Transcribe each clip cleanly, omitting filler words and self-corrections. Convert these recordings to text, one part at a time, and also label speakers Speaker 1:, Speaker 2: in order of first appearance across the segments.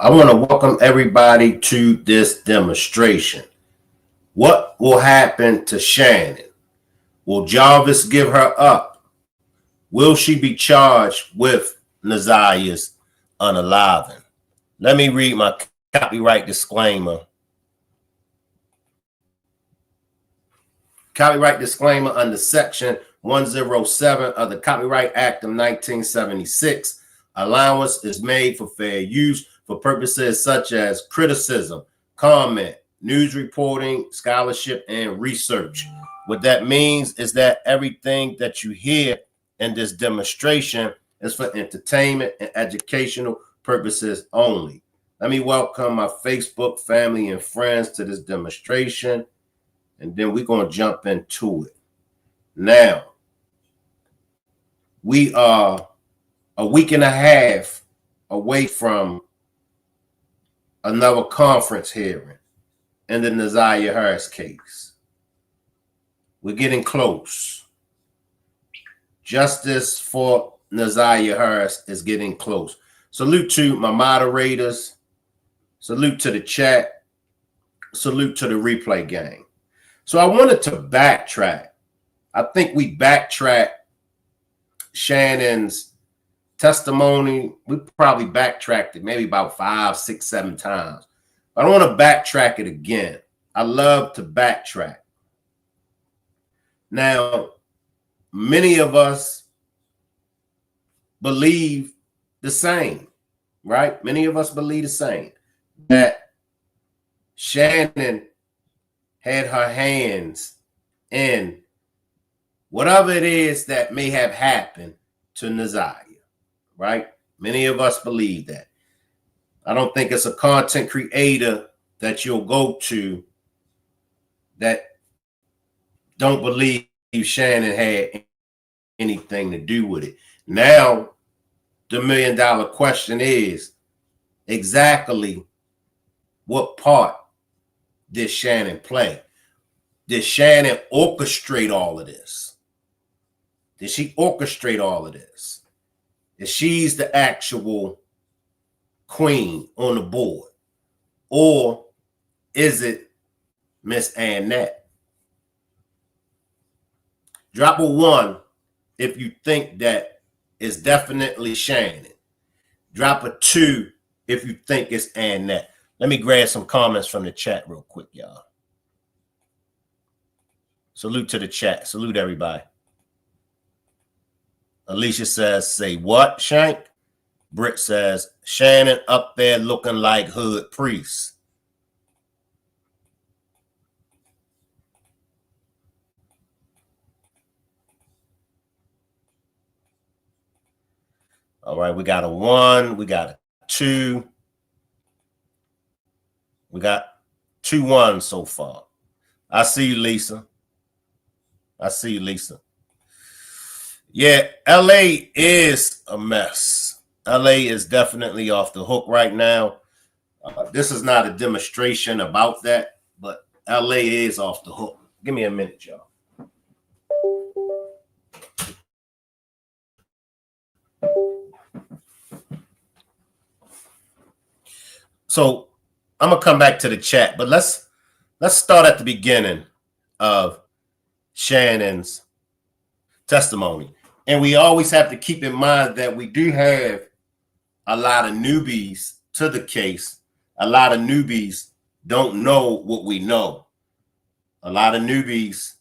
Speaker 1: I want to welcome everybody to this demonstration. What will happen to Shannon? Will Jarvis give her up? Will she be charged with Naziyah's unaliving? Let me read my copyright disclaimer. Copyright disclaimer under Section 107 of the Copyright Act of 1976. Allowance is made for fair use for purposes such as criticism, comment, news reporting, scholarship, and research. What that means is that everything that you hear in this demonstration is for entertainment and educational purposes only. Let me welcome my Facebook family and friends to this demonstration, and then we're going to jump into it. Now, we are a week and a half away from another conference hearing in the Naziyah Harris case. We're getting close. Justice for Naziyah Harris is getting close. Salute to my moderators. Salute to the chat. Salute to the replay gang. So I wanted to backtrack. I think we backtracked Shannon's testimony. We probably backtracked it maybe about 5, 6, 7 times. I don't want to backtrack it again. I love to backtrack. Now, many of us believe the same, right? Many of us believe the same, that Shannon had her hands in whatever it is that may have happened to Naziyah, right? Many of us believe that. I don't think it's a content creator that you'll go to that don't believe Shannon had anything to do with it. Now, the $1 million question is exactly what part did Shannon play? Did Shannon orchestrate all of this? Did she orchestrate all of this? If she's the actual queen on the board, or is it Miss Annette? Drop a 1 if you think that it's definitely Shannon. Drop a 2 if you think it's Annette. Let me grab some comments from the chat real quick, y'all. Salute to the chat. Salute everybody. Alicia says, say what, Shank? Britt says, Shannon up there looking like hood priest. All right, we got a 1, we got a 2. We got 2 1s so far. I see you, Lisa. I see you, Lisa. Yeah, LA is a mess. LA is definitely off the hook right now. This is not a demonstration about that, but LA is off the hook. Give me a minute, y'all. So I'm gonna come back to the chat, but let's start at the beginning of Shannon's testimony. And we always have to keep in mind that we do have a lot of newbies to the case. A lot of newbies don't know what we know. A lot of newbies,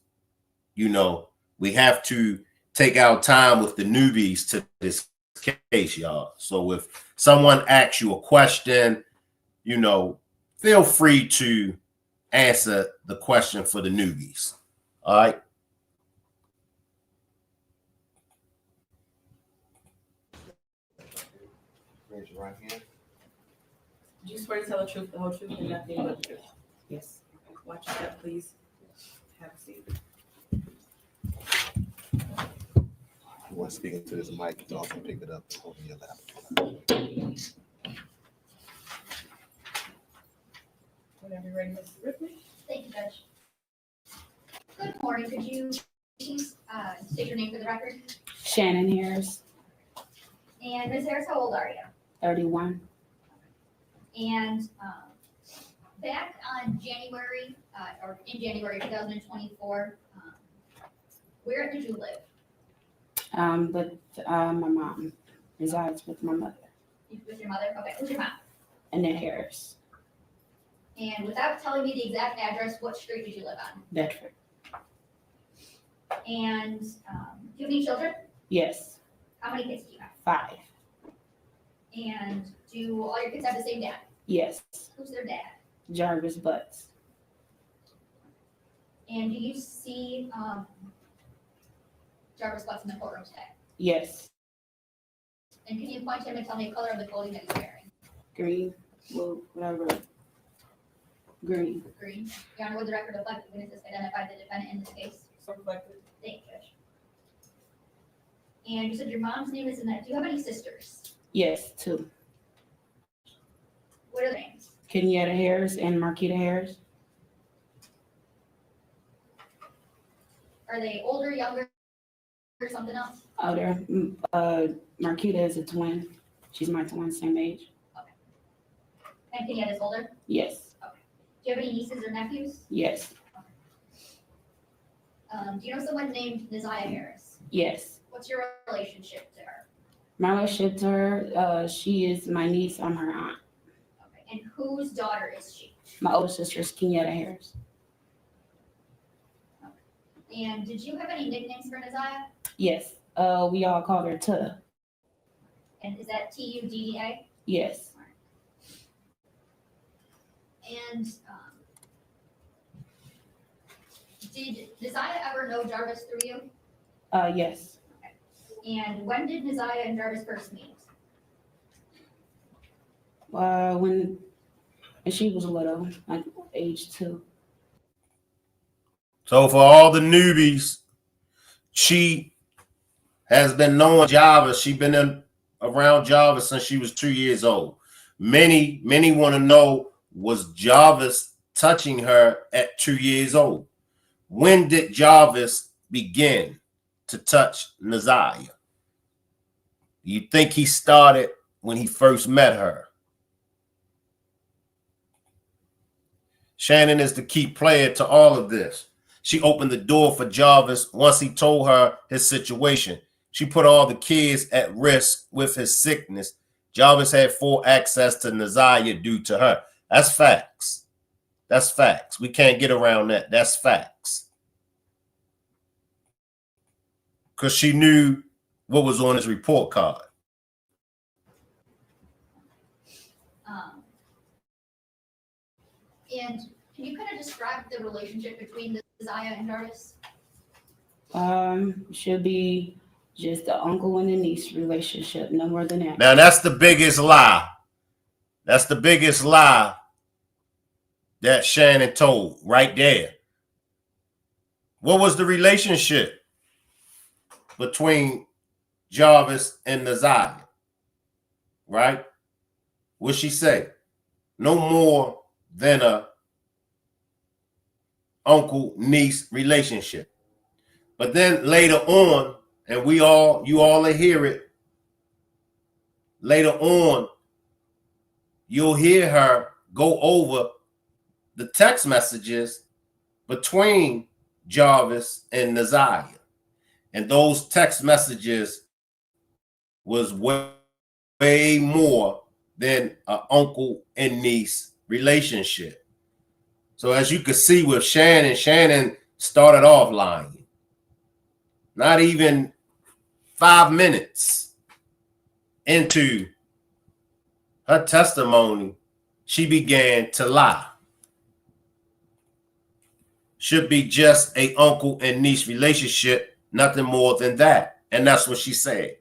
Speaker 1: you know, we have to take our time with the newbies to this case, y'all. So if someone asks you a question, you know, feel free to answer the question for the newbies. All right.
Speaker 2: Raise your right hand.
Speaker 3: Do you swear to tell the truth, the whole truth, and nothing but the truth? Yes. Watch your step, please. Have a seat.
Speaker 2: When speaking to this mic, you also pick it up and hold in your lap.
Speaker 3: Whenever you're ready, Mr. Ripley.
Speaker 4: Thank you, Judge. Good morning. Could you please state your name for the record?
Speaker 5: Shannon Harris,
Speaker 4: And Ms. Harris, how old are you?
Speaker 5: 31.
Speaker 4: And back on January, or in January 2024, where did you live?
Speaker 5: But my mom resides with my mother,
Speaker 4: With your mother? Okay, who's your mom?
Speaker 5: Annette Harris,
Speaker 4: And without telling me the exact address, what street did you live on?
Speaker 5: Bedford.
Speaker 4: And do you have any children?
Speaker 5: Yes,
Speaker 4: How many kids do you have?
Speaker 5: 5.
Speaker 4: And do all your kids have the same dad?
Speaker 5: Yes,
Speaker 4: Who's their dad?
Speaker 5: Jarvis Butts.
Speaker 4: And do you see Jarvis Butts in the courtroom today?
Speaker 5: Yes,
Speaker 4: And can you point to him and tell me the color of the clothing that he's wearing?
Speaker 5: green, blue, whatever. Green.
Speaker 4: Green. Your Honor, would the record reflect the witnesses identified the defendant in this case?
Speaker 3: So reflected.
Speaker 4: Thank you, Judge. And you said your mom's name is Annette. Do you have any sisters?
Speaker 5: Yes, 2.
Speaker 4: What are their names?
Speaker 5: Kenyatta Harris and Marquita Harris.
Speaker 4: Are they older, younger, or something else?
Speaker 5: Oh, there. Marquita is a twin. She's my twin, same age.
Speaker 4: And Kenyatta is older?
Speaker 5: Yes,
Speaker 4: Do you have any nieces or nephews?
Speaker 5: yes,
Speaker 4: Do you know someone named Naziyah Harris?
Speaker 5: yes.
Speaker 4: What's your relationship to her?
Speaker 5: My relationship to her, she is my niece. I'm her aunt.
Speaker 4: Okay. And whose daughter is she?
Speaker 5: My older sister is Kenyatta Harris.
Speaker 4: And did you have any nicknames for Naziyah?
Speaker 5: Yes, we all called her Tuda.
Speaker 4: And is that Tudda?
Speaker 5: Yes,
Speaker 4: And did Naziyah ever know Jarvis through you?
Speaker 5: yes.
Speaker 4: And when did Naziyah and Jarvis first meet?
Speaker 5: When she was little, like age 2.
Speaker 1: So for all the newbies, she has been knowing Jarvis. She's been around Jarvis since she was 2 years old. Many want to know, was Jarvis touching her at 2 years old? When did Jarvis begin to touch Naziyah? You think he started when he first met her? Shannon is the key player to all of this. She opened the door for Jarvis once he told her his situation. She put all the kids at risk with his sickness. Jarvis had full access to Naziyah due to her. That's facts. That's facts. We can't get around that. That's facts. Because she knew what was on his report card.
Speaker 4: And can you kind of describe the relationship between Naziyah and Jarvis?
Speaker 5: Should be just the uncle and the niece relationship, no more than that.
Speaker 1: Now, that's the biggest lie. That's the biggest lie that Shannon told right there. What was the relationship between Jarvis and Naziyah? Right? What she say? No more than a uncle-niece relationship. But then later on, and you all will hear it, later on, you'll hear her go over the text messages between Jarvis and Naziyah. And those text messages was way more than an uncle and niece relationship. So as you can see with Shannon, Shannon started off lying. Not even 5 minutes into her testimony, she began to lie. Should be just a uncle and niece relationship, nothing more than that. And that's what she said.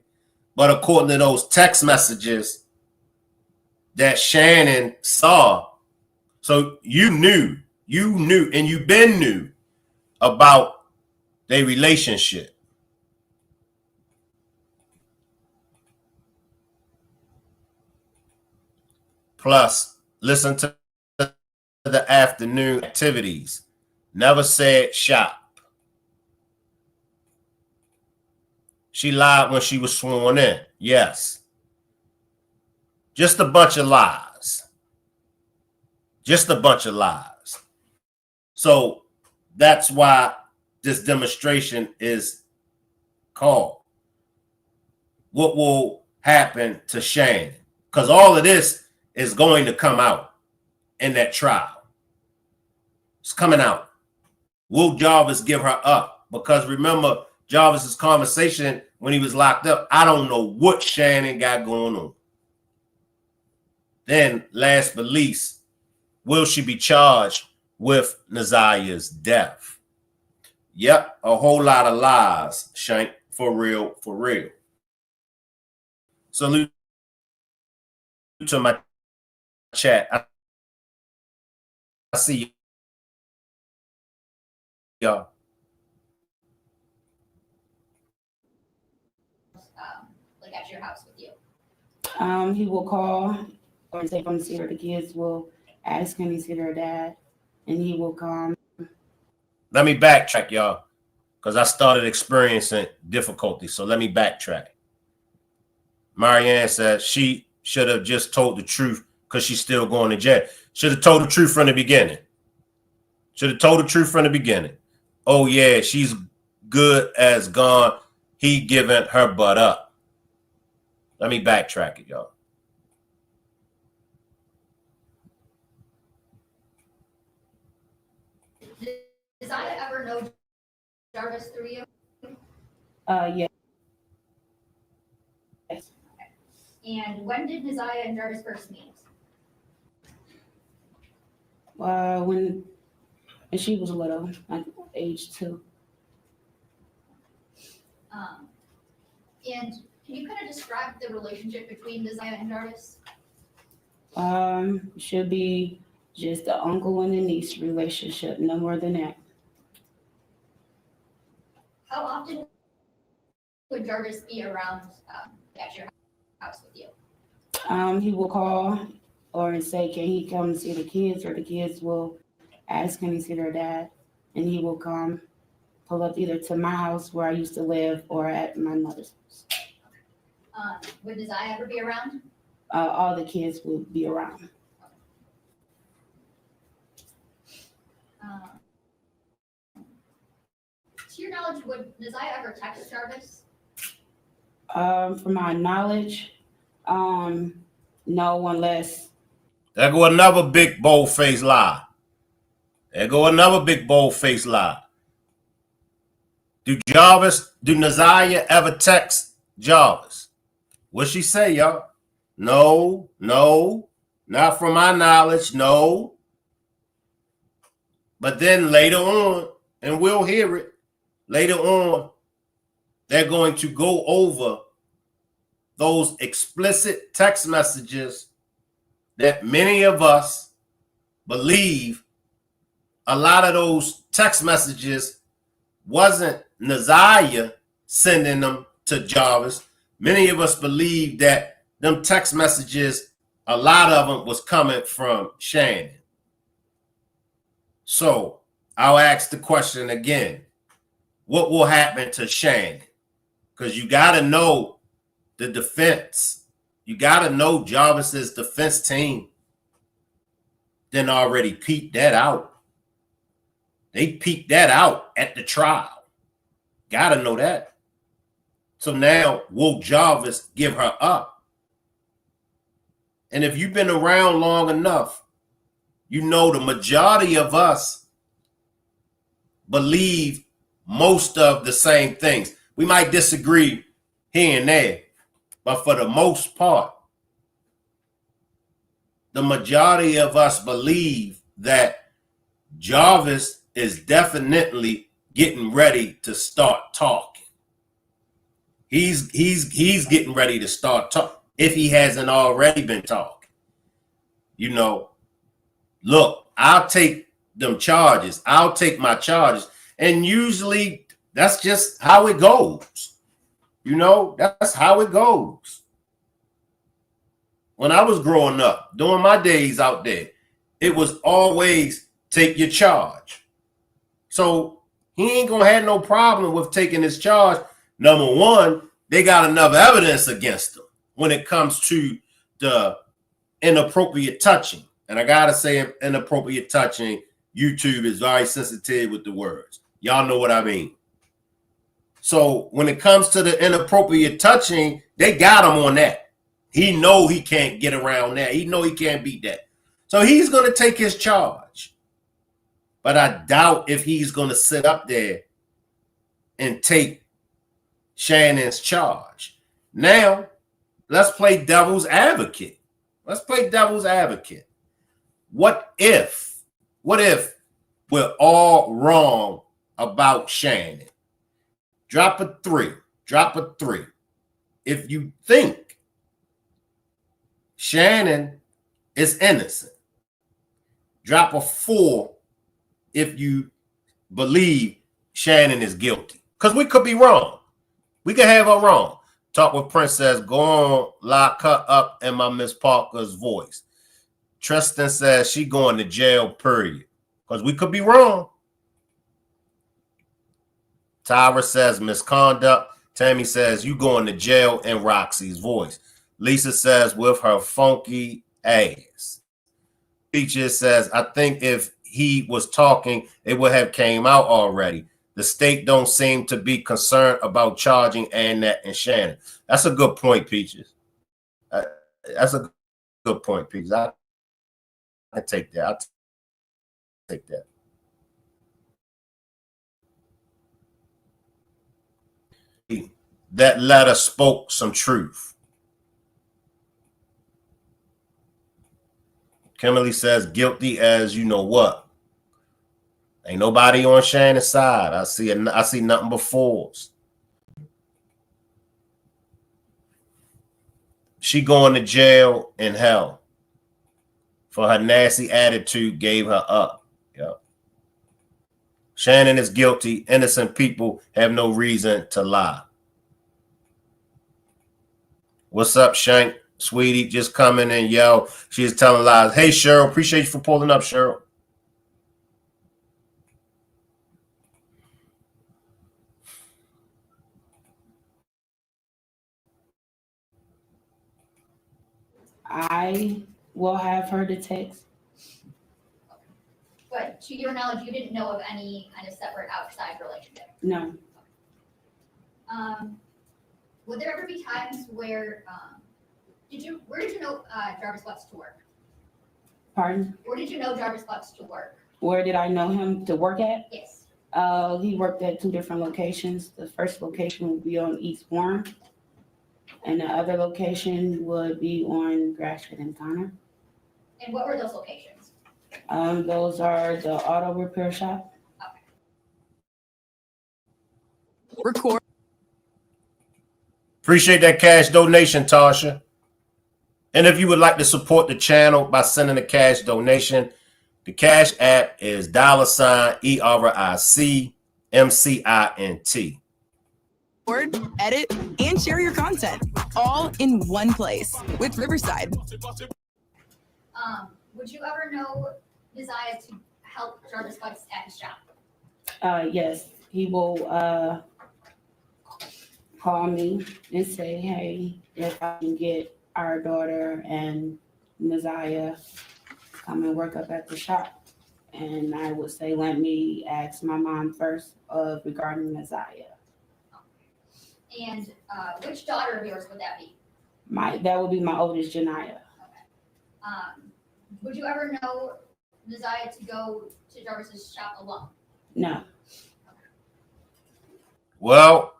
Speaker 1: But according to those text messages that Shannon saw, so you knew, and you've been knew about their relationship. Plus, listen to the afternoon activities. Never said shop. She lied when she was sworn in. Yes. Just a bunch of lies. Just a bunch of lies. So that's why this demonstration is called. What will happen to Shannon? Because all of this is going to come out in that trial. It's coming out. Will Jarvis give her up? Because remember Jarvis's conversation when he was locked up. I don't know what Shannon got going on. Then, last but least, will she be charged with Naziyah's death? Yep, a whole lot of lies, Shank, for real, for real. Salute to my chat. I see y'all.
Speaker 4: Like at your house with you?
Speaker 5: He will call or say from the city, or the kids will ask him, he's her dad, and he will come.
Speaker 1: Let me backtrack, y'all, because I started experiencing difficulty. So let me backtrack. Marianne said she should have just told the truth because she's still going to jail. Should have told the truth from the beginning. Should have told the truth from the beginning. Oh, yeah, she's good as gone. He giving her butt up. Let me backtrack it, y'all.
Speaker 4: Did Naziyah ever know Jarvis through you?
Speaker 5: Yes.
Speaker 4: And when did Naziyah and Jarvis first meet?
Speaker 5: When she was little, like age 2.
Speaker 4: And can you kind of describe the relationship between Naziyah and Jarvis?
Speaker 5: Should be just the uncle and the niece relationship, no more than that.
Speaker 4: How often would Jarvis be around at your house with you?
Speaker 5: He will call or say, can he come see the kids, or the kids will ask him to see their dad, and he will come pull up either to my house where I used to live or at my mother's house.
Speaker 4: Would Naziyah ever be around?
Speaker 5: All the kids will be around.
Speaker 4: To your knowledge, would Naziyah ever text Jarvis?
Speaker 5: From my knowledge, no, unless.
Speaker 1: There go another big bold-faced lie. There go another big bold-faced lie. Do Naziyah ever text Jarvis? What'd she say, y'all? No, not from my knowledge, no. But then later on, and we'll hear it, later on, they're going to go over those explicit text messages that many of us believe a lot of those text messages wasn't Naziyah sending them to Jarvis. Many of us believe that them text messages, a lot of them was coming from Shannon. So I'll ask the question again. What will happen to Shannon? Because you got to know the defense. You got to know Jarvis's defense team then already peeped that out. They peeped that out at the trial. Got to know that. So now, will Jarvis give her up? And if you've been around long enough, you know the majority of us believe most of the same things. We might disagree here and there, but for the most part, the majority of us believe that Jarvis is definitely getting ready to start talking. He's getting ready to start talking if he hasn't already been talking. You know, look, I'll take them charges. I'll take my charges. And usually that's just how it goes. You know, that's how it goes. When I was growing up, during my days out there, it was always take your charge. So he ain't going to have no problem with taking his charge. Number one, they got enough evidence against him when it comes to the inappropriate touching. and I gotta say inappropriate touching, YouTube is very sensitive with the words. Y'all know what I mean. So when it comes to the inappropriate touching, they got him on that. He know he can't get around that. He know he can't beat that. So he's going to take his charge. But I doubt if he's going to sit up there and take Shannon's charge. Now, let's play devil's advocate. Let's play devil's advocate. What if we're all wrong about Shannon? Drop a 3. Drop a 3. If you think Shannon is innocent, drop a 4 if you believe Shannon is guilty. Because we could be wrong. We could have her wrong. Talk with Princess. Go on, lock her up in my Miss Parker's voice. Tristan says she going to jail, period. Because we could be wrong. Tyra says misconduct. Tammy says you going to jail in Roxy's voice. Lisa says with her funky ass. Peaches says, I think if he was talking, it would have came out already. The state don't seem to be concerned about charging Annette and Shannon. That's a good point, Peaches. That's a good point, Peaches. I take that. I'll take that. That letter spoke some truth. Kimberly says, guilty as you know what. Ain't nobody on Shannon's side. I see nothing but fours. She going to jail in hell for her nasty attitude gave her up. Yep. Shannon is guilty. Innocent people have no reason to lie. What's up, Shank? Sweetie, just coming in, yo. She's telling lies. Hey, Cheryl, appreciate you for pulling up, Cheryl.
Speaker 5: I will have her to text.
Speaker 4: But to your knowledge, you didn't know of any kind of separate outside relationship?
Speaker 5: No.
Speaker 4: Would there ever be times where, where did you know Jarvis Butts to work?
Speaker 5: Pardon?
Speaker 4: Where did you know Jarvis Butts to work?
Speaker 5: Where did I know him to work at?
Speaker 4: Yes.
Speaker 5: He worked at 2 different locations. The first location would be on East Warren, and the other location would be on Gratiot and Connor.
Speaker 4: And what were those locations?
Speaker 5: Those are the auto repair shop.
Speaker 4: Okay.
Speaker 6: Record.
Speaker 1: Appreciate that cash donation, Tasha. And if you would like to support the channel by sending a cash donation, the Cash App is $ERICMCINT.
Speaker 6: Record, edit, and share your content all in one place with Riverside.
Speaker 4: Would you ever know Naziyah to help Jarvis Butts at his shop?
Speaker 5: Yes, he will call me and say, hey, if I can get our daughter and Naziyah come and work up at the shop. And I would say, let me ask my mom first regarding Naziyah.
Speaker 4: And which daughter of yours would that be?
Speaker 5: That would be my oldest, Janiyah.
Speaker 4: Okay. Would you ever know Naziyah to go to Jarvis's shop alone?
Speaker 5: No.
Speaker 1: Well,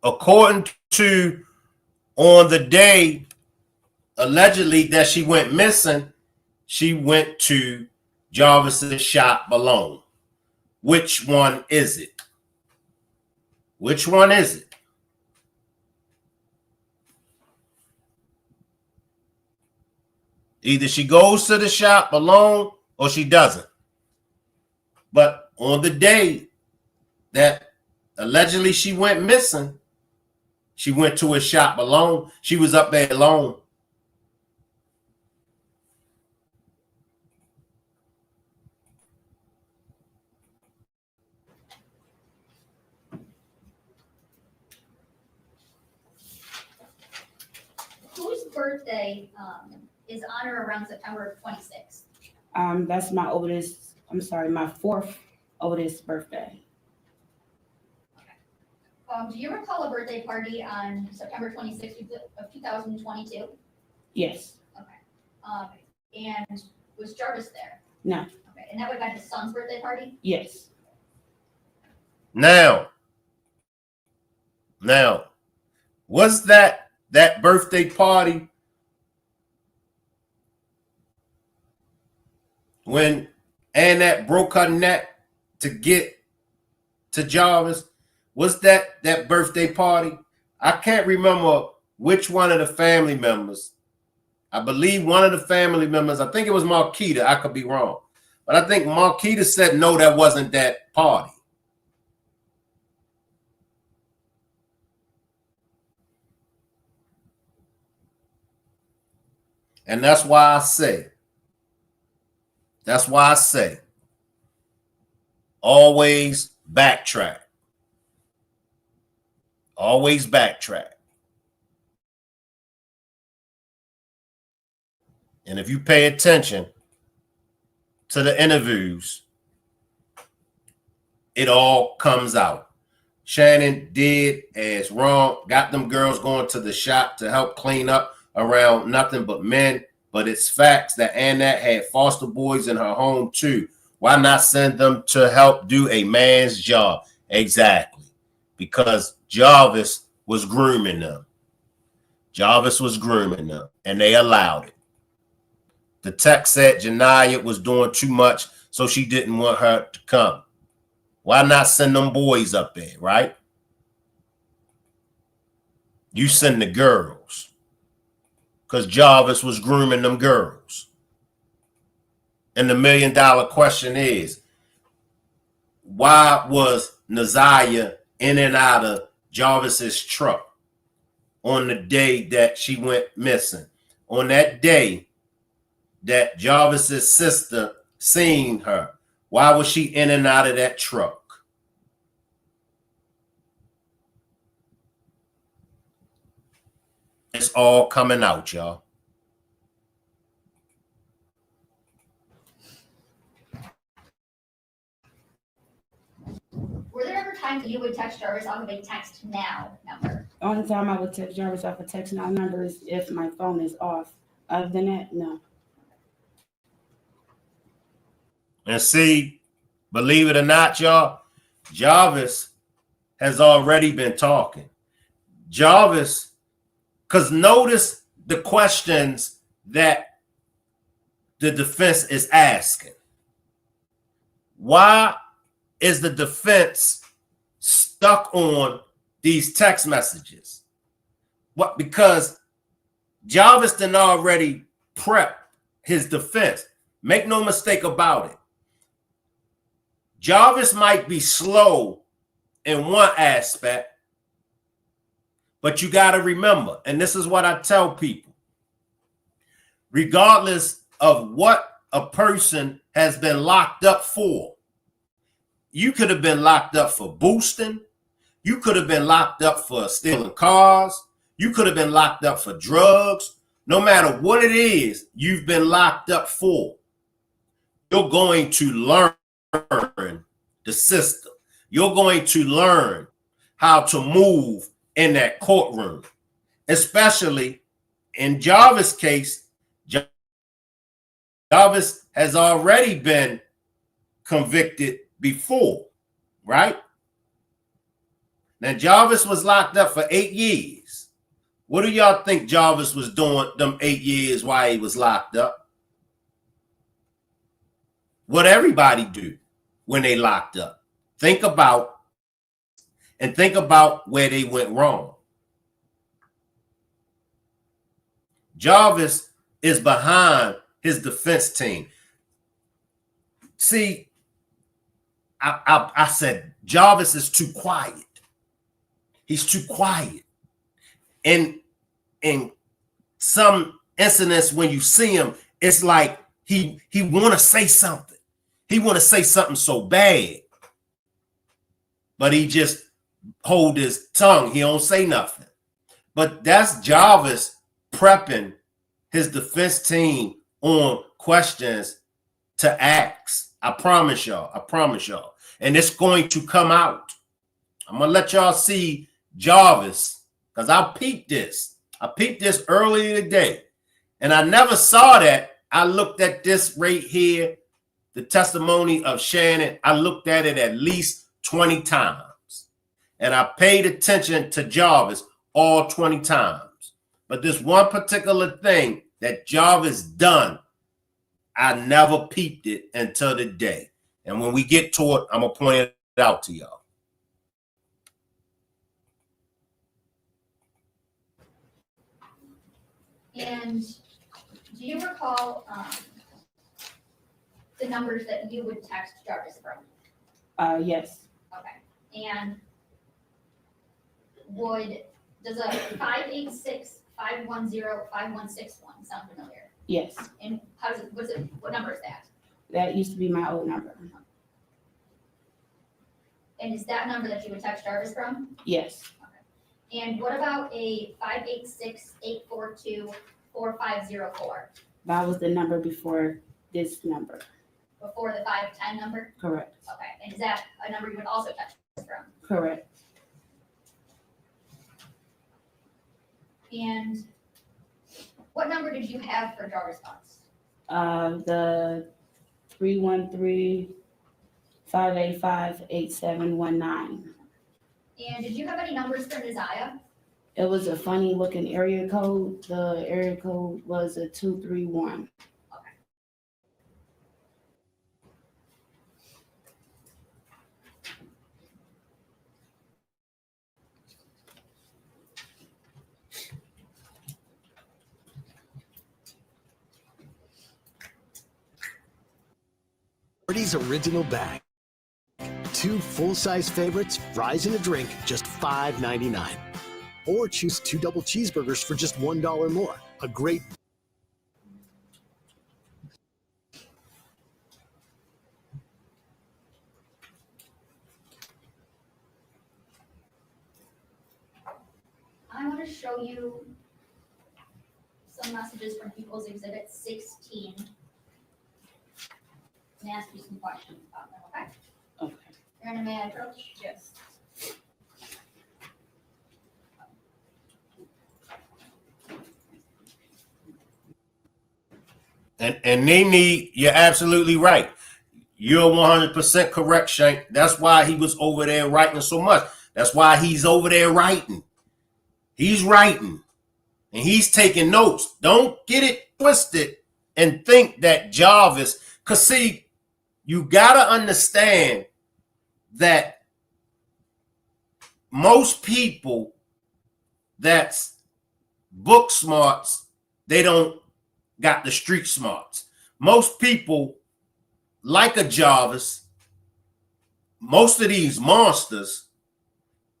Speaker 1: according to on the day allegedly that she went missing, she went to Jarvis's shop alone. Which one is it? Which one is it? Either she goes to the shop alone or she doesn't. But on the day that allegedly she went missing, she went to a shop alone. She was up there alone.
Speaker 4: Whose birthday is on or around September 26th?
Speaker 5: That's my oldest, I'm sorry, my fourth oldest birthday.
Speaker 4: Do you recall a birthday party on September 26th of 2022?
Speaker 5: Yes.
Speaker 4: And was Jarvis there?
Speaker 5: No.
Speaker 4: Okay, and that would have been his son's birthday party?
Speaker 5: Yes.
Speaker 1: Now, was that birthday party when Annette broke her neck to get to Jarvis? Was that birthday party? I can't remember which one of the family members. I believe one of the family members, I think it was Marquita, I could be wrong. But I think Marquita said, no, that wasn't that party. And that's why I say, always backtrack. Always backtrack. And if you pay attention to the interviews, it all comes out. Shannon did as wrong, got them girls going to the shop to help clean up around nothing but men. But it's facts that Annette had foster boys in her home too. Why not send them to help do a man's job? Exactly. Because Jarvis was grooming them. And they allowed it. The text said Janiyah was doing too much, so she didn't want her to come. Why not send them boys up there, right? You send the girls. Because Jarvis was grooming them girls. And the $1 million question is, why was Naziyah in and out of Jarvis's truck on the day that she went missing? On that day that Jarvis's sister seen her, why was she in and out of that truck? It's all coming out, y'all.
Speaker 4: Were there ever times that you would text Jarvis off of a text now number?
Speaker 5: The only time I would text Jarvis off a text now number is if my phone is off. Other than that, no.
Speaker 1: And see, believe it or not, y'all, Jarvis has already been talking. Jarvis, because notice the questions that the defense is asking. Why is the defense stuck on these text messages? What? Because Jarvis done already prepped his defense. Make no mistake about it. Jarvis might be slow in one aspect, but you got to remember, and this is what I tell people, regardless of what a person has been locked up for, you could have been locked up for boosting. You could have been locked up for stealing cars. You could have been locked up for drugs. No matter what it is you've been locked up for, you're going to learn the system. You're going to learn how to move in that courtroom, especially in Jarvis' case. Jarvis has already been convicted before, right? Now, Jarvis was locked up for 8 years. What do y'all think Jarvis was doing them 8 years while he was locked up? What everybody do when they locked up. Think about where they went wrong. Jarvis is behind his defense team. See, I said Jarvis is too quiet. He's too quiet. And in some incidents when you see him, it's like he want to say something. He want to say something so bad, but he just hold his tongue. He don't say nothing. But that's Jarvis prepping his defense team on questions to ask. I promise y'all. I promise y'all. And it's going to come out. I'm going to let y'all see Jarvis, because I peeped this. I peeped this earlier today. And I never saw that. I looked at this right here, the testimony of Shannon. I looked at it at least 20 times. And I paid attention to Jarvis all 20 times. But this one particular thing that Jarvis done, I never peeped it until today. And when we get to it, I'm going to point it out to y'all.
Speaker 4: And do you recall the numbers that you would text Jarvis from?
Speaker 5: Yes.
Speaker 4: Okay. And does a 586-510-5161 sound familiar?
Speaker 5: Yes.
Speaker 4: And what number is that?
Speaker 5: That used to be my old number.
Speaker 4: And is that number that you would text Jarvis from?
Speaker 5: Yes.
Speaker 4: Okay. And what about a 586-842-4504?
Speaker 5: That was the number before this number.
Speaker 4: Before the 510 number?
Speaker 5: Correct.
Speaker 4: Okay. And is that a number you would also text from?
Speaker 5: Correct.
Speaker 4: And what number did you have for Jarvis Funds?
Speaker 5: The 313-585-8719.
Speaker 4: And did you have any numbers for Naziyah?
Speaker 5: It was a funny looking area code. The area code was a 231.
Speaker 7: Artie's original bag. 2 full-size favorites, fries and a drink, just $5.99. Or choose 2 double cheeseburgers for just $1 more. A great
Speaker 4: I want to show you some messages from People's Exhibit 16 and ask you some questions about them, okay?
Speaker 5: Okay.
Speaker 4: Aaron, may I approach?
Speaker 3: Yes.
Speaker 1: And Nene, you're absolutely right. You're 100% correct, Shank. That's why he was over there writing so much. That's why he's over there writing. He's writing. And he's taking notes. Don't get it twisted and think that Jarvis, because see, you got to understand that most people that's book smarts, they don't got the street smarts. Most people like a Jarvis, most of these monsters,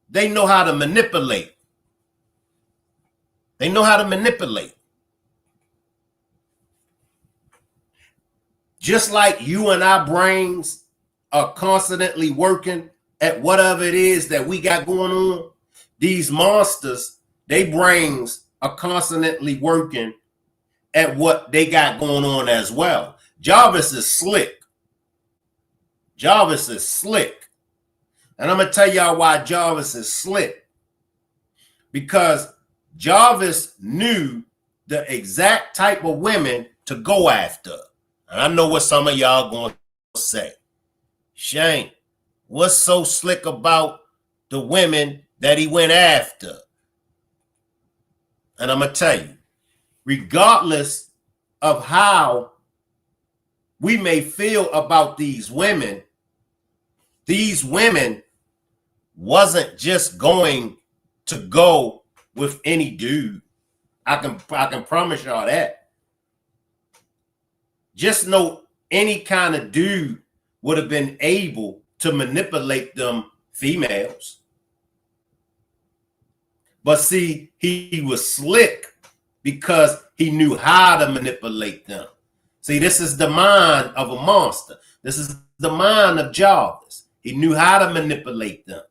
Speaker 1: they know how to manipulate. They know how to manipulate. Just like you and our brains are constantly working at whatever it is that we got going on, these monsters, they brains are constantly working at what they got going on as well. Jarvis is slick. Jarvis is slick. And I'm going to tell y'all why Jarvis is slick. Because Jarvis knew the exact type of women to go after. And I know what some of y'all going to say. Shane, what's so slick about the women that he went after? And I'm going to tell you, regardless of how we may feel about these women wasn't just going to go with any dude. I can promise y'all that. Just know any kind of dude would have been able to manipulate them females. But see, he was slick because he knew how to manipulate them. See, this is the mind of a monster. This is the mind of Jarvis. He knew how to manipulate them.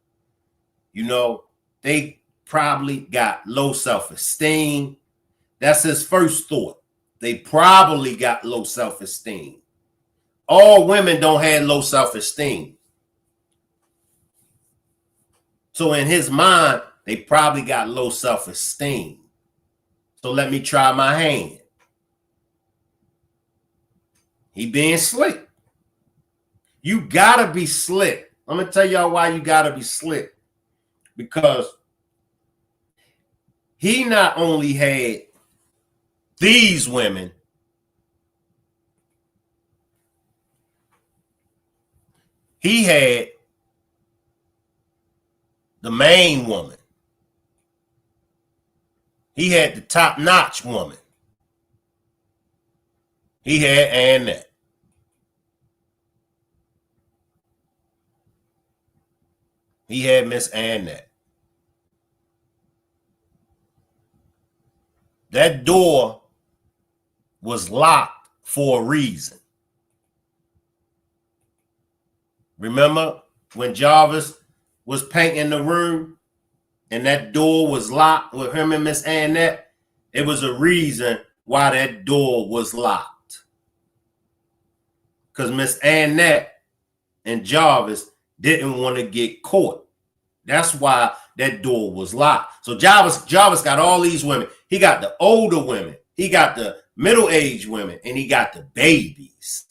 Speaker 1: You know, they probably got low self-esteem. That's his first thought. They probably got low self-esteem. all women don't have low self-esteem. So in his mind, they probably got low self-esteem. So let me try my hand. He being slick. You gotta be slick. I'm gonna tell y'all why you gotta be slick. Because he not only had these women, he had the main woman. He had the top-notch woman. He had Annette. He had Miss Annette. That door was locked for a reason. Remember when Jarvis was painting the room and that door was locked with him and Miss Annette? It was a reason why that door was locked. Because Miss Annette and Jarvis didn't want to get caught. That's why that door was locked. So Jarvis got all these women. He got the older women. He got the middle-aged women. And he got the babies.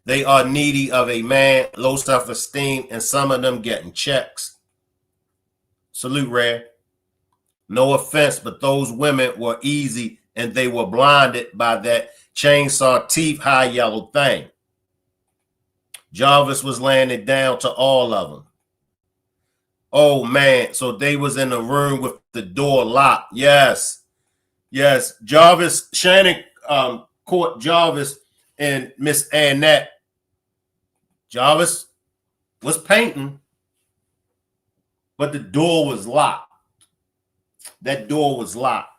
Speaker 1: They are needy of a man, low self-esteem, and some of them getting checks. Salute, Red. No offense, but those women were easy and they were blinded by that chainsaw teeth high yellow thing. Jarvis was laying it down to all of them. Oh, man. So they was in the room with the door locked. Yes. Yes. Jarvis, Shannon caught Jarvis and Miss Annette. Jarvis was painting, but the door was locked. That door was locked.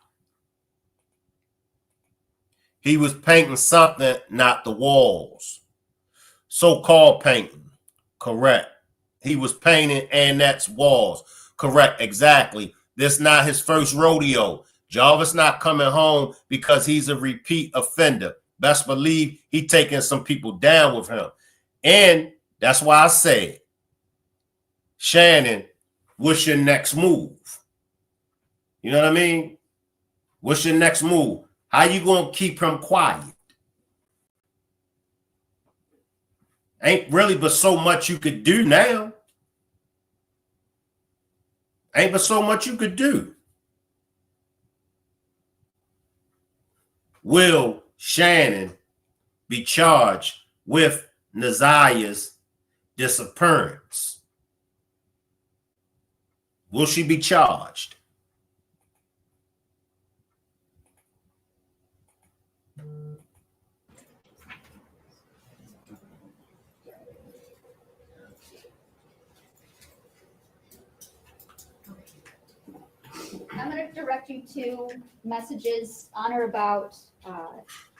Speaker 1: He was painting something, not the walls. So-called painting. Correct. He was painting Annette's walls. Correct. Exactly. This not his first rodeo. Jarvis not coming home because he's a repeat offender. Best believe he taking some people down with him. And that's why I said, Shannon, what's your next move? You know what I mean? What's your next move? How you going to keep him quiet? Ain't really but so much you could do now. Ain't but so much you could do. Will Shannon be charged with Naziyah's disappearance? Will she be charged?
Speaker 4: I'm going to direct you to messages on or about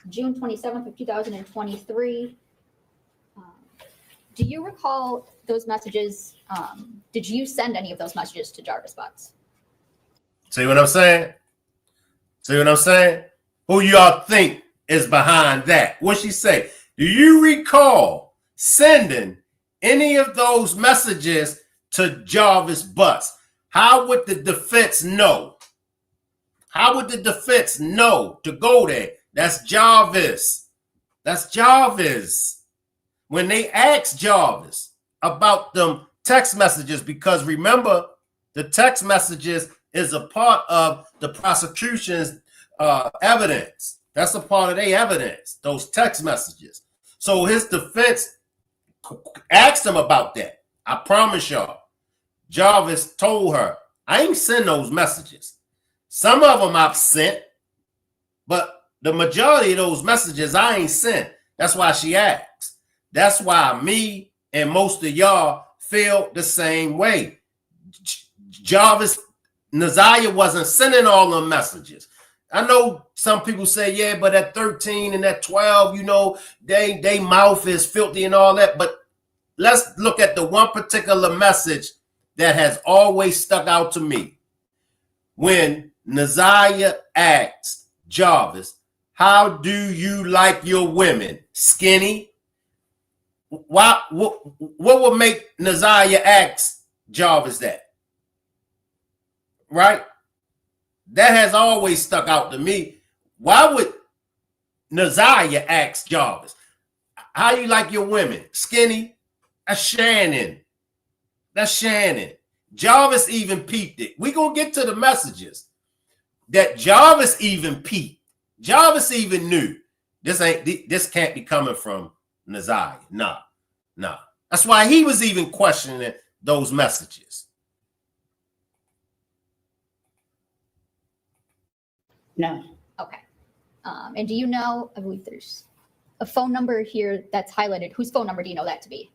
Speaker 4: June 27th of 2023. Do you recall those messages? Did you send any of those messages to Jarvis Butts?
Speaker 1: See what I'm saying? See what I'm saying? Who y'all think is behind that? What she say? Do you recall sending any of those messages to Jarvis Butts? How would the defense know? How would the defense know to go there? That's Jarvis. That's Jarvis. When they asked Jarvis about them text messages, because remember, the text messages is a part of the prosecution's evidence. That's a part of their evidence, those text messages. So his defense asked him about that. I promise y'all. Jarvis told her, I ain't send those messages. Some of them I've sent, but the majority of those messages I ain't sent. That's why she asked. That's why me and most of y'all feel the same way. Jarvis, Naziyah wasn't sending all them messages. I know some people say, yeah, but at 13 and at 12, you know, they mouth is filthy and all that. But let's look at the one particular message that has always stuck out to me. When Naziyah asked Jarvis, how do you like your women? Skinny? What would make Naziyah ask Jarvis that? Right? That has always stuck out to me. Why would Naziyah ask Jarvis, how you like your women? Skinny? That's Shannon. That's Shannon. Jarvis even peeped it. We're going to get to the messages that Jarvis even peeped. Jarvis even knew this can't be coming from Naziyah. Nah. That's why he was even questioning those messages.
Speaker 5: No.
Speaker 4: Okay. And do you know, I believe there's a phone number here that's highlighted. Whose phone number do you know that to be?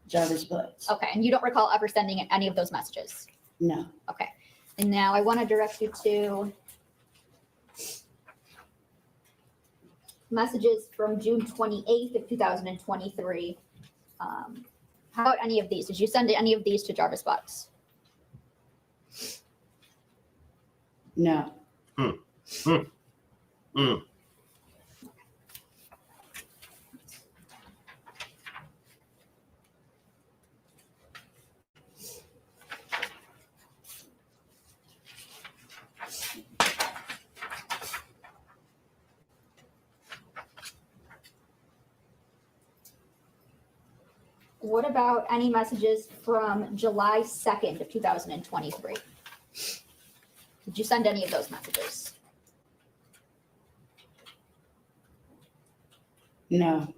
Speaker 5: Jarvis Butts.
Speaker 4: Okay. And you don't recall ever sending any of those messages?
Speaker 5: No.
Speaker 4: Okay. And now I want to direct you to messages from June 28th of 2023. How about any of these? Did you send any of these to Jarvis Butts?
Speaker 5: No.
Speaker 4: What about any messages from July 2nd of 2023? Did you send any of those messages?
Speaker 5: No.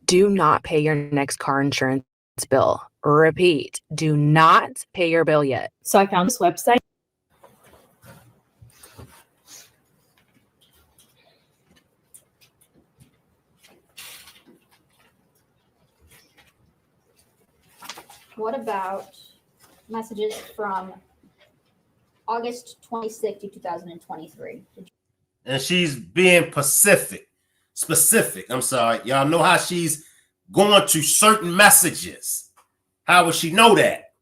Speaker 8: Do not pay your next car insurance bill. Repeat, do not pay your bill yet.
Speaker 3: So I found this website.
Speaker 4: What about messages from August 26th of 2023?
Speaker 1: And she's being specific. I'm sorry. Y'all know how she's going to certain messages. How would she know that?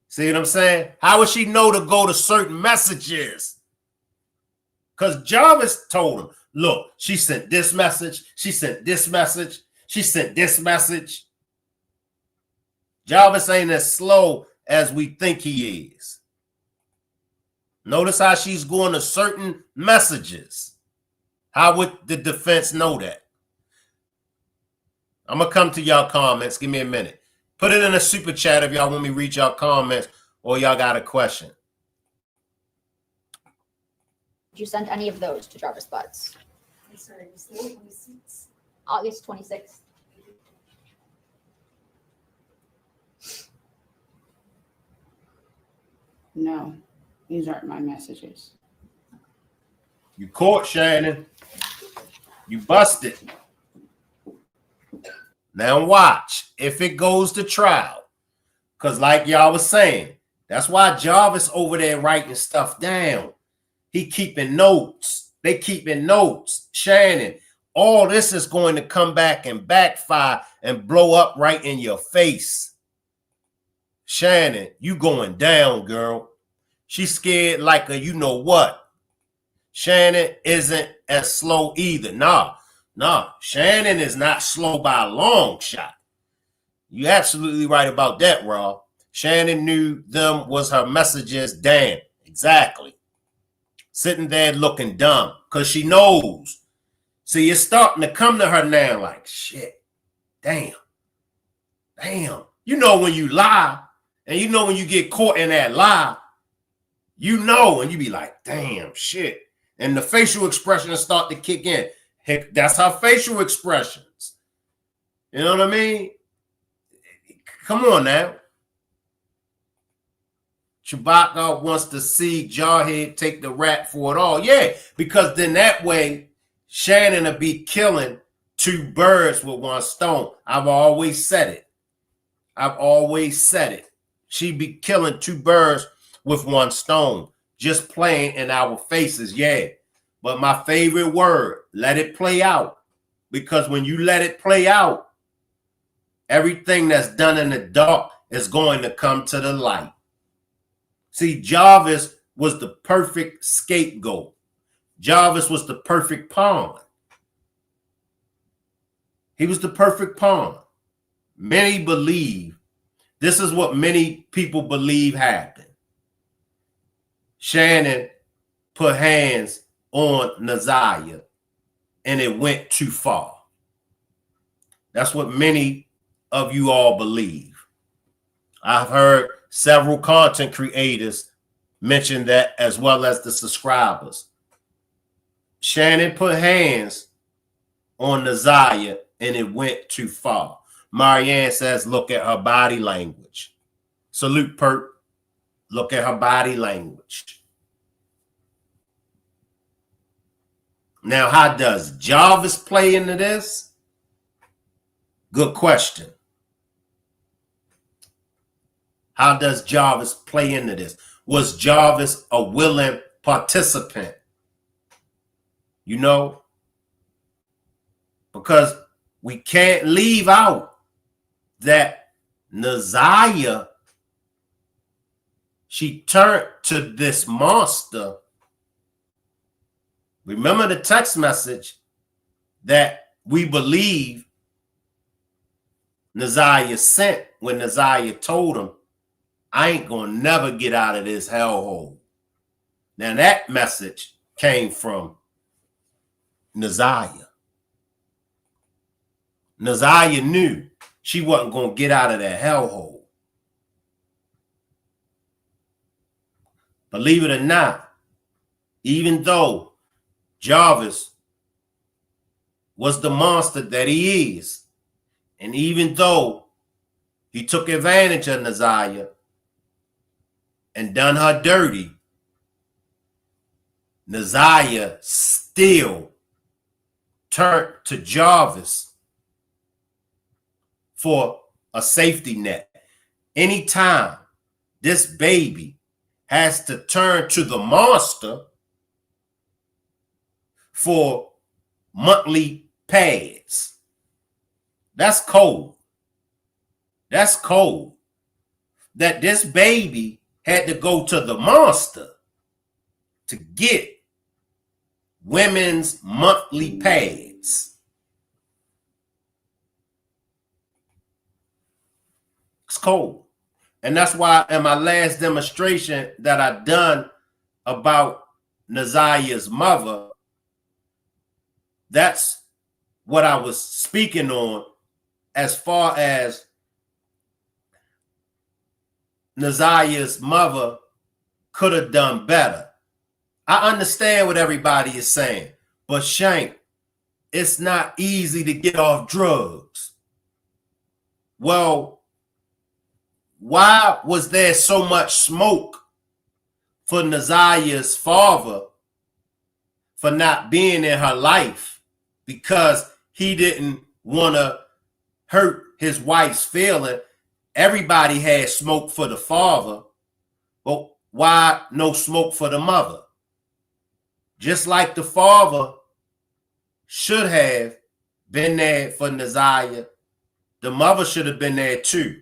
Speaker 1: See what I'm saying? How would she know to go to certain messages? Because Jarvis told him, look, she sent this message. She sent this message. She sent this message. Jarvis ain't as slow as we think he is. Notice how she's going to certain messages. How would the defense know that? I'm going to come to y'all comments. Give me a minute. Put it in a super chat if y'all want me to read y'all comments or y'all got a question.
Speaker 4: Did you send any of those to Jarvis Butts?
Speaker 3: I'm sorry, it was the 26th.
Speaker 4: August 26th.
Speaker 5: No. These aren't my messages.
Speaker 1: You caught, Shannon. You busted. Now watch if it goes to trial. Because like y'all was saying, that's why Jarvis over there writing stuff down. He keeping notes. They keeping notes. Shannon, all this is going to come back and backfire and blow up right in your face. Shannon, you going down, girl. She's scared like a you know what. Shannon isn't as slow either. Nah. Shannon is not slow by a long shot. You're absolutely right about that, Rob. Shannon knew them was her messages. Damn, exactly. Sitting there looking dumb because she knows. See, it's starting to come to her now like, shit, damn. You know when you lie and you know when you get caught in that lie, you know, and you be like, damn, shit. And the facial expressions start to kick in. Heck, that's her facial expressions. You know what I mean? Come on now. Chewbacca wants to see Jarhead take the rap for it all. Yeah, because then that way Shannon will be killing two birds with one stone. I've always said it. She'd be killing two birds with one stone, just playing in our faces. Yeah. But my favorite word, let it play out. Because when you let it play out, everything that's done in the dark is going to come to the light. See, Jarvis was the perfect scapegoat. Jarvis was the perfect pawn. He was the perfect pawn. Many believe, this is what many people believe happened. Shannon put hands on Naziyah and it went too far. That's what many of you all believe. I've heard several content creators mention that, as well as the subscribers. Shannon put hands on Naziyah and it went too far. Marianne says, look at her body language. Salute, Perk. Look at her body language. Now, how does Jarvis play into this? Good question. How does Jarvis play into this? Was Jarvis a willing participant? You know? Because we can't leave out that Naziyah, she turned to this monster. Remember the text message that we believe Naziyah sent when Naziyah told him, I ain't gonna never get out of this hellhole. Now that message came from Naziyah. Naziyah knew she wasn't gonna get out of that hellhole. Believe it or not, even though Jarvis was the monster that he is, and even though he took advantage of Naziyah and done her dirty, Naziyah still turned to Jarvis for a safety net. Anytime this baby has to turn to the monster for monthly pads, that's cold. That's cold. That this baby had to go to the monster to get women's monthly pads. It's cold. And that's why in my last demonstration that I done about Naziyah's mother, that's what I was speaking on as far as Naziyah's mother could have done better. I understand what everybody is saying, but Shank, it's not easy to get off drugs. Well, why was there so much smoke for Naziyah's father for not being in her life? Because he didn't want to hurt his wife's feeling. Everybody had smoke for the father, but why no smoke for the mother? Just like the father should have been there for Naziyah, the mother should have been there too.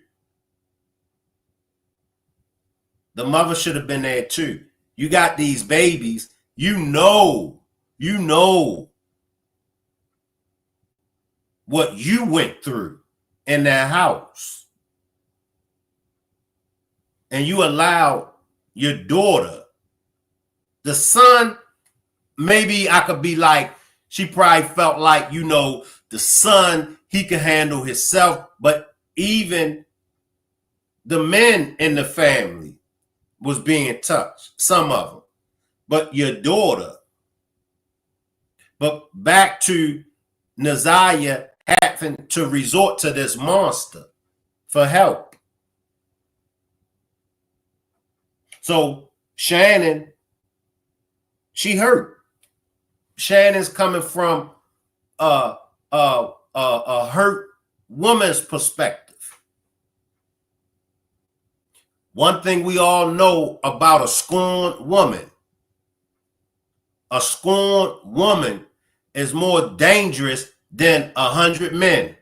Speaker 1: The mother should have been there too. You got these babies, you know what you went through in that house. And you allowed your daughter, the son, maybe I could be like, she probably felt like, the son, he could handle himself, but even the men in the family was being touched, some of them. But your daughter, but back to Naziyah had having to resort to this monster for help. So Shannon, she hurt. Shannon's coming from a hurt woman's perspective. One thing we all know about a scorned woman is more dangerous than 100 men.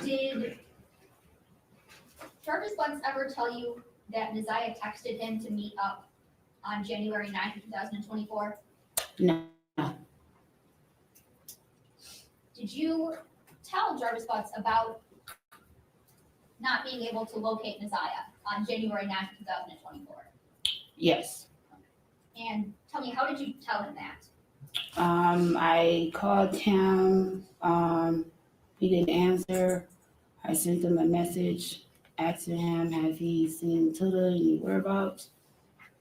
Speaker 4: Did Jarvis Butts ever tell you that Naziyah texted him to meet up on January 9th, 2024?
Speaker 5: No.
Speaker 4: Did you tell Jarvis Butts about not being able to locate Naziyah on January 9th, 2024?
Speaker 5: Yes.
Speaker 4: And tell me, how did you tell him that?
Speaker 5: I called him. He didn't answer. I sent him a message asking him, have he seen Tuda, any whereabouts?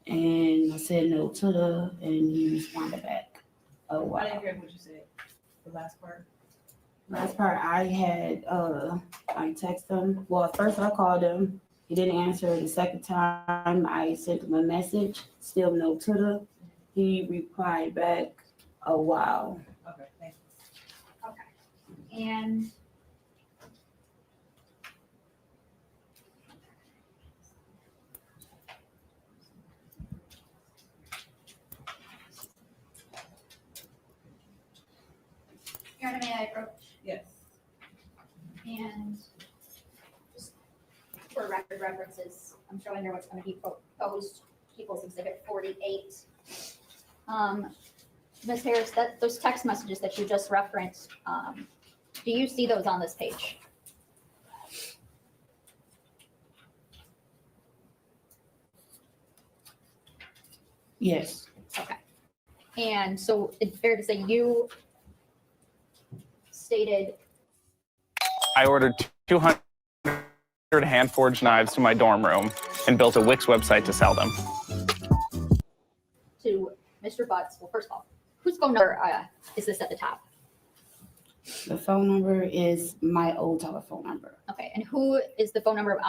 Speaker 5: And I said no Tuda, and he responded back, oh wow.
Speaker 3: I didn't hear what you said, the last part.
Speaker 5: Last part I had, I texted him. Well, at first I called him. He didn't answer. The second time I sent him a message, still no Tuda. He replied back, oh wow.
Speaker 3: Okay, thank you.
Speaker 4: Okay. And you're on a may I approach?
Speaker 3: Yes.
Speaker 4: And just for record references, I'm showing her what's going to be proposed, People's Exhibit 48. Ms. Harris, those text messages that you just referenced, do you see those on this page?
Speaker 5: Yes.
Speaker 4: Okay. And so it's fair to say you stated
Speaker 9: I ordered 200 hand-forged knives to my dorm room and built a Wix website to sell them.
Speaker 4: to Mr. Butts, well, first of all, whose phone number is this at the top?
Speaker 5: The phone number is my old telephone number.
Speaker 4: Okay, and who is the phone number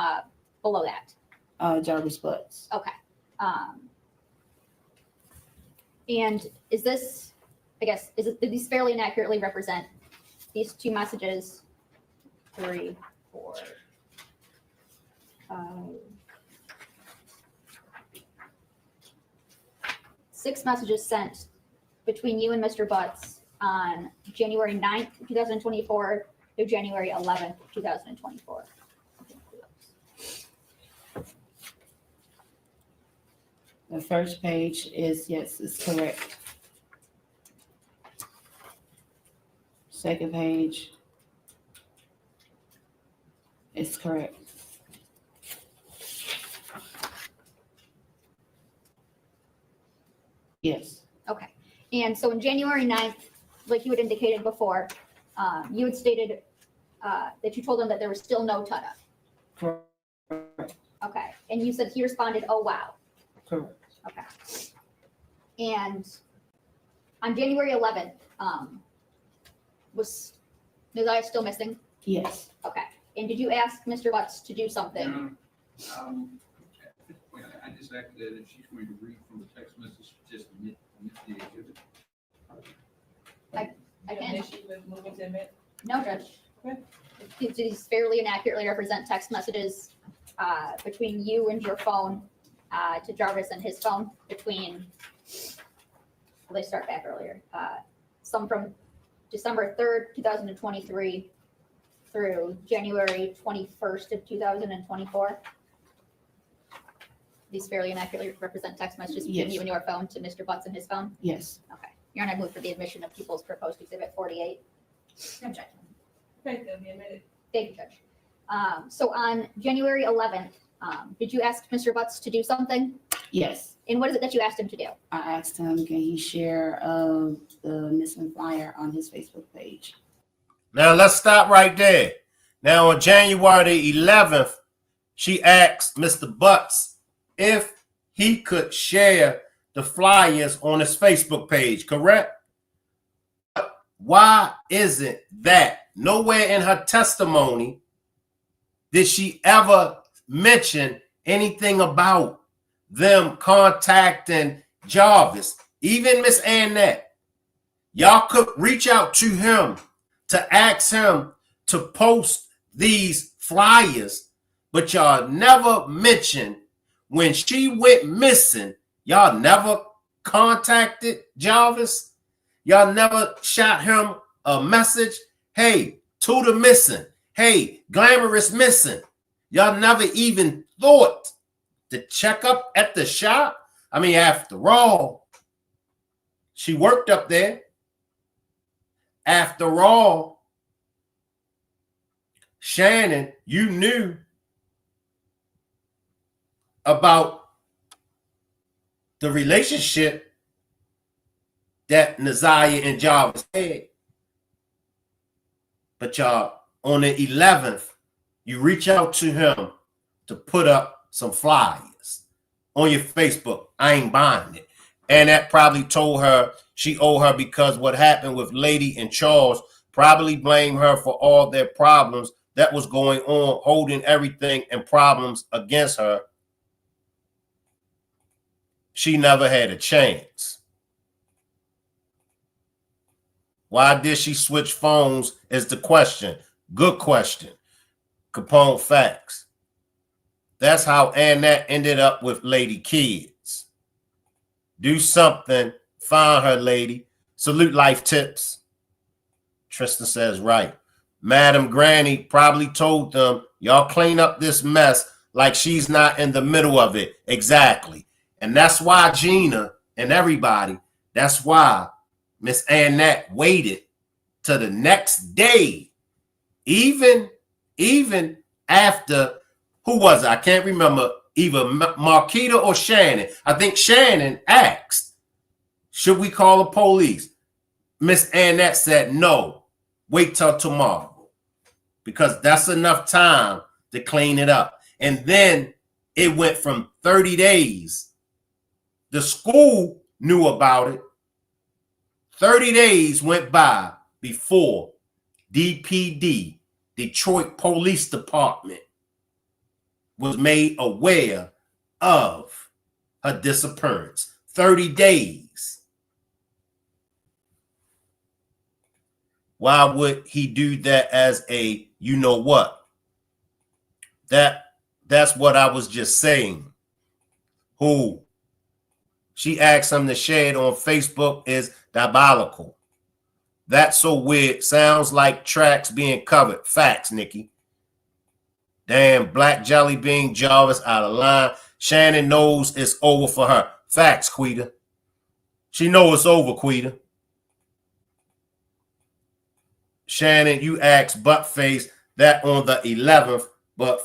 Speaker 4: below that?
Speaker 5: Jarvis Butts.
Speaker 4: Okay. And is this, I guess, did these fairly and accurately represent these two messages? 3, 4, 5, 6 messages sent between you and Mr. Butts on January 9th, 2024 through January 11th, 2024.
Speaker 5: The first page is, yes, it's correct. Second page is correct. Yes.
Speaker 4: Okay. And so in January 9th, like you had indicated before, you had stated that you told him that there was still no Tuda.
Speaker 5: Correct.
Speaker 4: Okay. And you said he responded, oh, wow.
Speaker 5: Correct.
Speaker 4: Okay. And on January 11th, was Naziyah still missing?
Speaker 5: Yes.
Speaker 4: Okay. And did you ask Mr. Butts to do something?
Speaker 10: At this point, I just acted that she's going to read from the text message, just admit the exhibit.
Speaker 4: I can.
Speaker 3: Issue with moving to admit?
Speaker 4: No, Judge.
Speaker 3: Okay.
Speaker 4: These fairly and accurately represent text messages between you and your phone to Jarvis and his phone between, well, they start back earlier. Some from December 3rd, 2023 through January 21st of 2024. These fairly and accurately represent text messages between
Speaker 5: Yes.
Speaker 4: you and your phone to Mr. Butts and his phone?
Speaker 5: Yes.
Speaker 4: Okay. Your Honor, I move for the admission of People's Proposed Exhibit 48. Objection.
Speaker 3: Okay, that'll be admitted.
Speaker 4: Thank you, Judge. So on January 11th, did you ask Mr. Butts to do something?
Speaker 5: Yes.
Speaker 4: And what is it that you asked him to do?
Speaker 5: I asked him, can he share the missing flyer on his Facebook page?
Speaker 1: Now let's stop right there. Now on January the 11th, she asked Mr. Butts if he could share the flyers on his Facebook page, correct? Why isn't that? Nowhere in her testimony did she ever mention anything about them contacting Jarvis. Even Miss Annette, y'all could reach out to him to ask him to post these flyers, but y'all never mentioned when she went missing. Y'all never contacted Jarvis. Y'all never shot him a message. Hey, Tudor missing. Hey, Glamorous missing. Y'all never even thought to check up at the shop. I mean, after all, she worked up there. After all, Shannon, you knew about the relationship that Naziyah and Jarvis had. But y'all, on the 11th, you reach out to him to put up some flyers on your Facebook. I ain't buying it. And that probably told her she owed her, because what happened with Lady and Charles probably blamed her for all their problems that was going on, holding everything and problems against her. She never had a chance. Why did she switch phones is the question. Good question. Capone facts. That's how Annette ended up with Lady Kids. Do something. Find her, lady. Salute Life Tips. Tristan says right. Madam Granny probably told them, y'all clean up this mess like she's not in the middle of it. Exactly. And that's why Gina and everybody, that's why Miss Annette waited to the next day. Even after, who was it? I can't remember, either Marquita or Shannon. I think Shannon asked, should we call the police? Miss Annette said, no, wait till tomorrow, because that's enough time to clean it up. And then it went from 30 days. The school knew about it. 30 days went by before DPD, Detroit Police Department, was made aware of her disappearance. 30 days. Why would he do that as a, you know what? That's what I was just saying. Who she asked him to share it on Facebook is diabolical. That's so weird. Sounds like tracks being covered. Facts, Nikki. Damn, Black Jelly Bean Jarvis out of line. Shannon knows it's over for her. Facts, Quita. She knows it's over, Quita. Shannon, you asked Buttface that on the 11th, but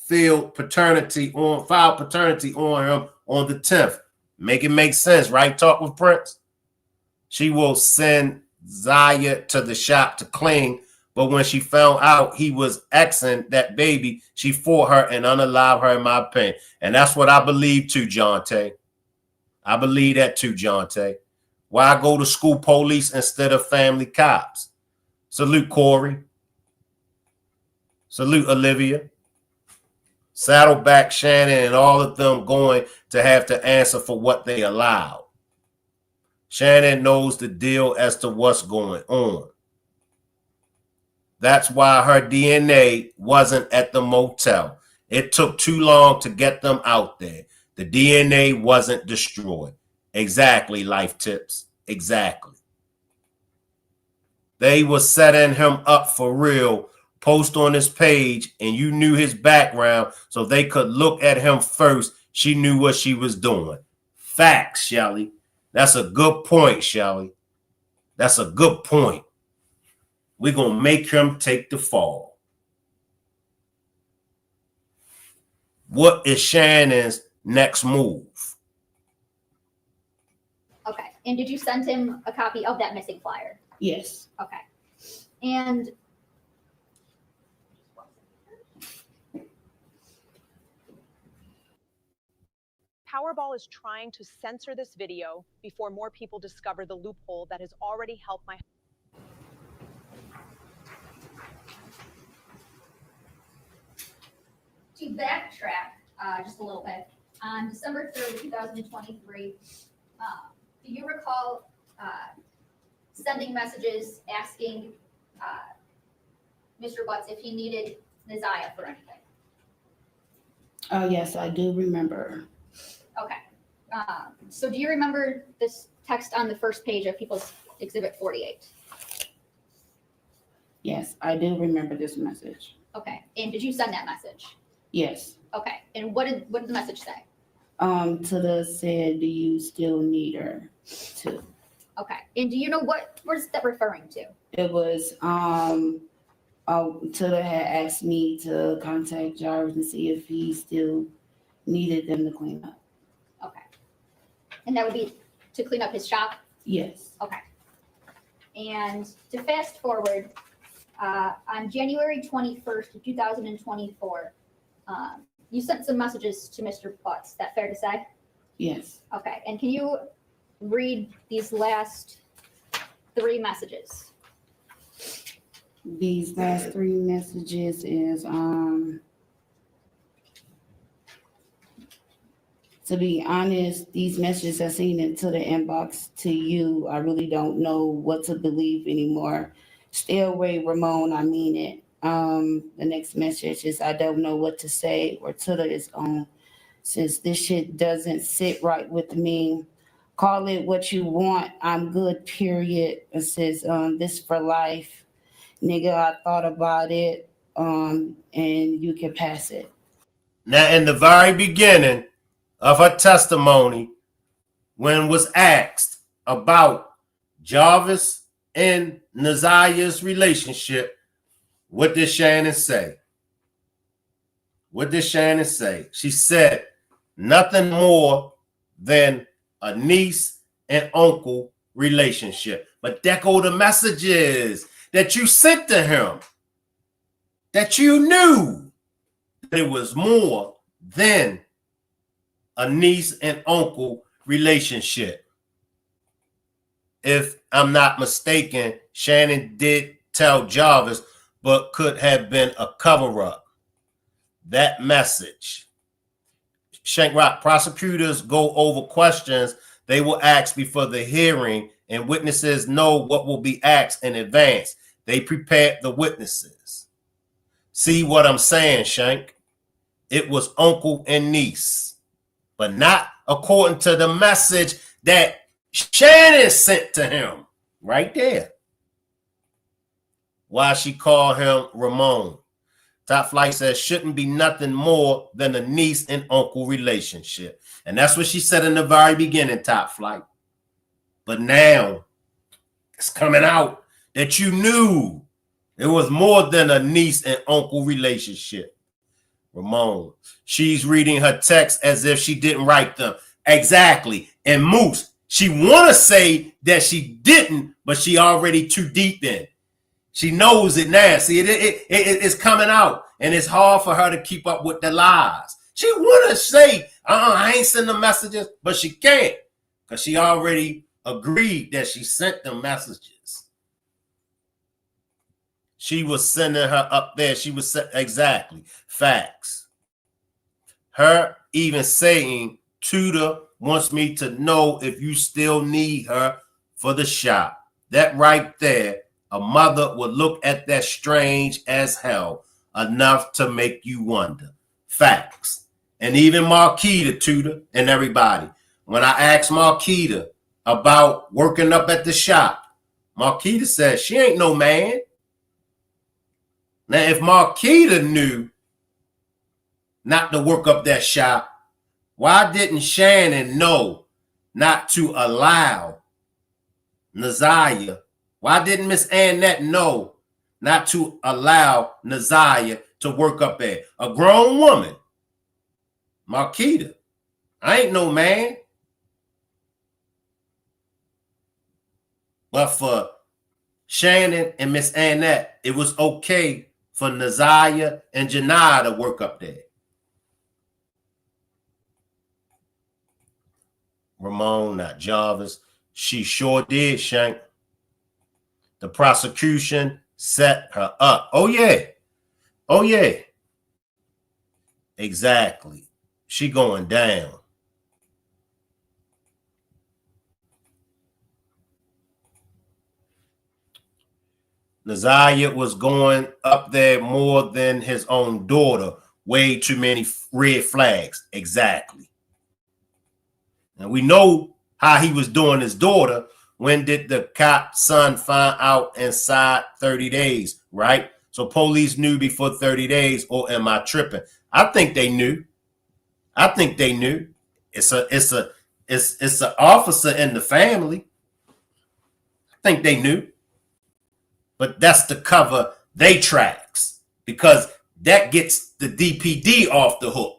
Speaker 1: filed paternity on him on the 10th. Make it make sense, right? Talk with Prince. She will send Zaya to the shop to clean, but when she found out he was exing that baby, she fought her and unalived her, in my opinion. And that's what I believe too, John Tay. I believe that too, John Tay. Why go to school police instead of family cops? Salute Corey. Salute Olivia. Saddleback Shannon and all of them going to have to answer for what they allowed. Shannon knows the deal as to what's going on. That's why her DNA wasn't at the motel. It took too long to get them out there. The DNA wasn't destroyed. Exactly, Life Tips. Exactly. They were setting him up for real. Post on his page, and you knew his background, so they could look at him first. She knew what she was doing. Facts, Shelly. That's a good point, Shelly. That's a good point. We're going to make him take the fall. What is Shannon's next move?
Speaker 4: And did you send him a copy of that missing flyer?
Speaker 5: Yes.
Speaker 4: Okay. And
Speaker 11: Powerball is trying to censor this video before more people discover the loophole that has already helped my.
Speaker 4: to backtrack just a little bit, on December 3rd, 2023, do you recall sending messages asking Mr. Butts if he needed Naziyah for anything?
Speaker 5: Yes, I do remember.
Speaker 4: Okay. So do you remember this text on the first page of People's Exhibit 48?
Speaker 5: Yes, I do remember this message.
Speaker 4: Okay. And did you send that message?
Speaker 5: Yes.
Speaker 4: Okay. And what did the message say?
Speaker 5: Tada said, do you still need her too?
Speaker 4: Okay. And do you know what is that referring to?
Speaker 5: It was Tada had asked me to contact Jarvis and see if he still needed them to clean up.
Speaker 4: Okay. And that would be to clean up his shop?
Speaker 5: Yes.
Speaker 4: Okay. And to fast forward, on January 21st, 2024, you sent some messages to Mr. Butts. Is that fair to say?
Speaker 5: Yes.
Speaker 4: Okay. And can you read these last 3 messages?
Speaker 5: These last 3 messages is to be honest, these messages I seen into the inbox to you, I really don't know what to believe anymore. Stay away, Ramon, I mean it. The next message is I don't know what to say, or Tada is on. Since this shit doesn't sit right with me, call it what you want. I'm good, period. It says this for life. Nigga, I thought about it, and you can pass it.
Speaker 1: Now, in the very beginning of her testimony, when was asked about Jarvis and Naziyah's relationship, what did Shannon say? What did Shannon say? She said nothing more than a niece and uncle relationship. But that go the messages that you sent to him, that you knew that it was more than a niece and uncle relationship. If I'm not mistaken, Shannon did tell Jarvis, but could have been a cover-up. That message. Shank Rock, prosecutors go over questions they will ask before the hearing, and witnesses know what will be asked in advance. They prepared the witnesses. See what I'm saying, Shank? It was uncle and niece, but not according to the message that Shannon sent to him right there. Why she called him Ramon. Top Flight says shouldn't be nothing more than a niece and uncle relationship. And that's what she said in the very beginning, Top Flight. But now it's coming out that you knew it was more than a niece and uncle relationship. Ramon, she's reading her text as if she didn't write them. Exactly. And Moose, she want to say that she didn't, but she already too deep in. She knows it now. See, it's coming out, and it's hard for her to keep up with the lies. She want to say, I ain't send the messages, but she can't because she already agreed that she sent the messages. She was sending her up there. She was exactly facts. Her even saying, Tudor wants me to know if you still need her for the shop. That right there, a mother would look at that strange as hell, enough to make you wonder. Facts. And even Marquita, Tudor, and everybody. When I asked Marquita about working up at the shop, Marquita said she ain't no man. Now, if Marquita knew not to work up that shop, why didn't Shannon know not to allow Naziyah? Why didn't Miss Annette know not to allow Naziyah to work up there? A grown woman. Marquita, I ain't no man. But for Shannon and Miss Annette, it was okay for Naziyah and Janiyah to work up there. Ramon, not Jarvis. She sure did, Shank. The prosecution set her up. Oh, yeah. Oh, yeah. Exactly. She going down. Naziyah was going up there more than his own daughter. Way too many red flags. Exactly. And we know how he was doing his daughter. When did the cop son find out? Inside 30 days, right? So police knew before 30 days, or am I tripping? I think they knew. I think they knew. It's an officer in the family. I think they knew. But that's to cover they tracks, because that gets the DPD off the hook.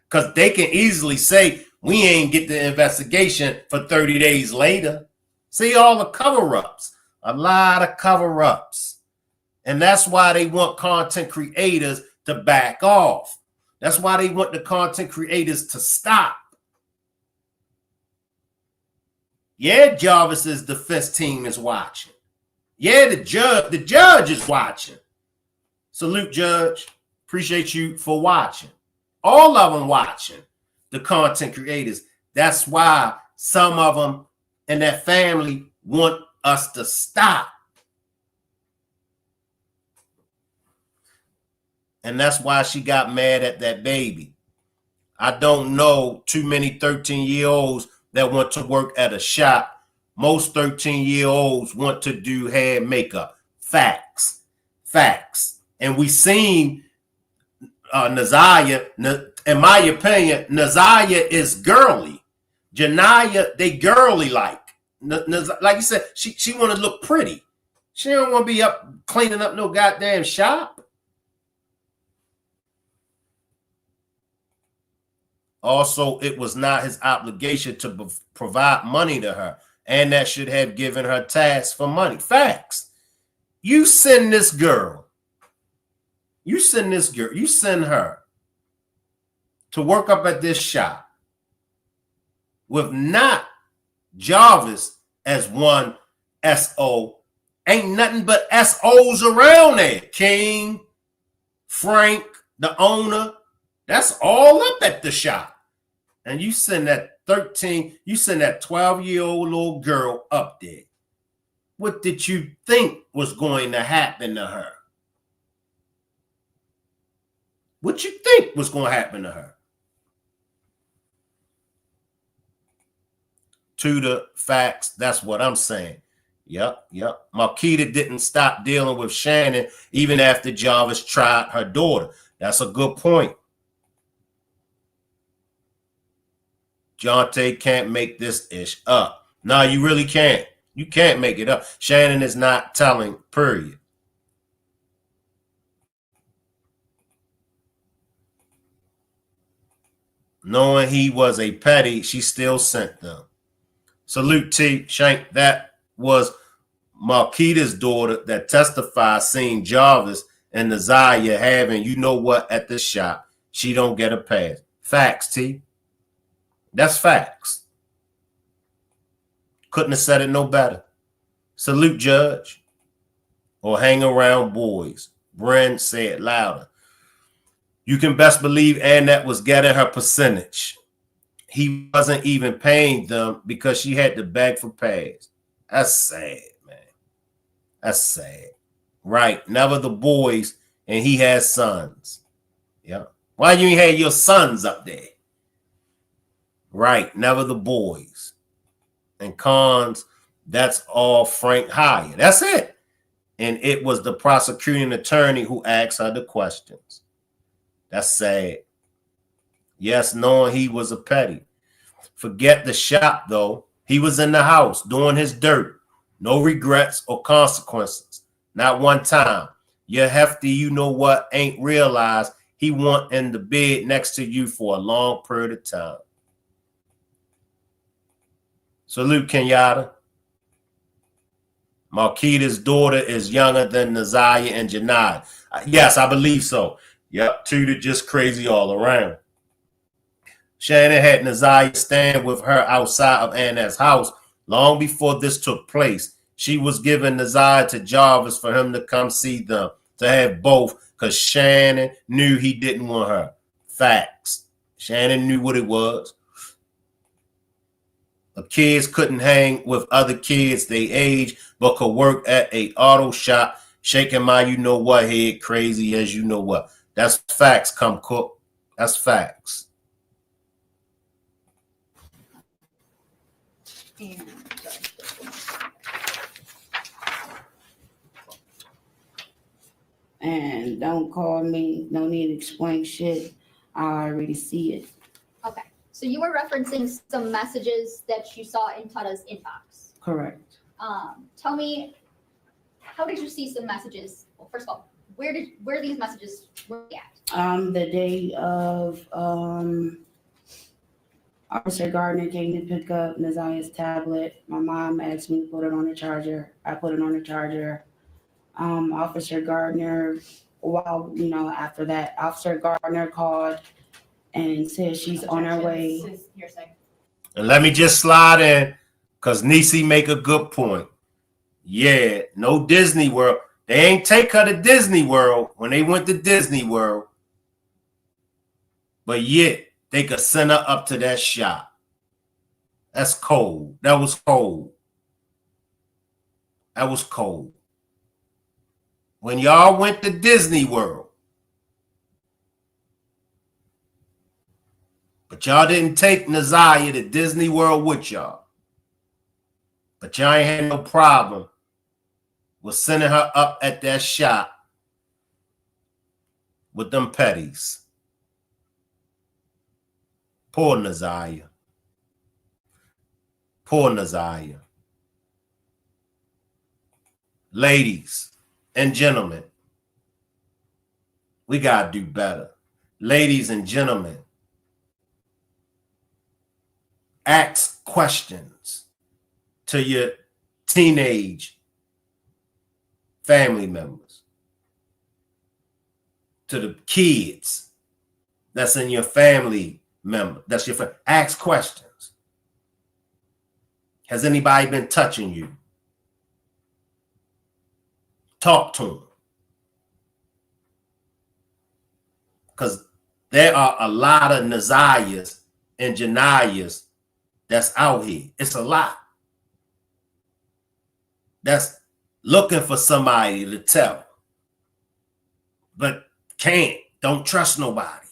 Speaker 1: Because they can easily say, we ain't get the investigation for 30 days later. See all the cover-ups, a lot of cover-ups. And that's why they want content creators to back off. That's why they want the content creators to stop. Yeah, Jarvis's defense team is watching. Yeah, the judge is watching. Salute, Judge. Appreciate you for watching. All of them watching, the content creators. That's why some of them in that family want us to stop. And that's why she got mad at that baby. I don't know too many 13-year-olds that want to work at a shop. Most 13-year-olds want to do hair and makeup. Facts. Facts. And we seen Naziyah, in my opinion, Naziyah is girly. Janiyah, they girly like. Like you said, she want to look pretty. She don't want to be up cleaning up no goddamn shop. Also, it was not his obligation to provide money to her, and that should have given her tasks for money. Facts. You send this girl. You send her to work up at this shop with not Jarvis as one SO. Ain't nothing but SOs around there. King, Frank, the owner. That's all up at the shop. And you send that 12-year-old little girl up there. What did you think was going to happen to her? What you think was going to happen to her? To the facts, that's what I'm saying. Yep. Marquita didn't stop dealing with Shannon even after Jarvis tried her daughter. That's a good point. Jonte can't make this ish up. No, you really can't. You can't make it up. Shannon is not telling, period. Knowing he was a petty, she still sent them. Salute T. Shank, that was Marquita's daughter that testified seeing Jarvis and Naziyah having, you know what, at the shop. She don't get a pass. Facts, T. That's facts. Couldn't have said it no better. Salute, Judge. Or hang around boys. Bren said louder. You can best believe Annette was getting her percentage. He wasn't even paying them because she had to beg for pass. That's sad, man. That's sad. Right. Never the boys, and he has sons. Yeah. Why you ain't had your sons up there? Right. Never the boys. And cons, that's all Frank hired. That's it. And it was the prosecuting attorney who asked her the questions. That's sad. Yes, knowing he was a petty. Forget the shop, though. He was in the house doing his dirt. No regrets or consequences. Not one time. Your hefty, you know what, ain't realized he want in the bed next to you for a long period of time. Salute, Kenyatta. Marquita's daughter is younger than Naziyah and Janai. Yes, I believe so. Yep, treated just crazy all around. Shannon had Naziyah stand with her outside of Anna's house long before this took place. She was giving Naziyah to Jarvis for him to come see them, to have both, because Shannon knew he didn't want her. Facts. Shannon knew what it was. The kids couldn't hang with other kids they age, but could work at a auto shop, shaking my you-know-what head crazy as you know what. That's facts, come cook. That's facts.
Speaker 5: And don't call me, no need to explain shit. I already see it.
Speaker 4: Okay, so you were referencing some messages that you saw in Tada's inbox.
Speaker 5: Correct.
Speaker 4: Tell me, how did you see some messages? Well, first of all, where these messages were at?
Speaker 5: The day of Officer Gardner came to pick up Naziyah's tablet. My mom asked me to put it on the charger. I put it on the charger. Officer Gardner, after that, Officer Gardner called and said she's on her way.
Speaker 1: And let me just slide in, because Nisi make a good point. Yeah, no Disney World. They ain't take her to Disney World when they went to Disney World. But yet, they could send her up to that shop. That's cold. That was cold. That was cold. When y'all went to Disney World, but y'all didn't take Naziyah to Disney World with y'all. But y'all ain't had no problem with sending her up at that shop with them petties. Poor Naziyah. Poor Naziyah. Ladies and gentlemen, we gotta do better. Ladies and gentlemen, ask questions to your teenage family members, to the kids that's in your family member. That's your friend. Ask questions. Has anybody been touching you? Talk to them. Because there are a lot of Naziyahs and Janiyahs that's out here. It's a lot. That's looking for somebody to tell, but can't. Don't trust nobody.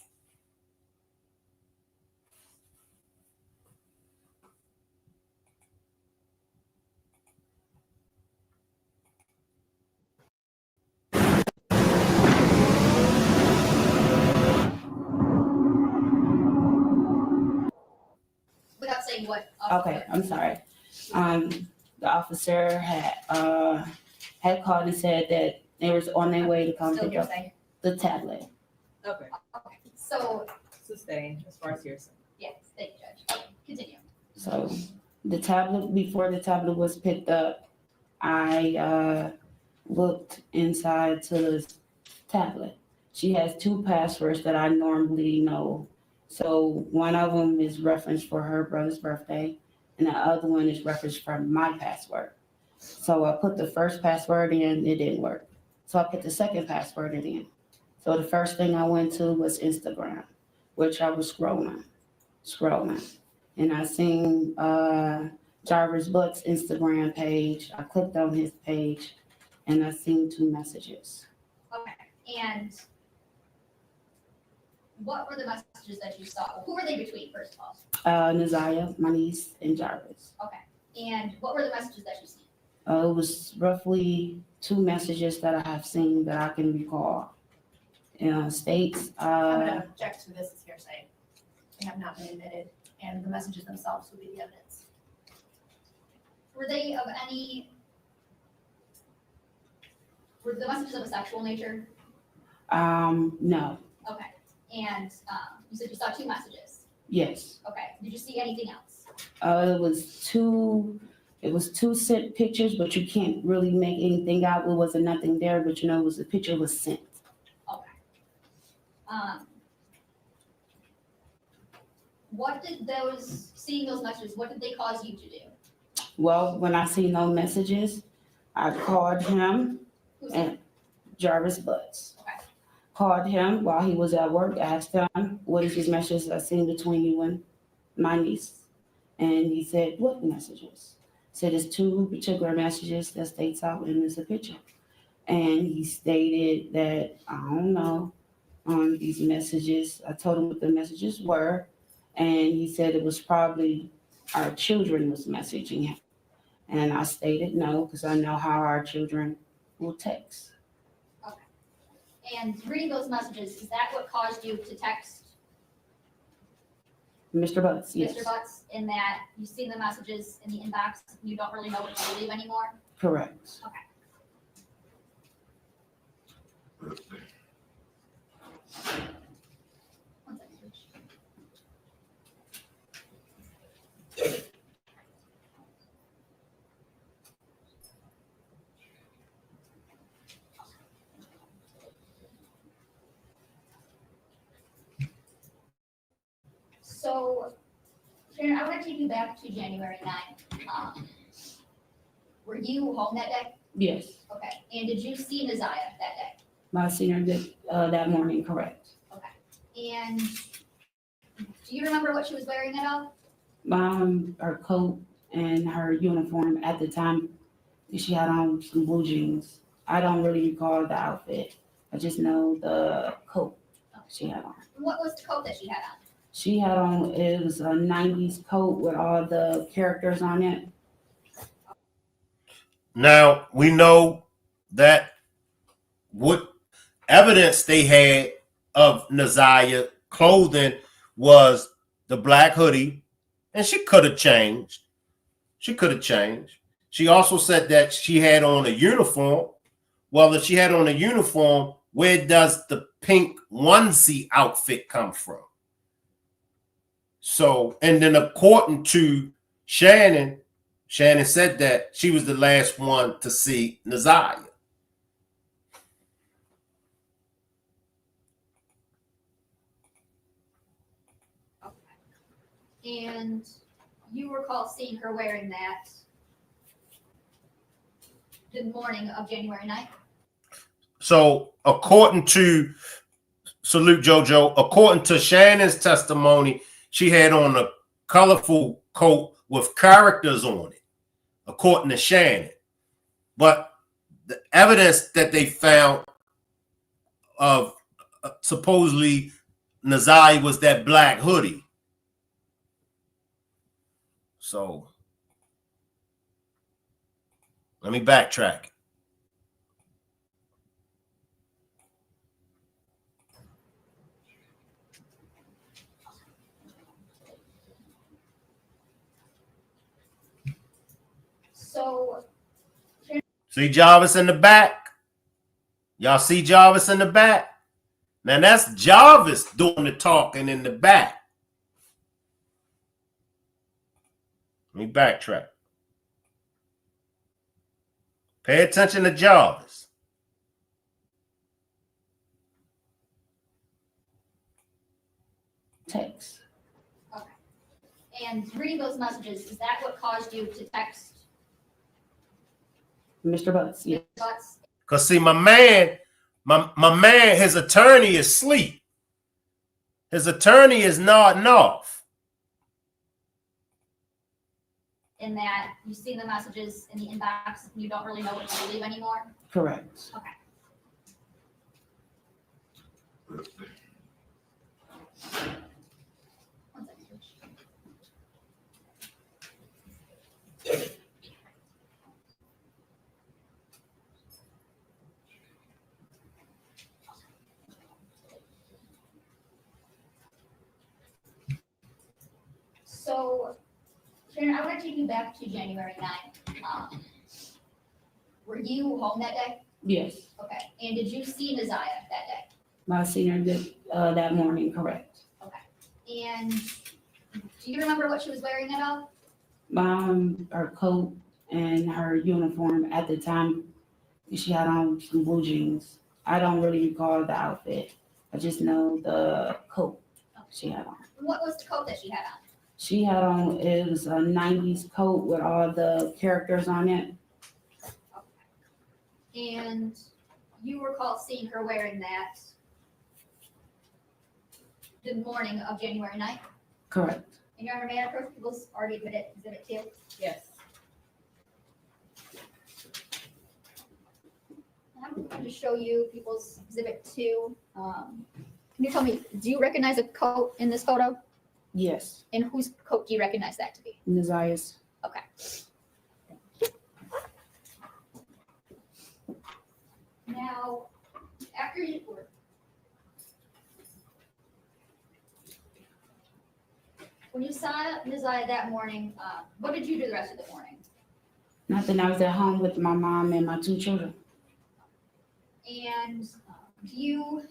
Speaker 4: Without saying what.
Speaker 5: Okay, I'm sorry. The officer had called and said that they was on their way to come pick up the tablet.
Speaker 3: Okay,
Speaker 4: Okay, so,
Speaker 3: sustain as far as hearsay.
Speaker 4: yes, thank you, Judge. Okay, continue.
Speaker 5: So the tablet, before the tablet was picked up, I looked inside to the tablet. She has 2 passwords that I normally know. So one of them is referenced for her brother's birthday, and the other one is referenced for my password. So I put the first password in, it didn't work. So I put the second password in. So the first thing I went to was Instagram, which I was scrolling. And I seen Jarvis Buck's Instagram page. I clicked on his page, and I seen 2 messages.
Speaker 4: Okay, and what were the messages that you saw? Who were they between, first of all?
Speaker 5: Naziyah, my niece, and Jarvis.
Speaker 4: Okay, and what were the messages that you seen?
Speaker 5: It was roughly 2 messages that I have seen that I can recall. States.
Speaker 12: I'm going to object to this as hearsay. They have not been admitted, and the messages themselves would be the evidence.
Speaker 4: Were they of any? Were the messages of a sexual nature?
Speaker 5: No.
Speaker 4: Okay, and you said you saw 2 messages.
Speaker 5: Yes.
Speaker 4: Okay, did you see anything else?
Speaker 5: It was 2 It was 2 sent pictures, but you can't really make anything out. It wasn't nothing there, but you know, it was the picture was sent.
Speaker 4: What did seeing those messages, what did they cause you to do?
Speaker 5: Well, when I seen those messages, I called him and Jarvis Butts.
Speaker 4: Okay.
Speaker 5: Called him while he was at work, asked him, what is these messages I seen between you and my niece? And he said, what messages? Said it's 2 particular messages that states out and it's a picture. And he stated that, I don't know, on these messages, I told him what the messages were. And he said it was probably our children was messaging him. And I stated no, because I know how our children will text.
Speaker 4: Okay. And reading those messages, is that what caused you to text
Speaker 5: Mr. Butts, yes.
Speaker 4: Mr. Butts, in that you've seen the messages in the inbox, you don't really know what to believe anymore?
Speaker 5: Correct.
Speaker 4: Okay. One second, Rich. So, Shannon, I want to take you back to January 9th. Were you home that day?
Speaker 5: Yes.
Speaker 4: Okay. And did you see Naziyah that day?
Speaker 5: My senior did that morning, correct.
Speaker 4: Okay. And do you remember what she was wearing at all?
Speaker 5: Her coat and her uniform at the time, she had on some blue jeans. I don't really recall the outfit. I just know the coat she had on.
Speaker 4: What was the coat that she had on?
Speaker 5: She had on, it was a 90s coat with all the characters on it.
Speaker 1: Now, we know that what evidence they had of Naziyah clothing was the black hoodie, and she could have changed. She could have changed. She also said that she had on a uniform. Well, if she had on a uniform, where does the pink onesie outfit come from? So, and then according to Shannon said that she was the last one to see Naziyah.
Speaker 4: Okay. And you recall seeing her wearing that the morning of January 9th?
Speaker 1: So, according to Salute JoJo, according to Shannon's testimony, she had on a colorful coat with characters on it, according to Shannon. But the evidence that they found of supposedly Naziyah was that black hoodie. So let me backtrack.
Speaker 4: So,
Speaker 1: see Jarvis in the back? Y'all see Jarvis in the back? Now that's Jarvis doing the talking in the back. Let me backtrack. Pay attention to Jarvis.
Speaker 5: Text.
Speaker 4: okay. And reading those messages, is that what caused you to text
Speaker 5: Mr. Butts, yes.
Speaker 4: Mr. Butts?
Speaker 1: Because see, my man, his attorney is asleep. His attorney is nodding off.
Speaker 4: In that you've seen the messages in the inbox, and you don't really know what to believe anymore?
Speaker 5: Correct.
Speaker 4: Okay. One second, Rich. So, Shannon, I want to take you back to January 9th. Were you home that day?
Speaker 5: Yes.
Speaker 4: Okay. And did you see Naziyah that day?
Speaker 5: My senior did that morning, correct.
Speaker 4: Okay. And do you remember what she was wearing at all?
Speaker 5: Her coat and her uniform at the time. She had on some blue jeans. I don't really recall the outfit. I just know the coat she had on.
Speaker 4: What was the coat that she had on?
Speaker 5: She had on, it was a 90s coat with all the characters on it.
Speaker 4: And you recall seeing her wearing that the morning of January 9th?
Speaker 5: Correct.
Speaker 4: And Your Honor, may I approach people's already exhibit 2?
Speaker 3: Yes.
Speaker 4: I'm going to show you people's exhibit 2. Can you tell me, do you recognize a coat in this photo?
Speaker 5: Yes.
Speaker 4: And whose coat do you recognize that to be?
Speaker 5: Naziyah's.
Speaker 4: Okay. Now, after you when you saw Naziyah that morning, what did you do the rest of the morning?
Speaker 5: Nothing. I was at home with my mom and my 2 children.
Speaker 4: And do you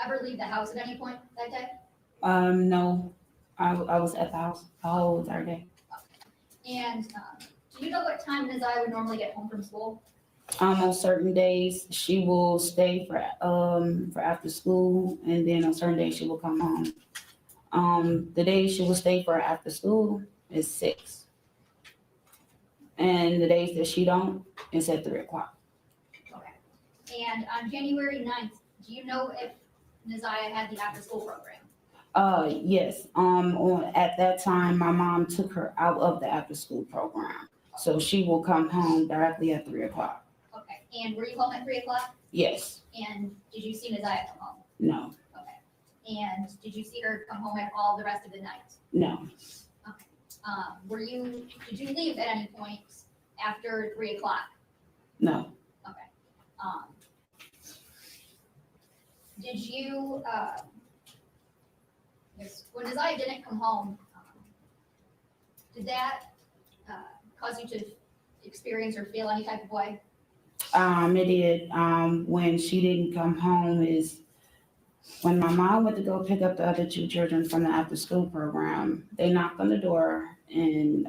Speaker 4: ever leave the house at any point that day?
Speaker 5: No. I was at the house the whole entire day.
Speaker 4: And do you know what time Naziyah would normally get home from school?
Speaker 5: On certain days, she will stay for after school, and then on certain days she will come home. The days she will stay for after school is 6, and the days that she don't, it's at 3 o'clock.
Speaker 4: Okay. And on January 9th, do you know if Naziyah had the after school program?
Speaker 5: Yes. At that time, my mom took her out of the after school program, so she will come home directly at 3 o'clock.
Speaker 4: Okay. And were you home at 3 o'clock?
Speaker 5: Yes.
Speaker 4: And did you see Naziyah come home?
Speaker 5: No.
Speaker 4: Okay. And did you see her come home at all the rest of the night?
Speaker 5: No.
Speaker 4: Okay. Did you leave at any point after 3 o'clock?
Speaker 5: No.
Speaker 4: Okay. Did you, when Naziyah didn't come home, did that cause you to experience or feel any type of way?
Speaker 5: It did. When she didn't come home is when my mom went to go pick up the other 2 children from the after school program. They knocked on the door and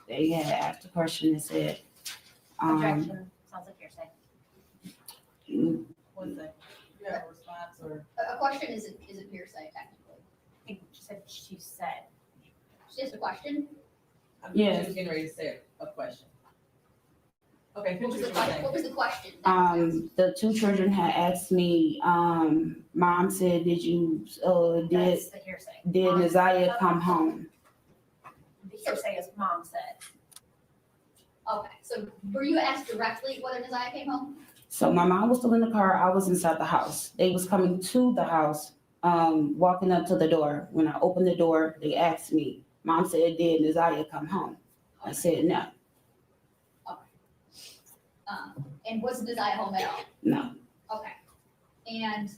Speaker 5: they had asked a question and said,
Speaker 12: Objection, sounds like hearsay.
Speaker 3: What's that? You have a response or?
Speaker 4: A question isn't hearsay technically.
Speaker 12: I think she said.
Speaker 4: It's just a question.
Speaker 5: Yes.
Speaker 3: She was getting ready to say a question. Okay,
Speaker 4: What was the question? What was the question?
Speaker 5: The 2 children had asked me, Mom said, did
Speaker 12: That's the hearsay.
Speaker 5: Naziyah come home?
Speaker 12: The hearsay is mom said.
Speaker 4: Okay, so were you asked directly whether Naziyah came home?
Speaker 5: So my mom was still in the car. I was inside the house. They was coming to the house, walking up to the door. When I opened the door, they asked me, Mom said, did Naziyah come home? I said, no.
Speaker 4: And was Naziyah home at all?
Speaker 5: No.
Speaker 4: Okay. And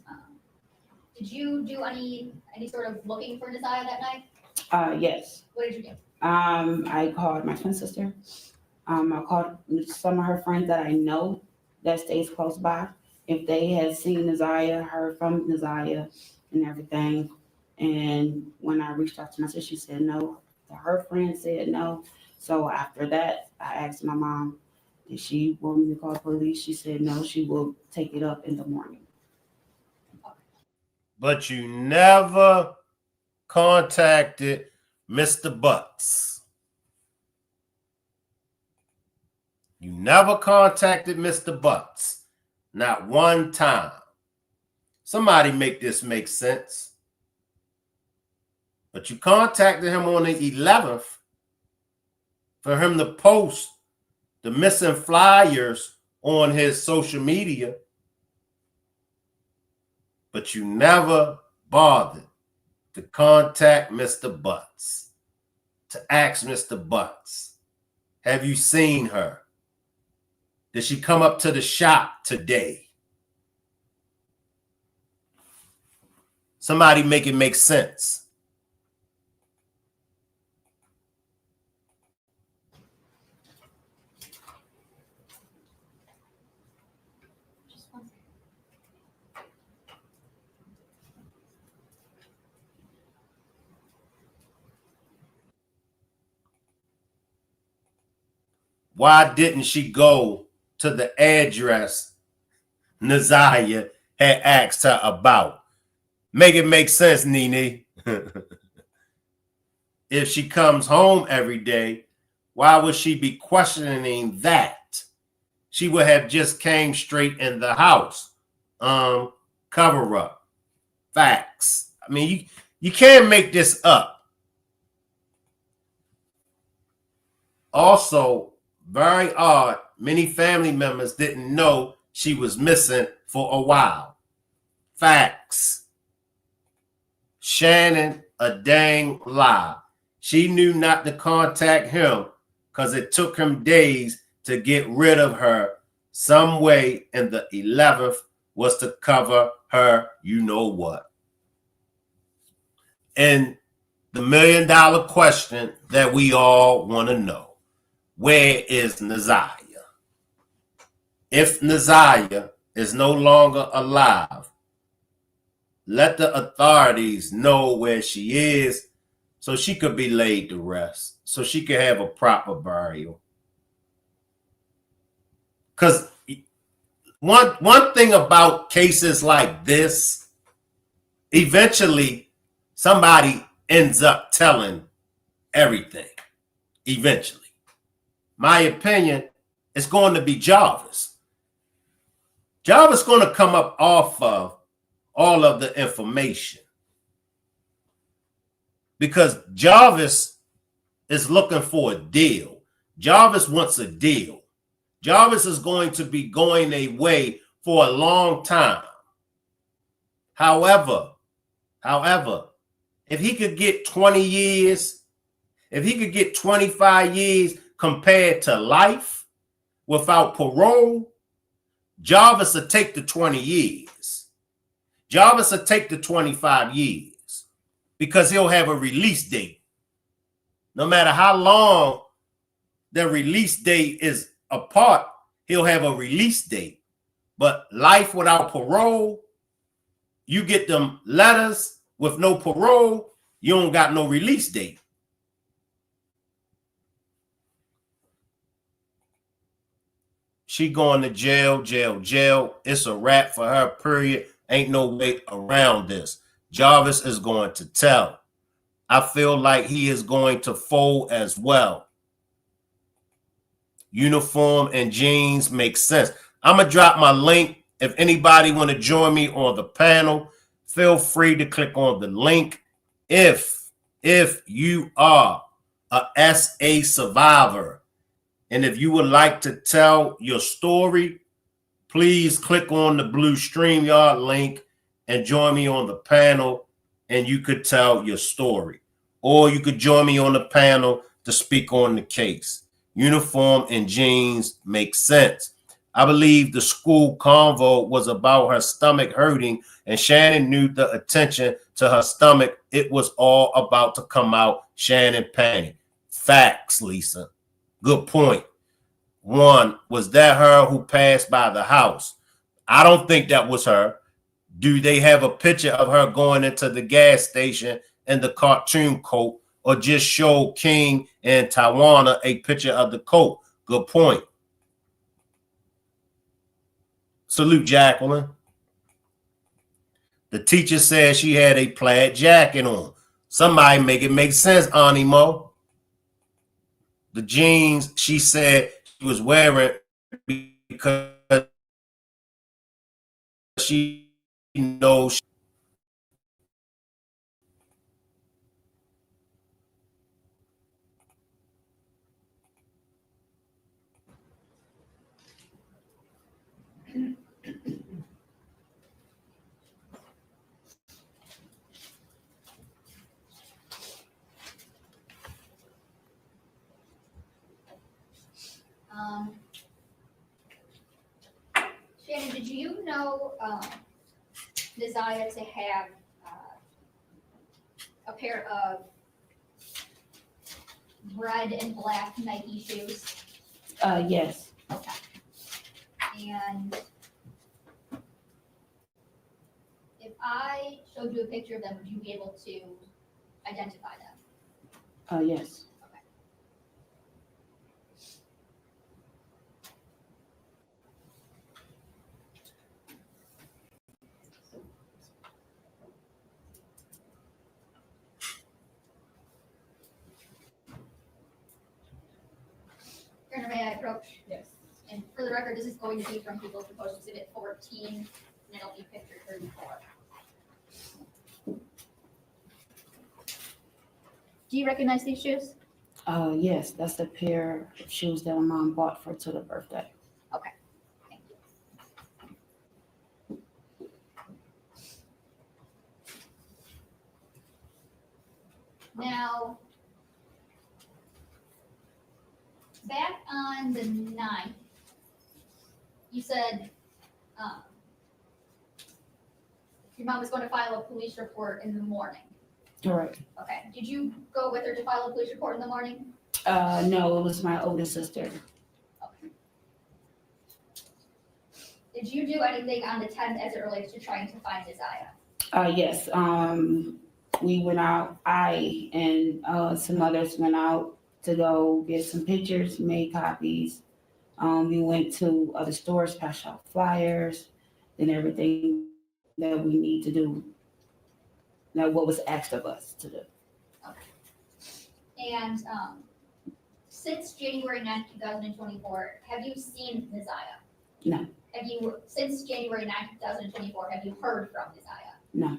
Speaker 4: did you do any sort of looking for Naziyah that night?
Speaker 5: Yes.
Speaker 4: What did you do?
Speaker 5: I called my twin sister. I called some of her friends that I know that stays close by. If they had seen Naziyah, heard from Naziyah and everything. And when I reached out to my sister, she said no. Her friend said no. So after that, I asked my mom, did she want me to call the police? She said no, she will take it up in the morning.
Speaker 1: But you never contacted Mr. Butts. You never contacted Mr. Butts. Not one time. Somebody make this make sense. But you contacted him on the 11th for him to post the missing flyers on his social media. But you never bothered to contact Mr. Butts, to ask Mr. Butts, have you seen her? Did she come up to the shop today? Somebody make it make sense. why didn't she go to the address Naziyah had asked her about? Make it make sense, Nene. If she comes home every day, why would she be questioning that? She would have just came straight in the house. Cover up. Facts. I mean, you can't make this up. Also, very odd, many family members didn't know she was missing for a while. Facts. Shannon, a dang lie. She knew not to contact him because it took him days to get rid of her some way, and the 11th was to cover her you know what. And the $1 million question that we all want to know, where is Naziyah? If Naziyah is no longer alive, let the authorities know where she is so she could be laid to rest, so she could have a proper burial. Because one thing about cases like this, eventually somebody ends up telling everything. Eventually. My opinion, it's going to be Jarvis. Jarvis is going to come up off of all of the information because Jarvis is looking for a deal. Jarvis wants a deal. Jarvis is going to be going away for a long time. However, if he could get 20 years, if he could get 25 years compared to life without parole, Jarvis will take the 20 years. Jarvis will take the 25 years because he'll have a release date. No matter how long the release date is apart, he'll have a release date. But life without parole, you get them letters with no parole, you don't got no release date. She going to jail, jail, jail. It's a wrap for her, period. Ain't no way around this. Jarvis is going to tell. I feel like he is going to fold as well. Uniform and jeans make sense. I'm going to drop my link. If anybody want to join me on the panel, feel free to click on the link. If you are a SA survivor, and if you would like to tell your story, please click on the blue StreamYard link and join me on the panel, and you could tell your story. Or you could join me on the panel to speak on the case. Uniform and jeans make sense. I believe the school convo was about her stomach hurting, and Shannon knew the attention to her stomach. It was all about to come out. Shannon panicked. Facts, Lisa. Good point. One, was that her who passed by the house? I don't think that was her. Do they have a picture of her going into the gas station in the cartoon coat, or just show King and Tawana a picture of the coat? Good point. Salute, Jacqueline. The teacher said she had a plaid jacket on. Somebody make it make sense, Animo. The jeans she said she was wearing because she knows.
Speaker 4: Shannon, did you know Naziyah to have a pair of red and black Nike shoes?
Speaker 5: Yes.
Speaker 4: Okay. And if I showed you a picture of them, would you be able to identify them?
Speaker 5: Yes.
Speaker 4: approach?
Speaker 3: Yes.
Speaker 4: And for the record, this is going to be from People's Proposed Exhibit 14, and it'll be picture 34. Do you recognize these shoes?
Speaker 5: Yes, that's a pair of shoes that my mom bought for to the birthday.
Speaker 4: Okay. Thank you. Now, back on the 9th, you said your mom was going to file a police report in the morning.
Speaker 5: Correct.
Speaker 4: Okay. Did you go with her to file a police report in the morning?
Speaker 5: No, it was my older sister.
Speaker 4: Okay. Did you do anything on the 10th as it relates to trying to find Naziyah?
Speaker 5: Yes. We went out. I and some others went out to go get some pictures, made copies. We went to other stores, passed out flyers, and everything that we need to do. Now, what was asked of us to do.
Speaker 4: Okay. And since January 9th, 2024, have you seen Naziyah?
Speaker 5: No.
Speaker 4: Have you, since January 9th, 2024, have you heard from Naziyah?
Speaker 5: No.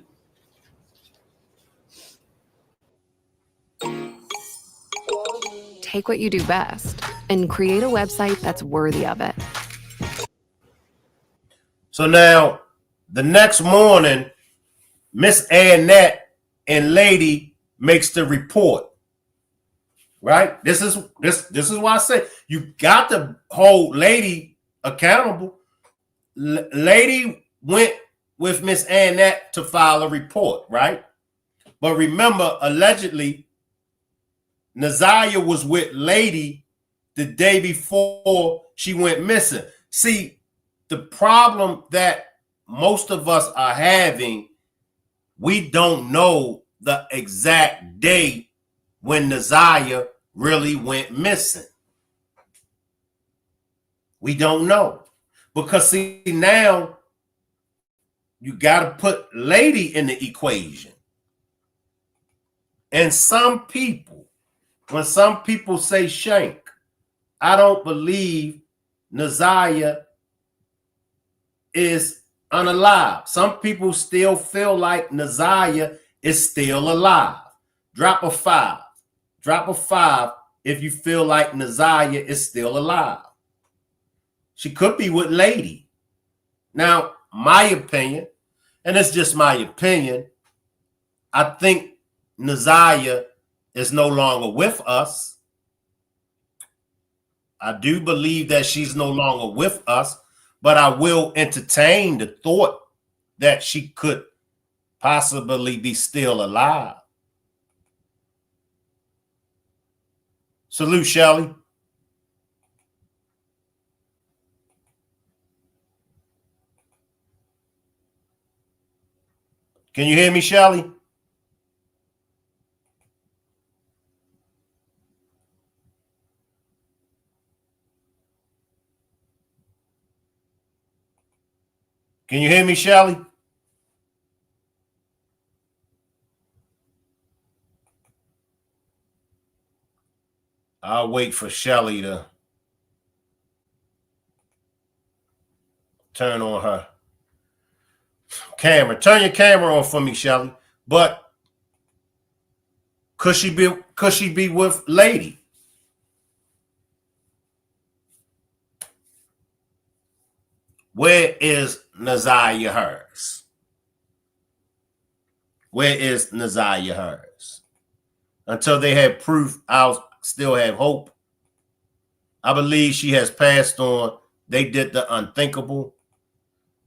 Speaker 8: Take what you do best and create a website that's worthy of it.
Speaker 1: So now, the next morning, Miss Annette and Lady makes the report. Right? This is why I say you got to hold Lady accountable. Lady went with Miss Annette to file a report, right? But remember, allegedly, Naziyah was with Lady the day before she went missing. See, the problem that most of us are having, we don't know the exact day when Naziyah really went missing. We don't know. Because see, now you got to put Lady in the equation. And some people, when some people say Shank, I don't believe Naziyah is unalive. Some people still feel like Naziyah is still alive. Drop a 5. Drop a 5 if you feel like Naziyah is still alive. She could be with Lady. Now, my opinion, and it's just my opinion, I think Naziyah is no longer with us. I do believe that she's no longer with us, but I will entertain the thought that she could possibly be still alive. Salute, Shelly. Can you hear me, Shelly? Can you hear me, Shelly? I'll wait for Shelly to turn on her camera. Turn your camera on for me, Shelly. But could she be with Lady? Where is Naziyah hers? Where is Naziyah hers? Until they have proof, I'll still have hope. I believe she has passed on. They did the unthinkable.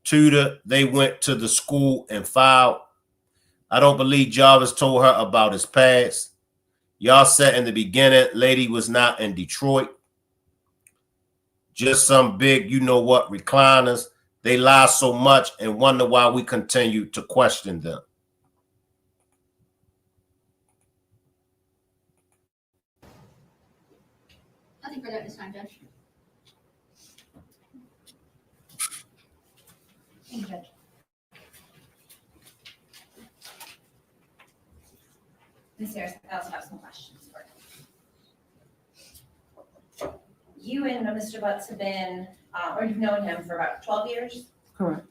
Speaker 1: Tutor, they went to the school and filed. I don't believe Jarvis told her about his past. Y'all said in the beginning, Lady was not in Detroit. Just some big, you know what, recliners. They lie so much and wonder why we continue to question them.
Speaker 4: Nothing further at this time, Judge. Thank you, Judge.
Speaker 12: Ms. Harris, I also have some questions for you. You and Mr. Butts have been, or you've known him for about 12 years?
Speaker 5: Correct.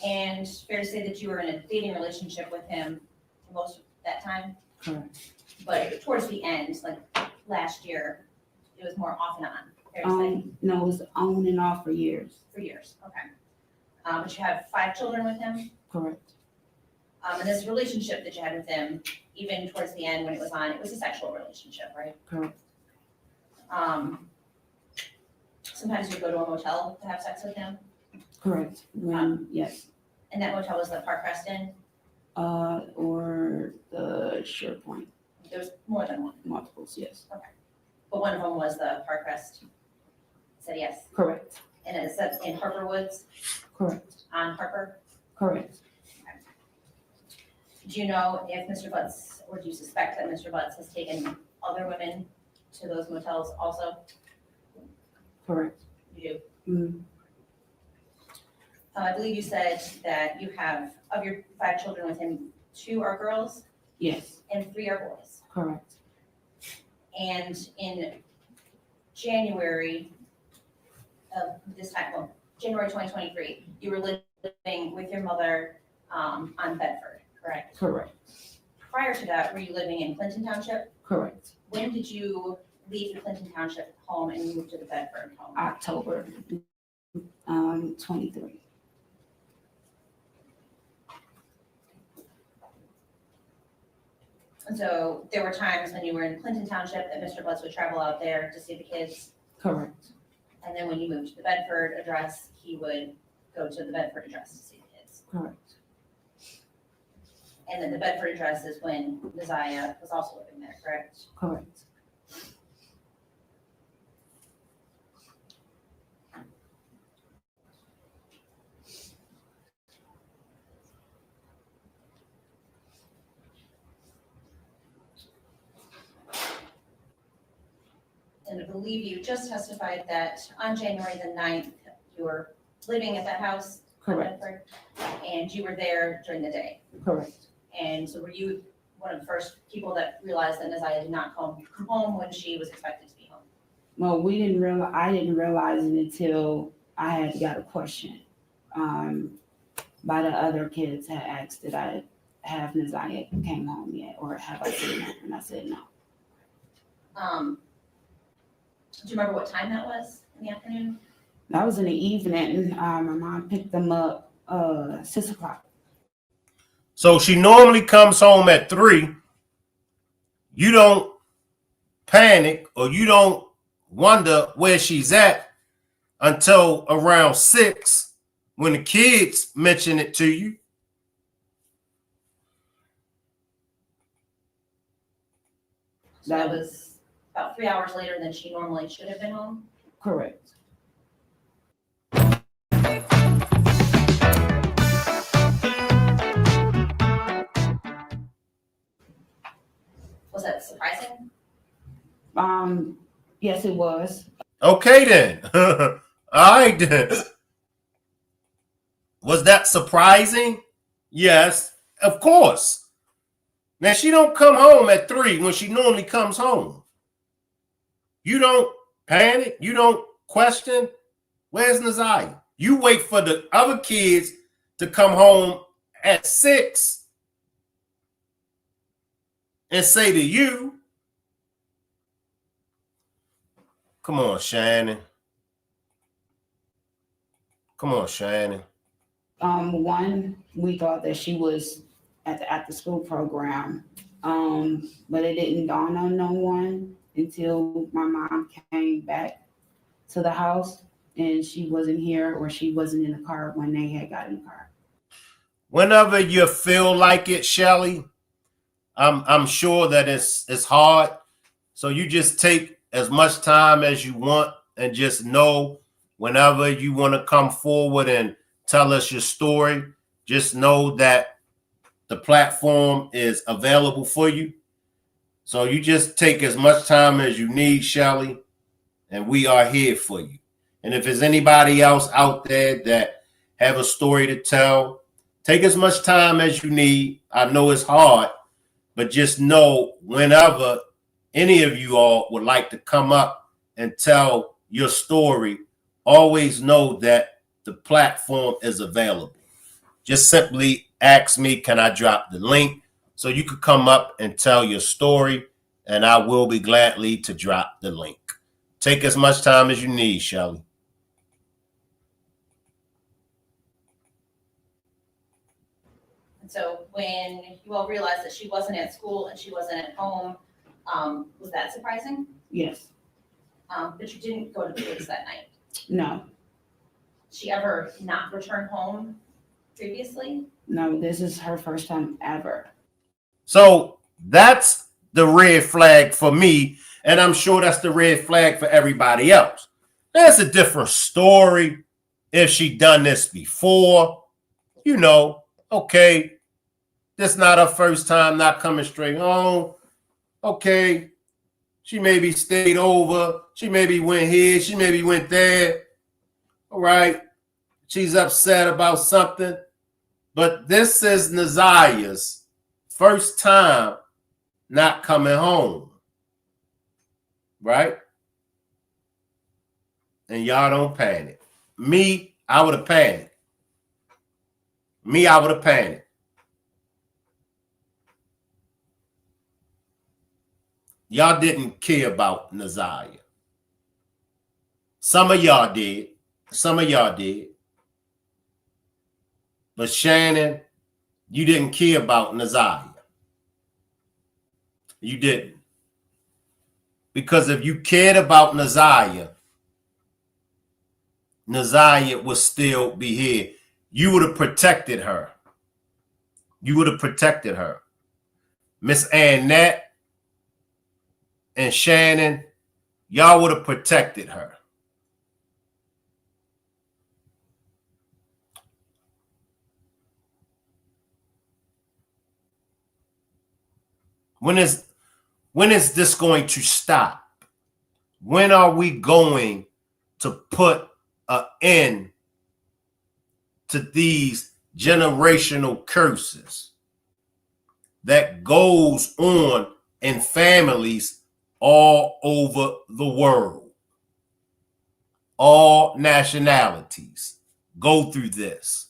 Speaker 12: And fair to say that you were in a dating relationship with him for most of that time?
Speaker 5: Correct.
Speaker 12: But towards the end, like last year, it was more off and on, fair to say?
Speaker 5: No, it was on and off for years.
Speaker 12: For years, okay. But you have 5 children with him?
Speaker 5: Correct.
Speaker 12: And this relationship that you had with him, even towards the end when it was on, it was a sexual relationship, right?
Speaker 5: Correct.
Speaker 12: Sometimes you go to a motel to have sex with him?
Speaker 5: Correct. Yes.
Speaker 12: And that motel was the Park Crest Inn?
Speaker 5: Or the SharePoint.
Speaker 12: There was more than one?
Speaker 5: Multiples, yes.
Speaker 12: Okay. But one of them was the Park Crest? Said yes?
Speaker 5: Correct.
Speaker 12: And it said in Harper Woods?
Speaker 5: Correct.
Speaker 12: On Harper?
Speaker 5: Correct.
Speaker 12: Do you know if Mr. Butts, or do you suspect that Mr. Butts has taken other women to those motels also?
Speaker 5: Correct.
Speaker 12: You do?
Speaker 5: Mm.
Speaker 12: I believe you said that you have, of your 5 children with him, 2 are girls
Speaker 5: Yes.
Speaker 12: and 3 are boys.
Speaker 5: Correct.
Speaker 12: And in January of this time, well, January 2023, you were living with your mother on Bedford, correct?
Speaker 5: Correct.
Speaker 12: Prior to that, were you living in Clinton Township?
Speaker 5: Correct.
Speaker 12: When did you leave the Clinton Township home and move to the Bedford home?
Speaker 5: October 23.
Speaker 12: And so there were times when you were in Clinton Township that Mr. Butts would travel out there to see the kids.
Speaker 5: Correct.
Speaker 12: And then when you moved to the Bedford address, he would go to the Bedford address to see the kids.
Speaker 5: Correct.
Speaker 12: And then the Bedford address is when Naziyah was also living there, correct?
Speaker 5: Correct.
Speaker 12: And I believe you just testified that on January the 9th, you were living at that house? in
Speaker 5: Correct.
Speaker 12: Bedford, and you were there during the day?
Speaker 5: Correct.
Speaker 12: And so were you one of the first people that realized that Naziyah did not come home when she was expected to be home?
Speaker 5: Well, I didn't realize it until I had got a question by the other kids had asked, did I have Naziyah came home yet, or have I seen her? And I said no.
Speaker 12: Do you remember what time that was in the afternoon?
Speaker 5: That was in the evening. My mom picked them up 6 o'clock.
Speaker 1: So she normally comes home at 3. You don't panic or you don't wonder where she's at until around 6 when the kids mention it to you.
Speaker 12: So that was about 3 hours later than she normally should have been home?
Speaker 5: Correct.
Speaker 12: Was that surprising?
Speaker 5: Yes, it was.
Speaker 1: Okay then. All right then. Was that surprising? Yes, of course. Now she don't come home at 3 when she normally comes home. You don't panic. You don't question. Where's Naziyah? You wait for the other kids to come home at 6 and say to you, come on, Shannon. Come on, Shannon.
Speaker 5: One, we thought that she was at the after school program, but it didn't dawn on no one until my mom came back to the house and she wasn't here, or she wasn't in the car when they had got in the car.
Speaker 1: Whenever you feel like it, Shelly, I'm sure that it's hard. So you just take as much time as you want and just know whenever you want to come forward and tell us your story, just know that the platform is available for you. So you just take as much time as you need, Shelly, and we are here for you. And if there's anybody else out there that have a story to tell, take as much time as you need. I know it's hard, but just know whenever any of you all would like to come up and tell your story, always know that the platform is available. Just simply ask me, can I drop the link so you could come up and tell your story, and I will be gladly to drop the link. Take as much time as you need, Shelly.
Speaker 12: And so when you all realized that she wasn't at school and she wasn't at home, was that surprising?
Speaker 5: Yes.
Speaker 12: But you didn't go to the woods that night.
Speaker 5: No.
Speaker 12: She ever not returned home previously?
Speaker 5: No, this is her first time ever.
Speaker 1: So that's the red flag for me, and I'm sure that's the red flag for everybody else. That's a different story if she done this before. You know, okay, this not her first time not coming straight home. Okay, she maybe stayed over. She maybe went here. She maybe went there. All right, she's upset about something. But this is Naziyah's first time not coming home, right? And y'all don't panic. Me, I would have panicked. Me, I would have panicked. Y'all didn't care about Naziyah. Some of y'all did. Some of y'all did. But Shannon, you didn't care about Naziyah. You didn't. Because if you cared about Naziyah, Naziyah would still be here. You would have protected her. You would have protected her. Miss Annette and Shannon, y'all would have protected her. When is this going to stop? When are we going to put an end to these generational curses that goes on in families all over the world? All nationalities go through this.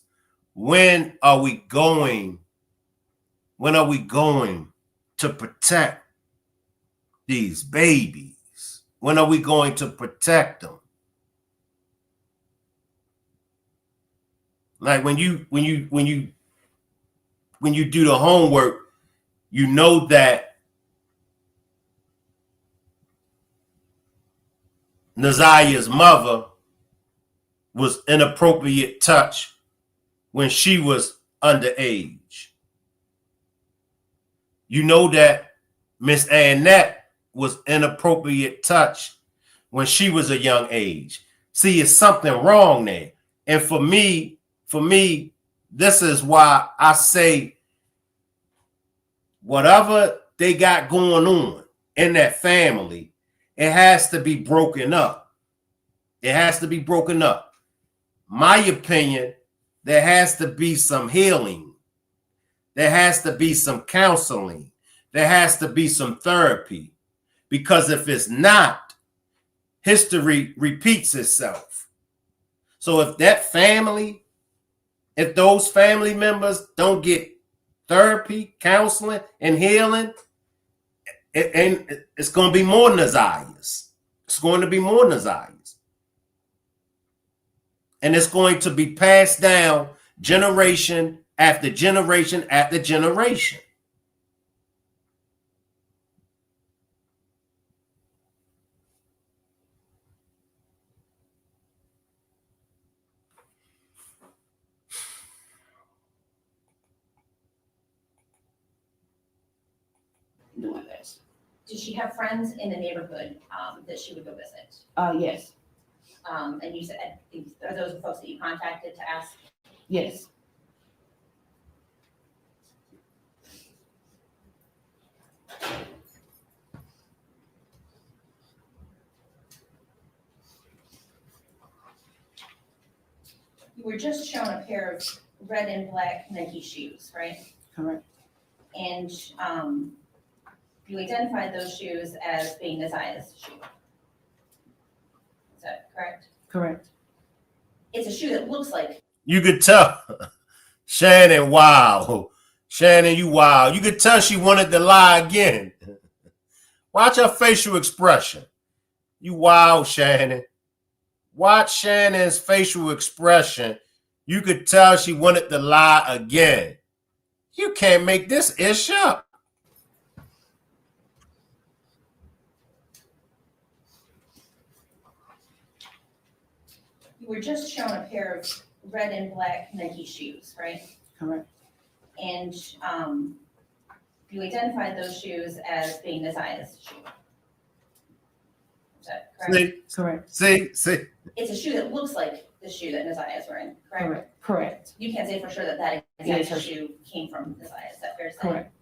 Speaker 1: When are we going to protect these babies? When are we going to protect them? Like when you do the homework, you know that Naziyah's mother was inappropriate touch when she was underage. You know that Miss Annette was inappropriate touch when she was a young age. See, it's something wrong there. And for me, this is why I say whatever they got going on in that family, it has to be broken up. It has to be broken up. My opinion, there has to be some healing. There has to be some counseling. There has to be some therapy. Because if it's not, history repeats itself. So if those family members don't get therapy, counseling, and healing, it's going to be more Naziyahs. It's going to be more Naziyahs. And it's going to be passed down generation after generation after generation.
Speaker 5: Doing this.
Speaker 12: Did she have friends in the neighborhood that she would go visit?
Speaker 5: Yes.
Speaker 12: And you said, are those the folks that you contacted to ask?
Speaker 5: Yes.
Speaker 12: You were just shown a pair of red and black Nike shoes, right?
Speaker 5: Correct.
Speaker 12: And you identified those shoes as being Naziyah's shoe.
Speaker 5: Correct.
Speaker 12: It's a shoe that looks like.
Speaker 1: You could tell. Shannon, wow. Shannon, you wow. You could tell she wanted to lie again. Watch her facial expression. You wow, Shannon. Watch Shannon's facial expression. You could tell she wanted to lie again. You can't make this ish up.
Speaker 12: You were just shown a pair of red and black Nike shoes, right?
Speaker 5: Correct.
Speaker 12: And you identified those shoes as being Naziyah's shoe. Is that correct?
Speaker 5: Correct.
Speaker 1: See.
Speaker 12: It's a shoe that looks like the shoe that Naziyah is wearing, correct?
Speaker 5: Correct.
Speaker 12: You can't say for sure that that
Speaker 5: Yes,
Speaker 12: exact
Speaker 5: sir.
Speaker 12: shoe came from Naziyah, is that fair to say?
Speaker 5: Correct.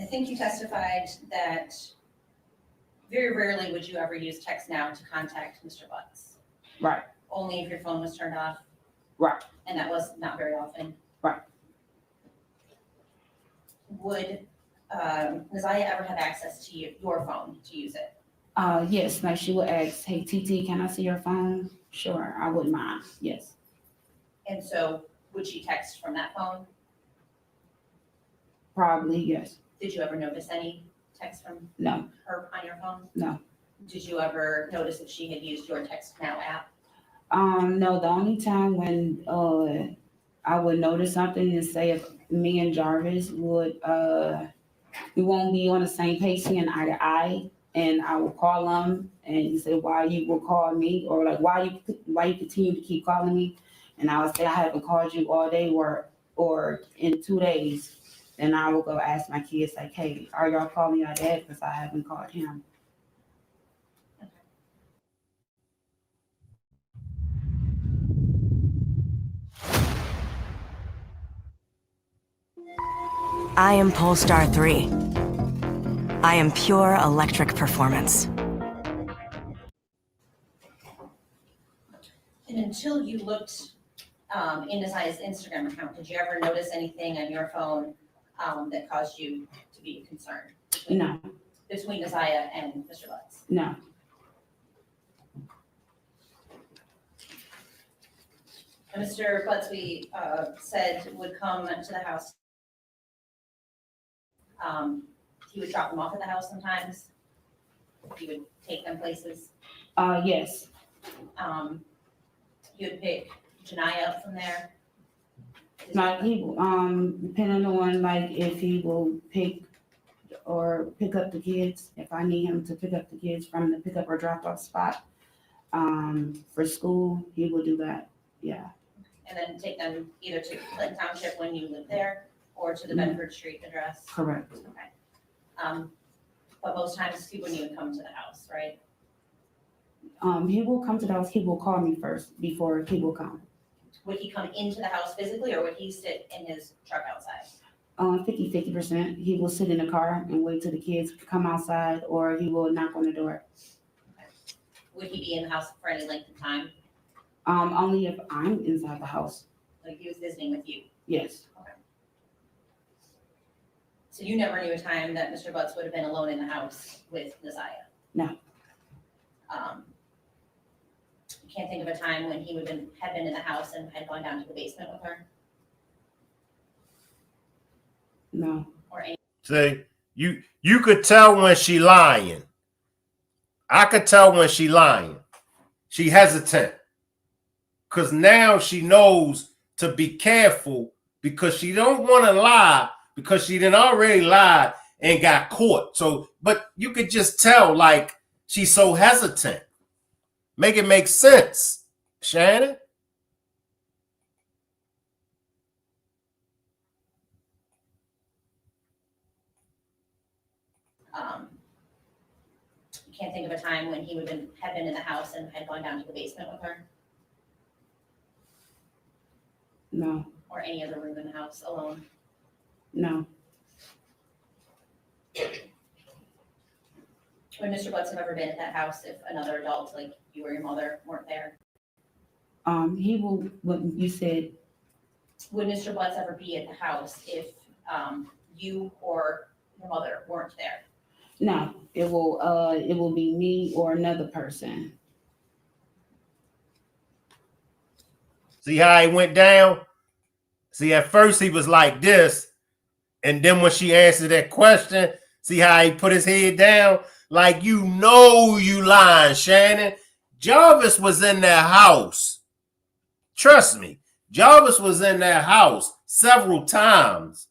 Speaker 12: I think you testified that very rarely would you ever use text now to contact Mr. Butts.
Speaker 5: Right.
Speaker 12: Only if your phone was turned off.
Speaker 5: Right.
Speaker 12: And that was not very often.
Speaker 5: Right.
Speaker 12: Would Naziyah ever have access to your phone to use it?
Speaker 5: Yes, like she would ask, hey, TT, can I see your phone? Sure, I wouldn't mind, yes.
Speaker 12: And so would she text from that phone?
Speaker 5: Probably, yes.
Speaker 12: Did you ever notice any text from
Speaker 5: No,
Speaker 12: her on your phone?
Speaker 5: no.
Speaker 12: Did you ever notice if she had used your Text Now app?
Speaker 5: No, the only time when I would notice something is say if me and Jarvis would we won't be on the same page seeing eye to eye, and I will call him and he said why you will call me, or like why you continue to keep calling me, and I would say I haven't called you all day or in 2 days. Then I will go ask my kids like, hey, are y'all calling your dad because I haven't called him.
Speaker 13: I am Polestar 3. I am pure electric performance.
Speaker 12: And until you looked in Naziyah's Instagram account, did you ever notice anything on your phone that caused you to be concerned?
Speaker 5: No.
Speaker 12: Between Naziyah and Mr. Butts?
Speaker 5: No.
Speaker 12: And Mr. Butts, we said would come to the house. He would drop them off at the house sometimes. He would take them places.
Speaker 5: Yes.
Speaker 12: He would pick Janiyah up from there.
Speaker 5: Like he, depending on like if he will pick up the kids, if I need him to pick up the kids from the pickup or drop off spot, for school, he will do that. Yeah.
Speaker 12: And then take them either to Clinton Township when you lived there or to the Bedford Street address.
Speaker 5: Correct.
Speaker 12: Okay. But most times he wouldn't even come to the house, right?
Speaker 5: He will come to the house. He will call me first before he will come.
Speaker 12: Would he come into the house physically or would he sit in his truck outside?
Speaker 5: 50%. He will sit in the car and wait till the kids come outside, or he will knock on the door.
Speaker 12: Would he be in the house for any length of time?
Speaker 5: Only if I'm inside the house.
Speaker 12: Like he was visiting with you?
Speaker 5: Yes.
Speaker 12: Okay. So you never knew a time that Mr. Butts would have been alone in the house with Naziyah?
Speaker 5: No.
Speaker 12: You can't think of a time when he would have been in the house and had gone down to the basement with her?
Speaker 5: No.
Speaker 12: Or any?
Speaker 1: See, you could tell when she lying. I could tell when she lying. She hesitant. Because now she knows to be careful because she don't want to lie because she done already lied and got caught. So, but you could just tell like she's so hesitant. Make it make sense, Shannon.
Speaker 12: You can't think of a time when he would have been in the house and had gone down to the basement with her?
Speaker 5: No.
Speaker 12: Or any other room in the house alone?
Speaker 5: No.
Speaker 12: Would Mr. Butts have ever been at that house if another adult, like you or your mother, weren't there?
Speaker 5: He will, what you said.
Speaker 12: Would Mr. Butts ever be at the house if you or your mother weren't there?
Speaker 5: No, it will be me or another person.
Speaker 1: See how he went down? See, at first he was like this, and then when she answered that question, see how he put his head down? Like, you lying, Shannon. Jarvis was in their house. Trust me, Jarvis was in their house several times,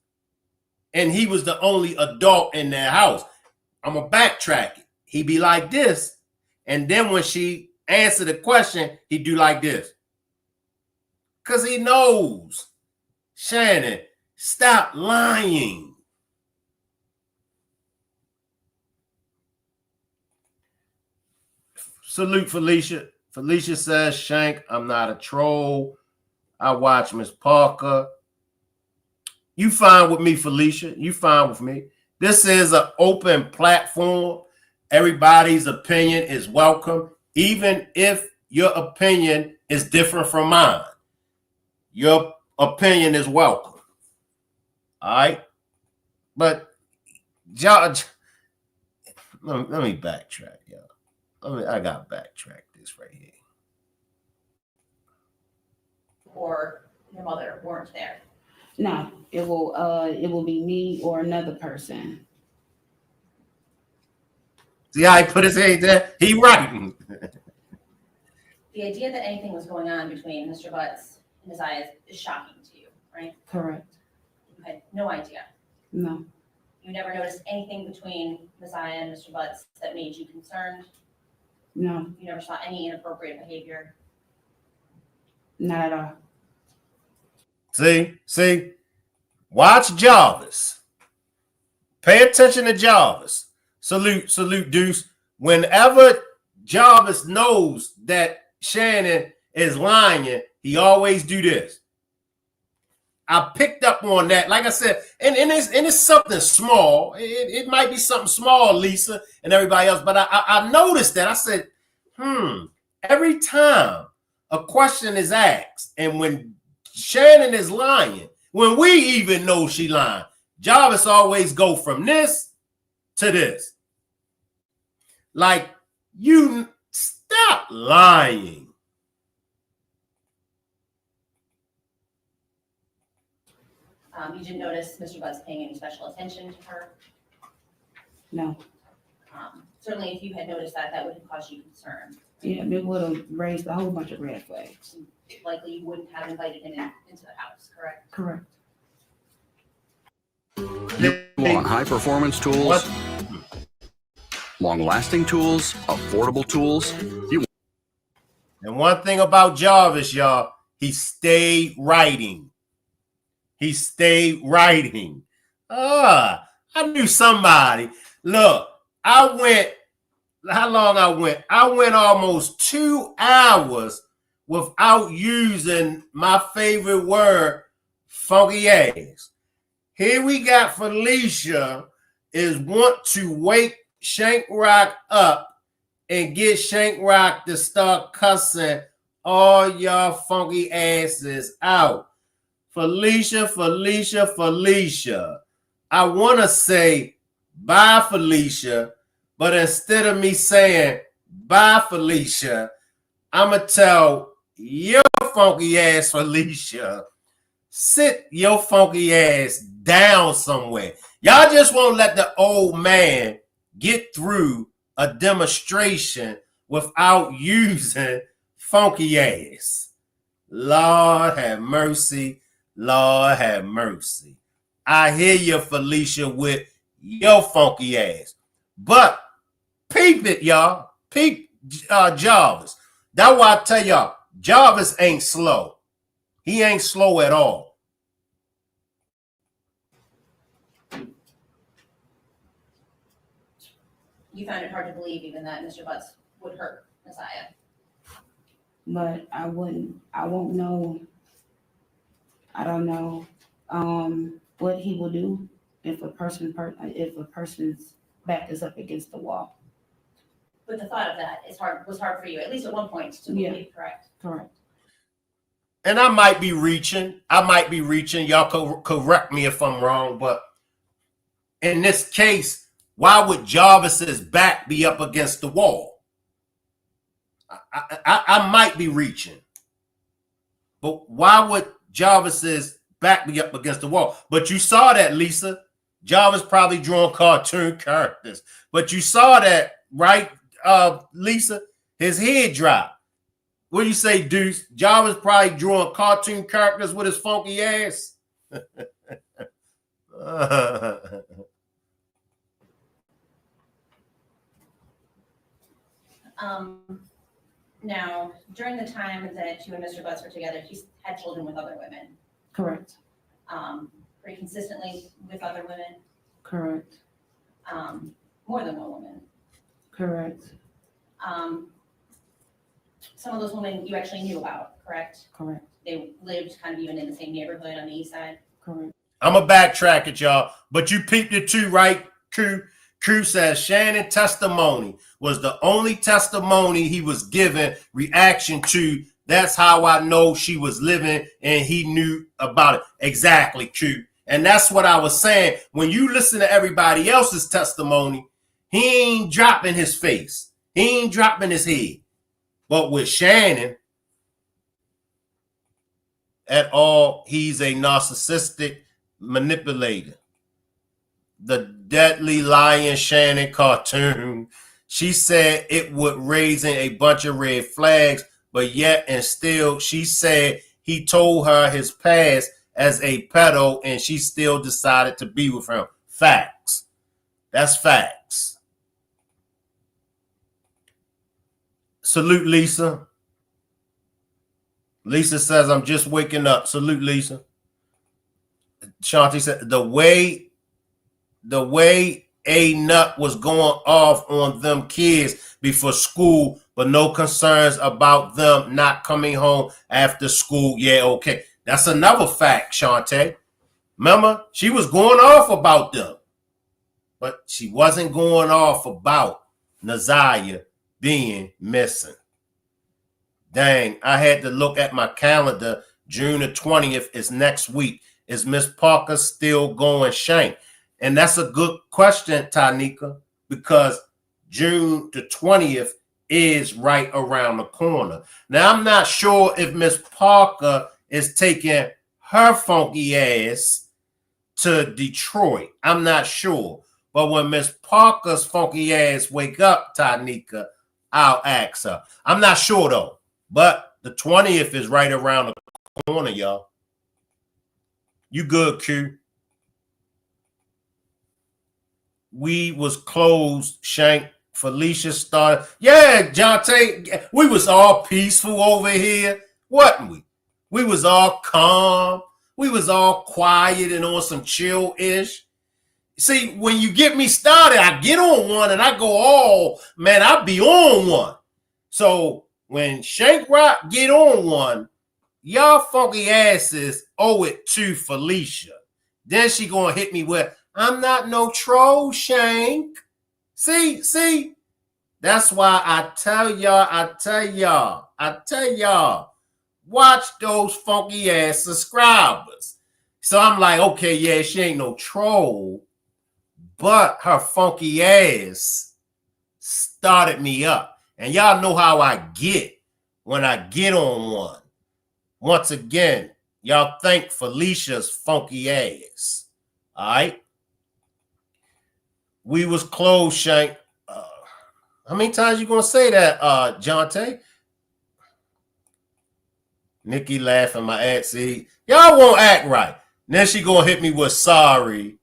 Speaker 1: and he was the only adult in their house. I'm going to backtrack it. He'd be like this, and then when she answered the question, he'd do like this. Because he knows. Shannon, stop lying. Salute Felicia. Felicia says, Shank, I'm not a troll. I watch Miss Parker. You fine with me, Felicia. You fine with me. This is an open platform. Everybody's opinion is welcome, even if your opinion is different from mine. Your opinion is welcome. All right? But, George, let me backtrack, y'all. I got to backtrack this right here.
Speaker 12: Or your mother weren't there?
Speaker 5: No, it will be me or another person.
Speaker 1: See how he put his head there? He right.
Speaker 12: The idea that anything was going on between Mr. Butts and Naziyah is shocking to you, right?
Speaker 5: Correct.
Speaker 12: You had no idea.
Speaker 5: No.
Speaker 12: You never noticed anything between Naziyah and Mr. Butts that made you concerned?
Speaker 5: No.
Speaker 12: You never saw any inappropriate behavior?
Speaker 5: Not at all.
Speaker 1: See, watch Jarvis. Pay attention to Jarvis. Salute, Deuce. Whenever Jarvis knows that Shannon is lying, he always do this. I picked up on that, like I said, and it's something small. It might be something small, Lisa and everybody else, but I noticed that. I said, every time a question is asked, and when Shannon is lying, when we even know she lying, Jarvis always go from this to this. Like, you stop lying.
Speaker 12: You didn't notice Mr. Butts paying any special attention to her?
Speaker 5: No.
Speaker 12: Certainly, if you had noticed that, that would have caused you concern.
Speaker 5: Yeah, it would have raised a whole bunch of red flags.
Speaker 12: Likely, you wouldn't have invited him into the house, correct?
Speaker 5: Correct.
Speaker 14: You want high-performance tools, long-lasting tools, affordable tools.
Speaker 1: And one thing about Jarvis, y'all, he stayed writing. He stayed writing. I knew somebody. Look, how long I went? I went almost 2 hours without using my favorite word, funky ass. Here we got Felicia is want to wake Shank Rock up and get Shank Rock to start cussing all y'all funky asses out. Felicia. I want to say bye, Felicia, but instead of me saying bye, Felicia, I'm going to tell your funky ass, Felicia, sit your funky ass down somewhere. Y'all just won't let the old man get through a demonstration without using funky ass. Lord have mercy. Lord have mercy. I hear you, Felicia, with your funky ass. But peep it, y'all. Peep Jarvis. That's why I tell y'all, Jarvis ain't slow. He ain't slow at all.
Speaker 12: You found it hard to believe even that Mr. Butts would hurt Naziyah.
Speaker 5: But I won't know. I don't know what he will do if a person's back is up against the wall.
Speaker 12: But the thought of that was hard for you, at least at one point, to believe, correct?
Speaker 5: Correct.
Speaker 1: And I might be reaching. Y'all correct me if I'm wrong, but in this case, why would Jarvis's back be up against the wall? I might be reaching, but why would Jarvis's back be up against the wall? But you saw that, Lisa. Jarvis probably drawing cartoon characters, but you saw that, right, Lisa? His head dropped. What do you say, Deuce? Jarvis probably drawing cartoon characters with his funky ass.
Speaker 12: Now, during the time that you and Mr. Butts were together, he had children with other women.
Speaker 5: Correct.
Speaker 12: Pretty consistently with other women.
Speaker 5: Correct.
Speaker 12: More than one woman.
Speaker 5: Correct.
Speaker 12: Some of those women you actually knew about, correct?
Speaker 5: Correct.
Speaker 12: They lived kind of even in the same neighborhood on the east side.
Speaker 5: Correct.
Speaker 1: I'm going to backtrack it, y'all. But you peeped it too, right, Crew? Crew says Shannon testimony was the only testimony he was given reaction to. That's how I know she was living and he knew about it. Exactly, Crew. And that's what I was saying. When you listen to everybody else's testimony, he ain't dropping his face. He ain't dropping his head. But with Shannon, at all, he's a narcissistic manipulator. The Deadly Lion Shannon cartoon. She said it would raising a bunch of red flags, but yet and still she said he told her his past as a pedo and she still decided to be with him. Facts. That's facts. Salute, Lisa. Lisa says, I'm just waking up. Salute, Lisa. Shanti said, the way a nut was going off on them kids before school, but no concerns about them not coming home after school. Yeah, okay. That's another fact, Shantae. Remember, she was going off about them, but she wasn't going off about Naziyah being missing. Dang, I had to look at my calendar. June the 20th is next week. Is Miss Parker still going shank? And that's a good question, Tanika, because June the 20th is right around the corner. Now, I'm not sure if Miss Parker is taking her funky ass to Detroit. I'm not sure. But when Miss Parker's funky ass wake up, Tanika, I'll ask her. I'm not sure, though. But the 20th is right around the corner, y'all. You good, Q? We was closed, Shank. Felicia started. Yeah, Jonte, we was all peaceful over here, wasn't we? We was all calm. We was all quiet and on some chill-ish. See, when you get me started, I get on one and I go, oh, man, I be on one. So when Shank Rock get on one, y'all funky asses owe it to Felicia. Then she gonna hit me with, I'm not no troll, Shank. See, that's why I tell y'all, watch those funky ass subscribers. So I'm like, okay, yeah, she ain't no troll, but her funky ass started me up. And y'all know how I get when I get on one. Once again, y'all thank Felicia's funky ass. All right? We was closed, Shank. How many times you gonna say that, Jonte? Nikki laughing my ass. See, y'all won't act right. Then she gonna hit me with sorry.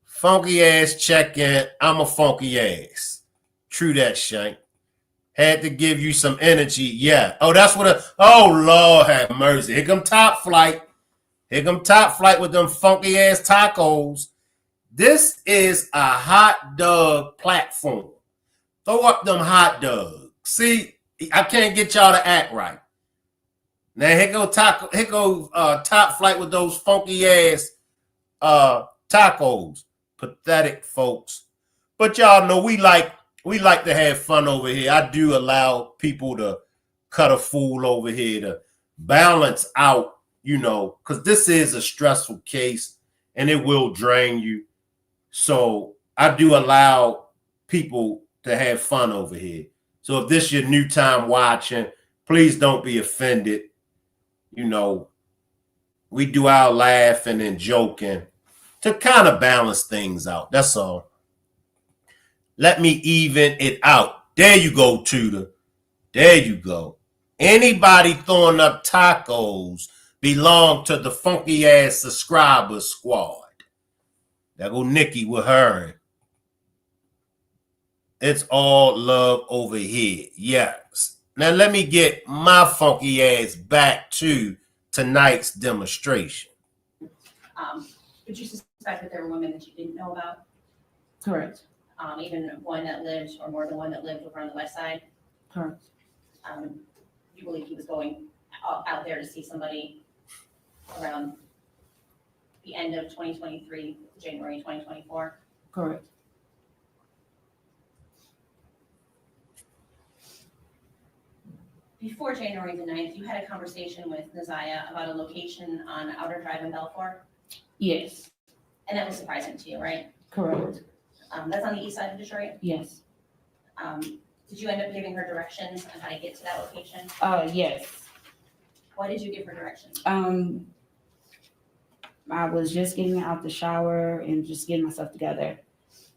Speaker 1: Funky ass check-in. I'm a funky ass. True that, Shank. Had to give you some energy. Yeah. Oh, that's what oh, Lord have mercy. Here come Top Flight. Here come Top Flight with them funky ass tacos. This is a hot dog platform. Throw up them hot dogs. See, I can't get y'all to act right. Now here go Top Flight with those funky ass tacos. Pathetic, folks. But y'all know we like to have fun over here. I do allow people to cut a fool over here to balance out, you know, because this is a stressful case and it will drain you. So I do allow people to have fun over here. So if this is your new time watching, please don't be offended. You know, we do our laughing and joking to kind of balance things out. That's all. Let me even it out. There you go, Tudor. There you go. Anybody throwing up tacos belong to the funky ass subscriber squad. There go Nikki with her. It's all love over here. Yes. Now let me get my funky ass back to tonight's demonstration.
Speaker 12: Did you suspect that there were women that you didn't know about?
Speaker 5: Correct.
Speaker 12: Even one that lived, or more than one that lived over on the west side?
Speaker 5: Correct.
Speaker 12: You believe he was going out there to see somebody around the end of 2023, January 2024?
Speaker 5: Correct.
Speaker 12: Before January the 9th, you had a conversation with Naziyah about a location on Outer Drive in Belfort,
Speaker 5: Yes.
Speaker 12: and that was surprising to you, right?
Speaker 5: Correct.
Speaker 12: That's on the east side of Detroit.
Speaker 5: Yes.
Speaker 12: Did you end up giving her directions on how to get to that location?
Speaker 5: Yes.
Speaker 12: Why did you give her directions?
Speaker 5: I was just getting out the shower and just getting myself together.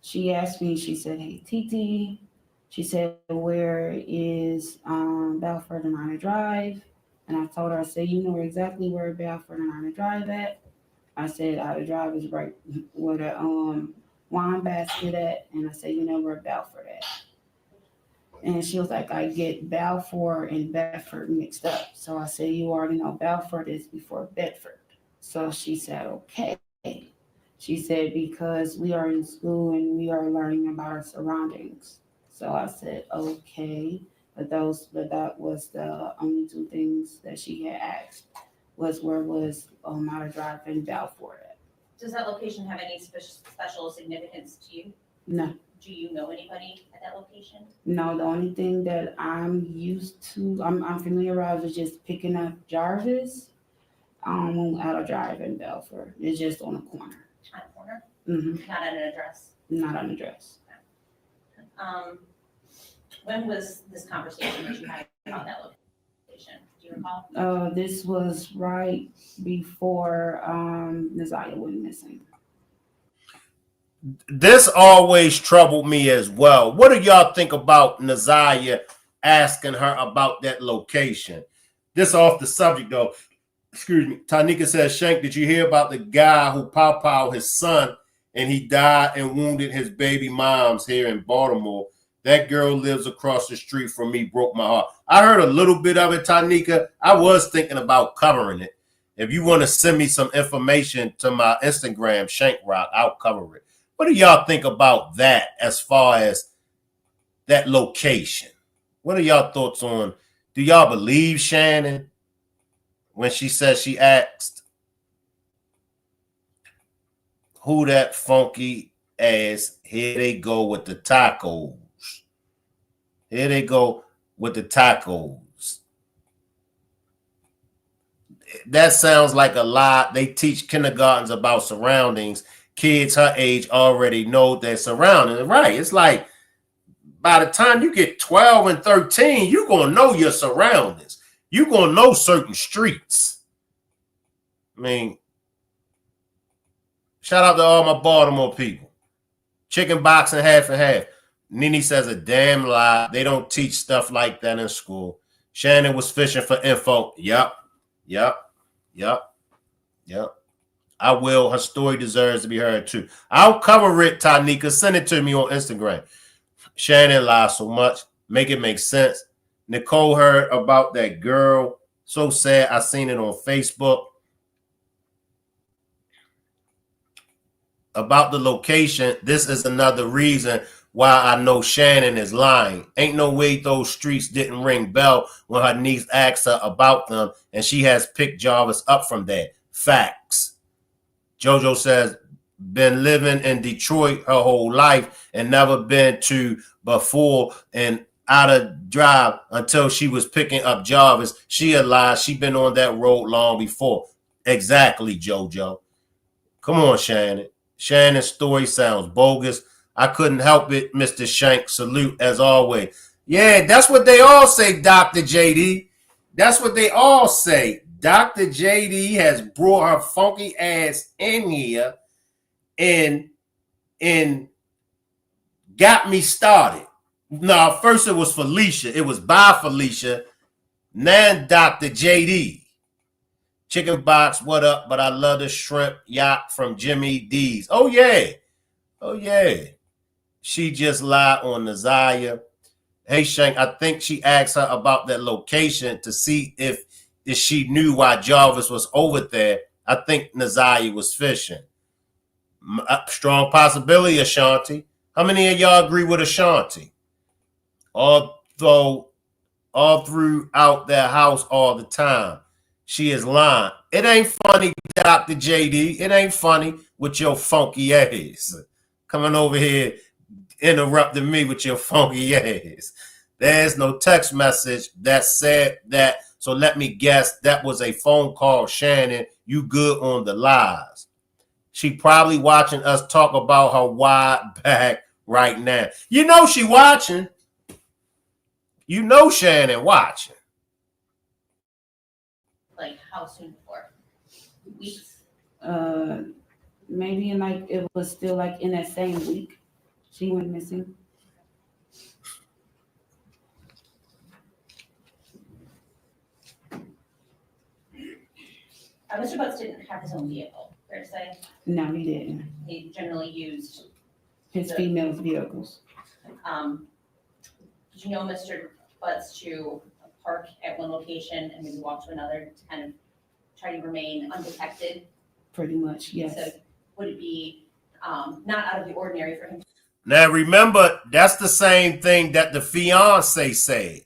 Speaker 5: She asked me, she said, "Hey, Titi," she said, "where is Belfort and Outer Drive?" And I told her, I said, "You know exactly where Belfort and Outer Drive at?" I said, "Outer Drive is right where the wine basket at." And I said, "You know where Belfort at?" And she was like, "I get Balfour and Bedford mixed up." So I said, "You already know Belfort is before Bedford." So she said, "Okay." She said, "Because we are in school and we are learning about our surroundings." So I said, "Okay." But that was the only two things that she had asked, was where was Outer Drive and Balfour at.
Speaker 12: Does that location have any special significance to you?
Speaker 5: No.
Speaker 12: Do you know anybody at that location?
Speaker 5: No, the only thing that I'm familiarized with just picking up Jarvis Outer Drive in Belfort. It's just on a corner.
Speaker 12: On a corner?
Speaker 5: Mm-hmm.
Speaker 12: Not at an address?
Speaker 5: Not an address.
Speaker 12: When was this conversation that you had about that location? Do you recall?
Speaker 5: This was right before Naziyah went missing.
Speaker 1: This always troubled me as well. What do y'all think about Naziyah asking her about that location? This off the subject though. Excuse me. Tanika says, "Shank, did you hear about the guy who pow his son and he died and wounded his baby moms here in Baltimore? That girl lives across the street from me, broke my heart." I heard a little bit of it, Tanika. I was thinking about covering it. If you want to send me some information to my Instagram, Shank Rock, I'll cover it. What do y'all think about that as far as that location? What are y'all thoughts on? Do y'all believe Shannon when she says she asked who that funky ass? Here they go with the tacos. Here they go with the tacos. That sounds like a lot. They teach kindergartens about surroundings. Kids her age already know their surroundings. Right. It's like by the time you get 12 and 13, you're going to know your surroundings. You're going to know certain streets. I mean, shout out to all my Baltimore people. Chicken boxing half and half. Nene says a damn lie. They don't teach stuff like that in school. Shannon was fishing for info. Yep. I will. Her story deserves to be heard too. I'll cover it, Tanika. Send it to me on Instagram. Shannon lies so much. Make it make sense. Nicole heard about that girl. So sad. I seen it on Facebook. About the location. This is another reason why I know Shannon is lying. Ain't no way those streets didn't ring bell when her niece asked her about them, and she has picked Jarvis up from there. Facts. JoJo says, been living in Detroit her whole life and never been to before and Outer Drive until she was picking up Jarvis. She a lie. She been on that road long before. Exactly, JoJo. Come on, Shannon. Shannon's story sounds bogus. I couldn't help it, Mr. Shank. Salute as always. Yeah, that's what they all say, Dr. JD. That's what they all say. Dr. JD has brought her funky ass in here and got me started. No, first it was Felicia. It was by Felicia. Now Dr. JD. Chicken box, what up? But I love the shrimp yacht from Jimmy D's. Oh, yeah. Oh, yeah. She just lied on Naziyah. Hey, Shank, I think she asked her about that location to see if she knew why Jarvis was over there. I think Naziyah was fishing. Strong possibility, Ashanti. How many of y'all agree with Ashanti? Although all throughout their house all the time, she is lying. It ain't funny, Dr. JD. It ain't funny with your funky ass. Coming over here interrupting me with your funky ass. There's no text message that said that. So let me guess, that was a phone call, Shannon. You good on the lies. She probably watching us talk about her wide back right now. You know she watching. You know Shannon watching.
Speaker 12: Like how soon before? Weeks?
Speaker 5: Maybe in like, it was still like in that same week she went missing.
Speaker 12: Mr. Butts didn't have his own vehicle, fair to say?
Speaker 5: No, he didn't.
Speaker 12: He generally used
Speaker 5: His female's vehicles.
Speaker 12: Did you know Mr. Butts to park at one location and maybe walk to another to kind of try to remain undetected?
Speaker 5: Pretty much, yes.
Speaker 12: So would it be not out of the ordinary for him?
Speaker 1: Now remember, that's the same thing that the fiance said.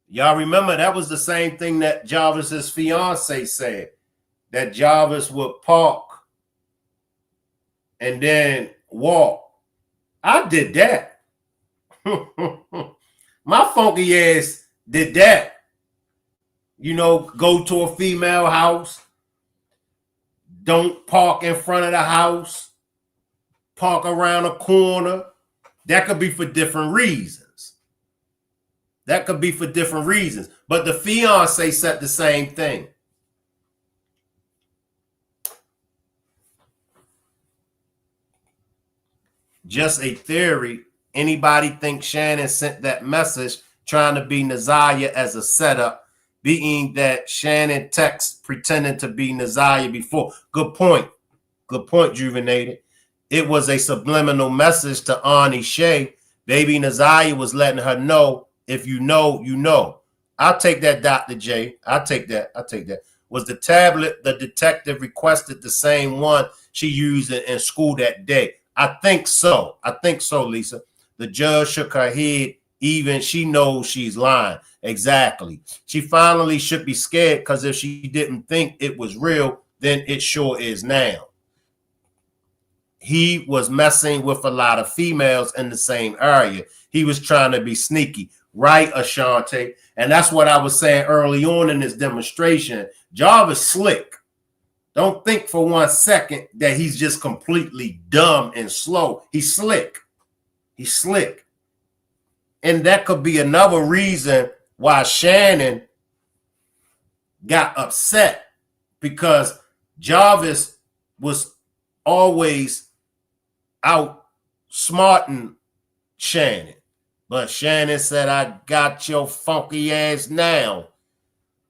Speaker 1: Y'all remember that was the same thing that Jarvis's fiance said, that Jarvis would park and then walk. I did that. My funky ass did that. You know, go to a female house. Don't park in front of the house. Park around a corner. That could be for different reasons. That could be for different reasons. But the fiance said the same thing. Just a theory. Anybody think Shannon sent that message trying to be Naziyah as a setup, being that Shannon text pretending to be Naziyah before? Good point. Good point, Juvenated. It was a subliminal message to Arnie Shea. Baby Naziyah was letting her know, if you know, you know. I'll take that, Dr. J. I'll take that. I'll take that. Was the tablet the detective requested the same one she used in school that day? I think so. I think so, Lisa. The judge shook her head. Even she knows she's lying. Exactly. She finally should be scared, because if she didn't think it was real, then it sure is now. He was messing with a lot of females in the same area. He was trying to be sneaky. Right, Ashanti? And that's what I was saying early on in this demonstration. Jarvis slick. Don't think for 1 second that he's just completely dumb and slow. He's slick. He's slick. And that could be another reason why Shannon got upset, because Jarvis was always out smarting Shannon. But Shannon said, I got your funky ass now.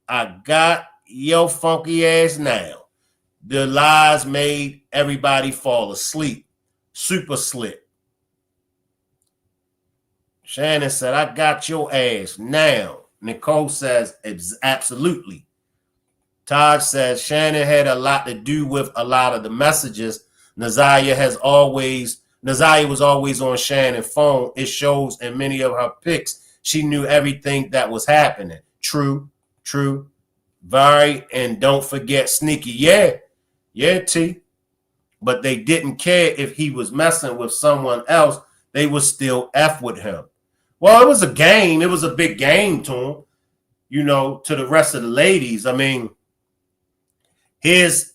Speaker 1: I got your funky ass now. The lies made everybody fall asleep. Super slick. Shannon said, I got your ass now. Nicole says, absolutely. Taj says, Shannon had a lot to do with a lot of the messages. Naziyah was always on Shannon's phone. It shows in many of her pics. She knew everything that was happening. True, true. Very, and don't forget Sneaky. Yeah, T. But they didn't care if he was messing with someone else. They would still F with him. Well, it was a game. It was a big game to him, you know, to the rest of the ladies. I mean, his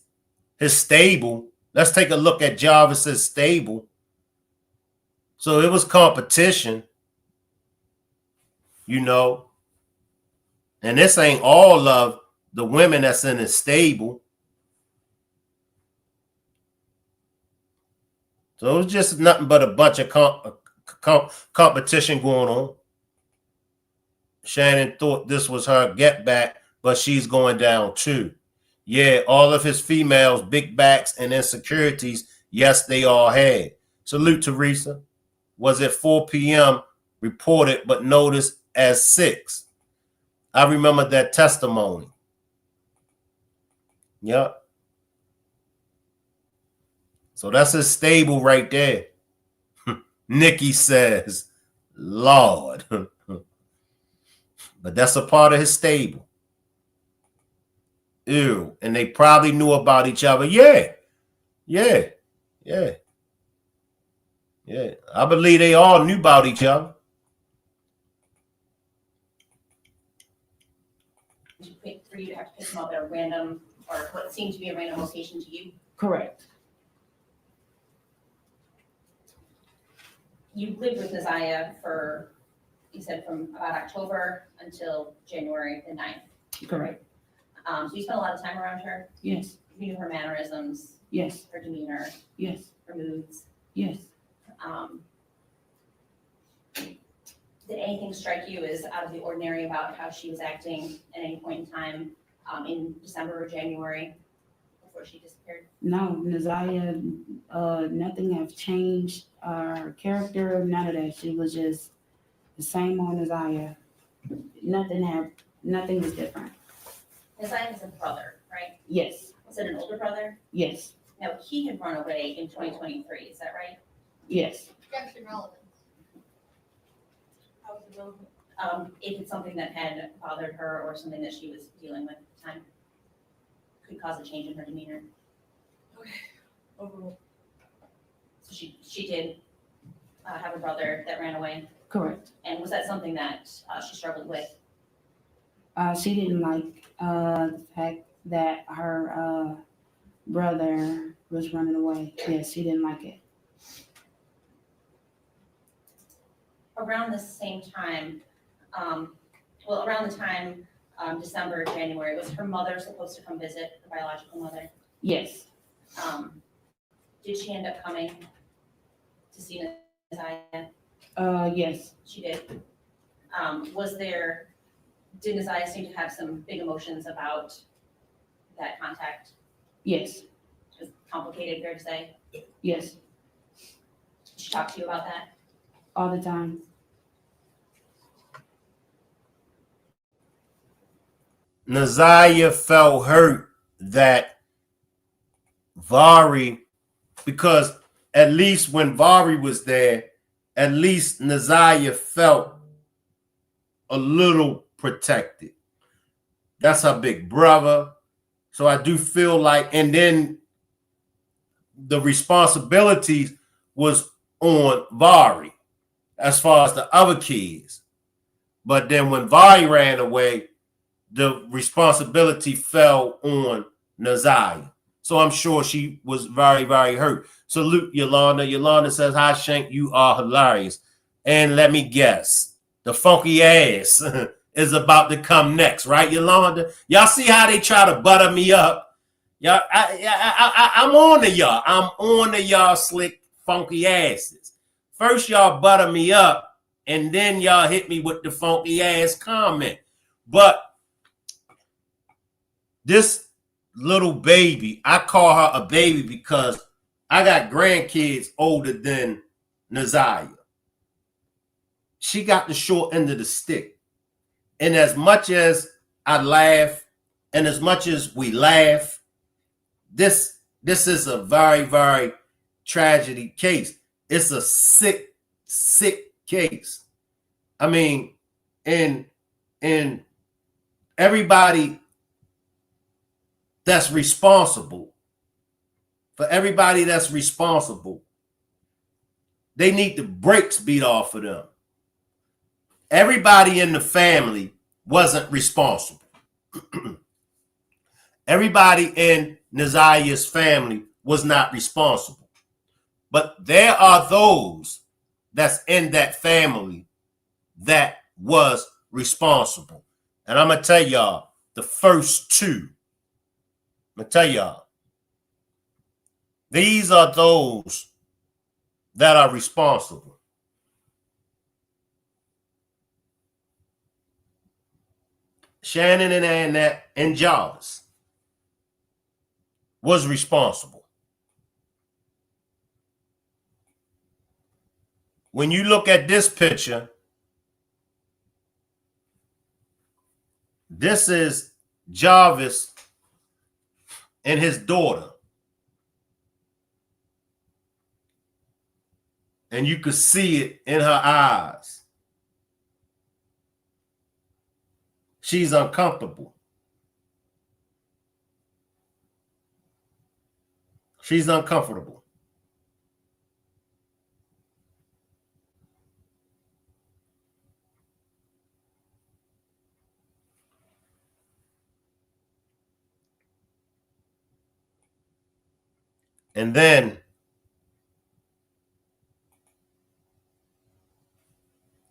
Speaker 1: stable Let's take a look at Jarvis's stable. So it was competition, you know. And this ain't all of the women that's in his stable. So it was just nothing but a bunch of competition going on. Shannon thought this was her get back, but she's going down too. Yeah, all of his females, big backs and insecurities, yes, they all had. Salute, Teresa. Was at 4 p.m. reported, but noticed as 6. I remember that testimony. Yep. So that's his stable right there. Nikki says, Lord. But that's a part of his stable. Ew. And they probably knew about each other. Yeah. I believe they all knew about each other.
Speaker 12: For you to have to pick them up at a random, or what seemed to be a random location to you?
Speaker 5: Correct.
Speaker 12: You lived with Naziyah for, you said, from about October until January the 9th.
Speaker 5: Correct.
Speaker 12: So you spent a lot of time around her?
Speaker 5: Yes.
Speaker 12: You knew her mannerisms?
Speaker 5: Yes.
Speaker 12: Her demeanor?
Speaker 5: Yes.
Speaker 12: Her moods?
Speaker 5: Yes.
Speaker 12: Did anything strike you as out of the ordinary about how she was acting at any point in time in December or January before she disappeared?
Speaker 5: No, Naziyah, nothing have changed her character, none of that. She was just the same old Naziyah. Nothing was different.
Speaker 12: Naziyah has a brother, right?
Speaker 5: Yes.
Speaker 12: Was it an older brother?
Speaker 5: Yes.
Speaker 12: Now, he had run away in 2023, is that right?
Speaker 5: Yes.
Speaker 4: Objection relevant.
Speaker 12: How was it relevant? If it's something that had bothered her or something that she was dealing with at the time, could cause a change in her demeanor.
Speaker 3: Okay. Overruled.
Speaker 12: So she did have a brother that ran away.
Speaker 5: Correct.
Speaker 12: And was that something that she struggled with?
Speaker 5: She didn't like the fact that her brother was running away. Yes, she didn't like it.
Speaker 12: Around the same time, around the time December, January, was her mother supposed to come visit, the biological mother?
Speaker 5: Yes.
Speaker 12: Did she end up coming to see Naziyah?
Speaker 5: Yes.
Speaker 12: She did. Did Naziyah seem to have some big emotions about that contact?
Speaker 5: Yes.
Speaker 12: It was complicated, fair to say?
Speaker 5: Yes.
Speaker 12: Did she talk to you about that?
Speaker 5: All the time.
Speaker 1: Naziyah felt hurt that Vari, because at least when Vari was there, at least Naziyah felt a little protected. That's her big brother. So I do feel like, and then the responsibilities was on Vari as far as the other kids. But then when Vari ran away, the responsibility fell on Naziyah. So I'm sure she was very, very hurt. Salute, Yolanda. Yolanda says, hi, Shank, you are hilarious. And let me guess, the funky ass is about to come next, right, Yolanda? Y'all see how they try to butter me up? Y'all, I'm on to y'all. I'm on to y'all slick, funky asses. First, y'all butter me up, and then y'all hit me with the funky ass comment. But this little baby, I call her a baby because I got grandkids older than Naziyah. She got the short end of the stick. And as much as I laugh, and as much as we laugh, this is a very, very tragedy case. It's a sick, sick case. I mean, and everybody that's responsible, for everybody that's responsible, they need the brakes beat off of them. Everybody in the family wasn't responsible. Everybody in Naziyah's family was not responsible. But there are those that's in that family that was responsible. And I'm going to tell y'all, the first two, I'm going to tell y'all, these are those that are responsible. Shannon and Annette and Jarvis was responsible. When you look at this picture, this is Jarvis and his daughter. And you could see it in her eyes. She's uncomfortable. She's uncomfortable. And then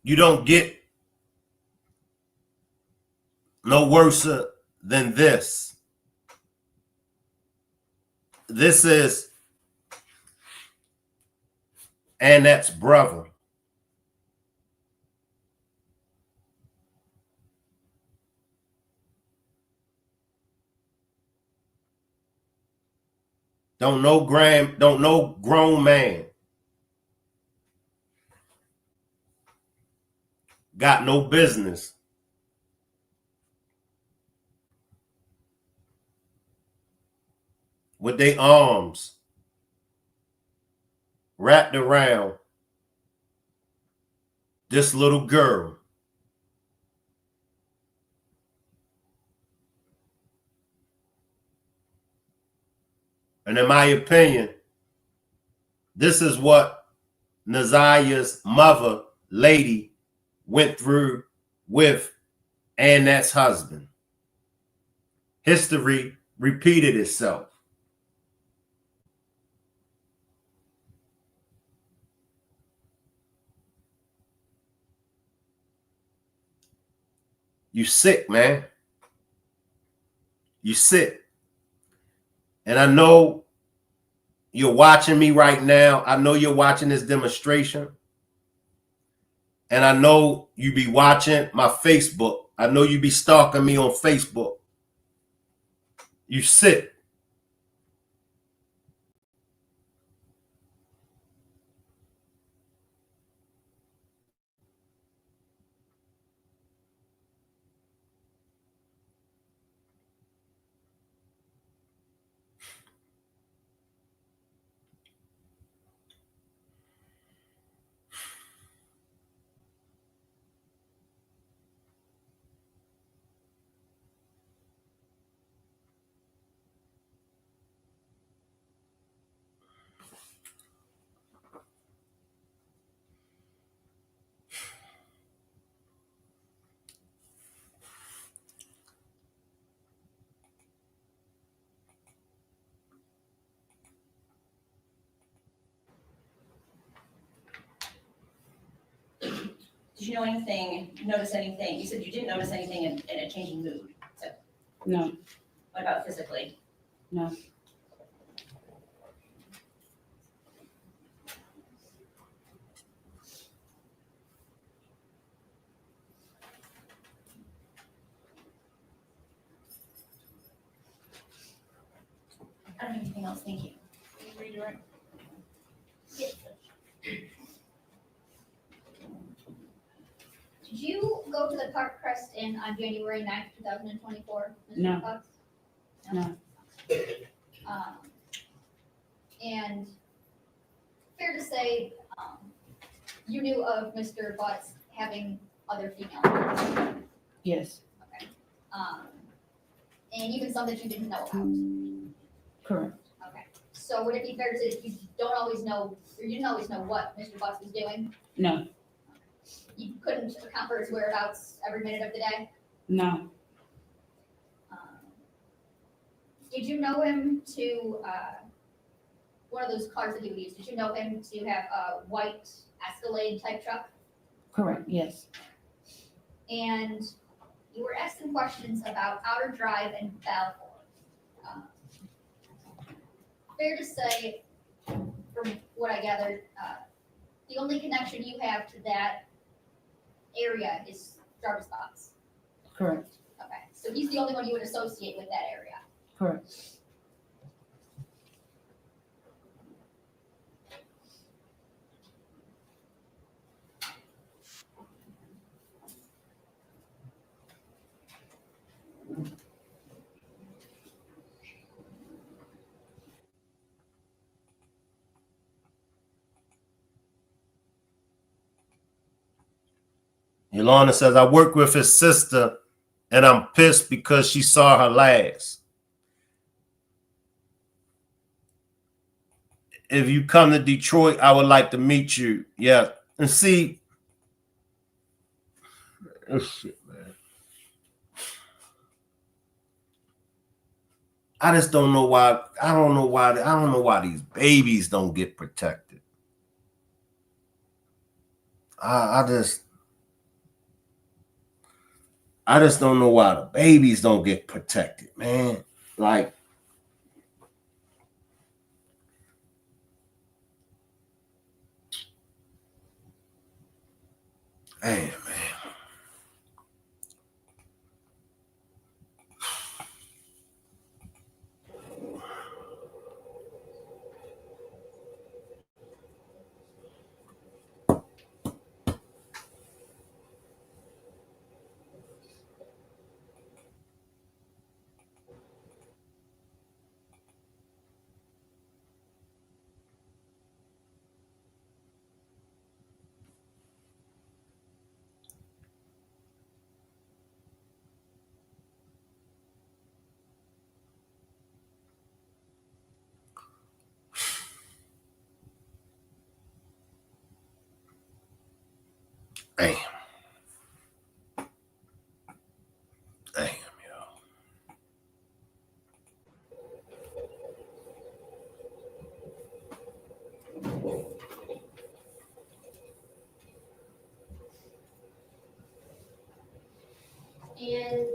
Speaker 1: you don't get no worse than this. This is Annette's brother. Don't know grown man got no business with their arms wrapped around this little girl. And in my opinion, this is what Naziyah's mother, lady, went through with Annette's husband. History repeated itself. You sick, man. You sick. And I know you're watching me right now. I know you're watching this demonstration. And I know you be watching my Facebook. I know you be stalking me on Facebook. You sick.
Speaker 12: Did you notice anything? You said you didn't notice anything in a changing mood. So
Speaker 5: No,
Speaker 12: what about physically?
Speaker 5: no.
Speaker 12: I don't have anything else. Thank you.
Speaker 3: Redirect.
Speaker 4: Yes. Did you go to the Park Crest Inn on January 9th, 2024? Mr.
Speaker 5: No.
Speaker 4: Fox?
Speaker 5: No.
Speaker 4: And fair to say, you knew of Mr. Butts having other female friends?
Speaker 5: Yes.
Speaker 4: Okay. And even some that you didn't know about?
Speaker 5: Correct.
Speaker 4: Okay. So would it be fair to say that you don't always know, or you didn't always know what Mr. Butts was doing?
Speaker 5: No.
Speaker 4: You couldn't account for his whereabouts every minute of the day?
Speaker 5: No.
Speaker 4: Did you know him to one of those cars that he would use. Did you know him to have a white Escalade type truck?
Speaker 5: Correct, yes.
Speaker 4: And you were asking questions about Outer Drive and Balfour. Fair to say, from what I gathered, the only connection you have to that area is Jarvis Box.
Speaker 5: Correct,
Speaker 4: Okay, so he's the only one you would associate with that area.
Speaker 5: correct.
Speaker 1: Yolanda says, I work with his sister and I'm pissed because she saw her last. If you come to Detroit, I would like to meet you. Yeah. And see, oh shit, man. I just don't know why. I don't know why these babies don't get protected. I just don't know why the babies don't get protected, man. Like, damn, man. Damn. Damn, yo.
Speaker 4: And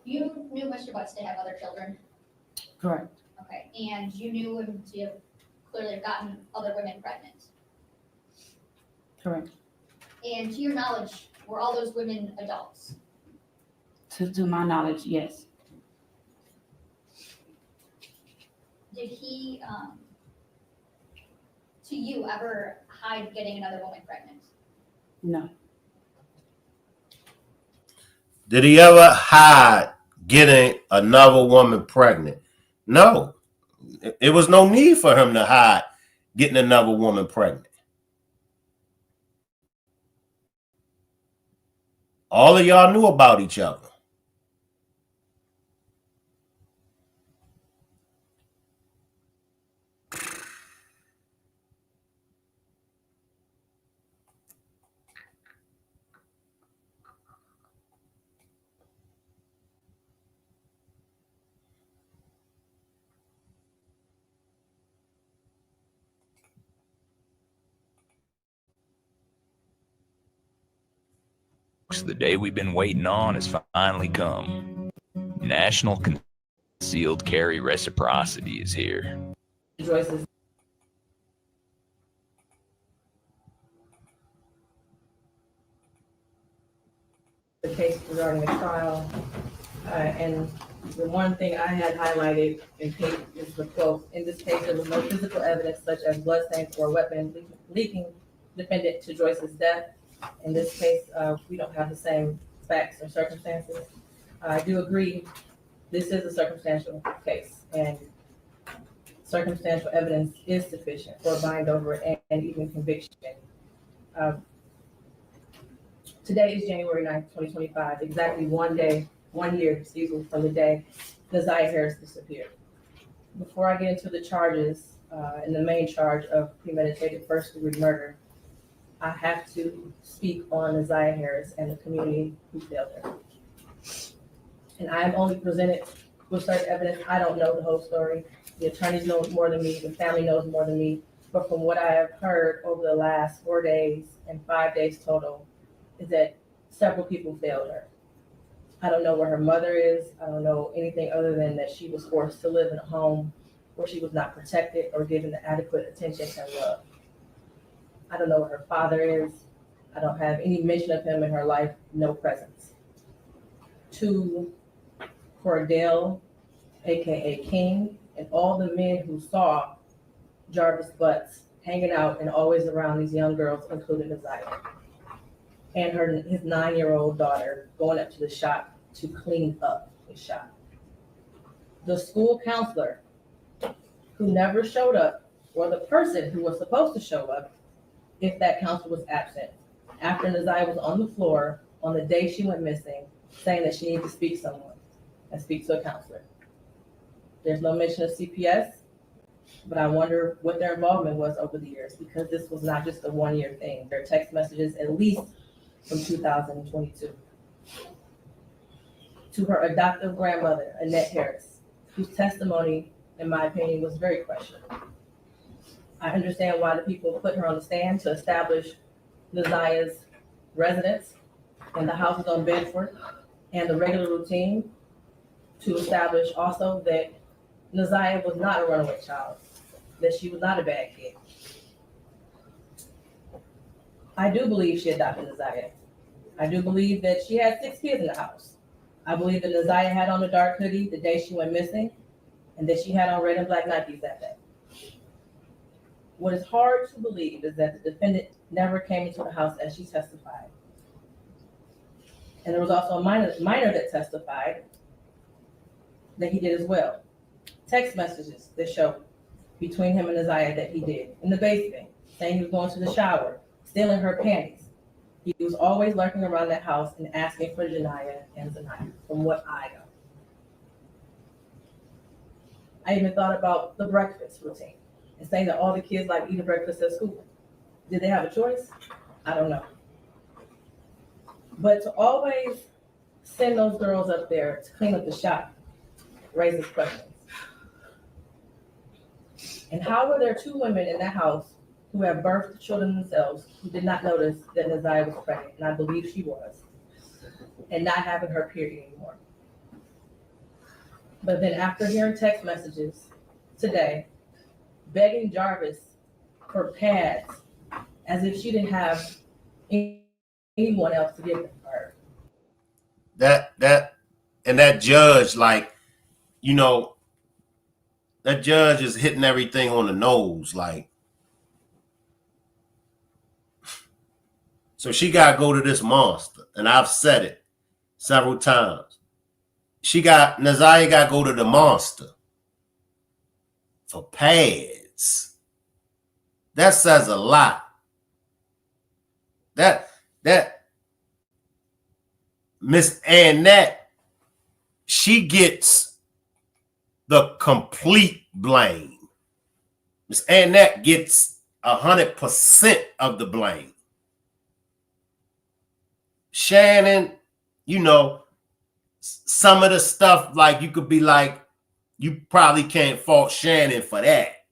Speaker 4: you knew Mr. Butts to have other children.
Speaker 5: Correct,
Speaker 4: Okay, and you knew him to have clearly gotten other women pregnant.
Speaker 5: correct.
Speaker 4: And to your knowledge, were all those women adults?
Speaker 5: To my knowledge, yes.
Speaker 4: Did he, to you, ever hide getting another woman pregnant?
Speaker 5: No,
Speaker 1: Did he ever hide getting another woman pregnant? No. It was no need for him to hide getting another woman pregnant. All of y'all knew about each other.
Speaker 15: The day we've been waiting on has finally come. National Concealed Carry Reciprocity is here.
Speaker 3: Joyce's the case regarding the trial, and the one thing I had highlighted in case is the quote, in this case, there was no physical evidence such as bloodstains or weapon leading defendant to Joyce's death. In this case, we don't have the same facts or circumstances. I do agree, this is a circumstantial case, and circumstantial evidence is sufficient for a bind over and even conviction. Today is January 9th, 2025, exactly 1 year, from the day Naziyah Harris disappeared. Before I get into the charges, and the main charge of premeditated first-degree murder, I have to speak on Naziyah Harris and the community who failed her. And I am only presented with certain evidence. I don't know the whole story. The attorneys know more than me, the family knows more than me. But from what I have heard over the last 4 days and 5 days total, is that several people failed her. I don't know where her mother is. I don't know anything other than that she was forced to live in a home where she was not protected or given the adequate attention and love. I don't know where her father is. I don't have any mention of him in her life, no presence. To Cordell, AKA King, and all the men who saw Jarvis Butts hanging out and always around these young girls, including Naziyah, and his 9-year-old daughter going up to the shop to clean up his shop. The school counselor who never showed up, or the person who was supposed to show up if that counselor was absent, after Naziyah was on the floor on the day she went missing, saying that she needed to speak to someone and speak to a counselor. There's no mention of CPS, but I wonder what their involvement was over the years, because this was not just a 1-year thing. There are text messages at least from 2022. To her adoptive grandmother, Annette Harris, whose testimony, in my opinion, was very questionable. I understand why the people put her on the stand to establish Naziyah's residence and the houses on Bedford and the regular routine, to establish also that Naziyah was not a runaway child, that she was not a bad kid. I do believe she adopted Naziyah. I do believe that she had 6 kids in the house. I believe that Naziyah had on a dark hoodie the day she went missing, and that she had on red and black Nikes that day. What is hard to believe is that the defendant never came into the house as she testified. And there was also a minor that testified that he did as well. Text messages that show between him and Naziyah that he did in the basement, saying he was going to the shower, stealing her panties. He was always lurking around that house and asking for Janiyah and Zaniyah, from what I know. I even thought about the breakfast routine and saying that all the kids like eating breakfast at school. Did they have a choice? I don't know. But to always send those girls up there to clean up the shop raises questions. And how were there 2 women in that house who have birthed children themselves who did not notice that Naziyah was pregnant, and I believe she was, and not having her period anymore? But then after hearing text messages today, begging Jarvis for pads as if she didn't have anyone else to give them to her.
Speaker 1: That judge, like, you know, that judge is hitting everything on the nose, like. So she got to go to this monster, and I've said it several times. Naziyah got to go to the monster for pads. That says a lot. That Miss Annette, she gets the complete blame. Miss Annette gets 100% of the blame. Shannon, you know, some of the stuff, like, you could be like, you probably can't fault Shannon for that.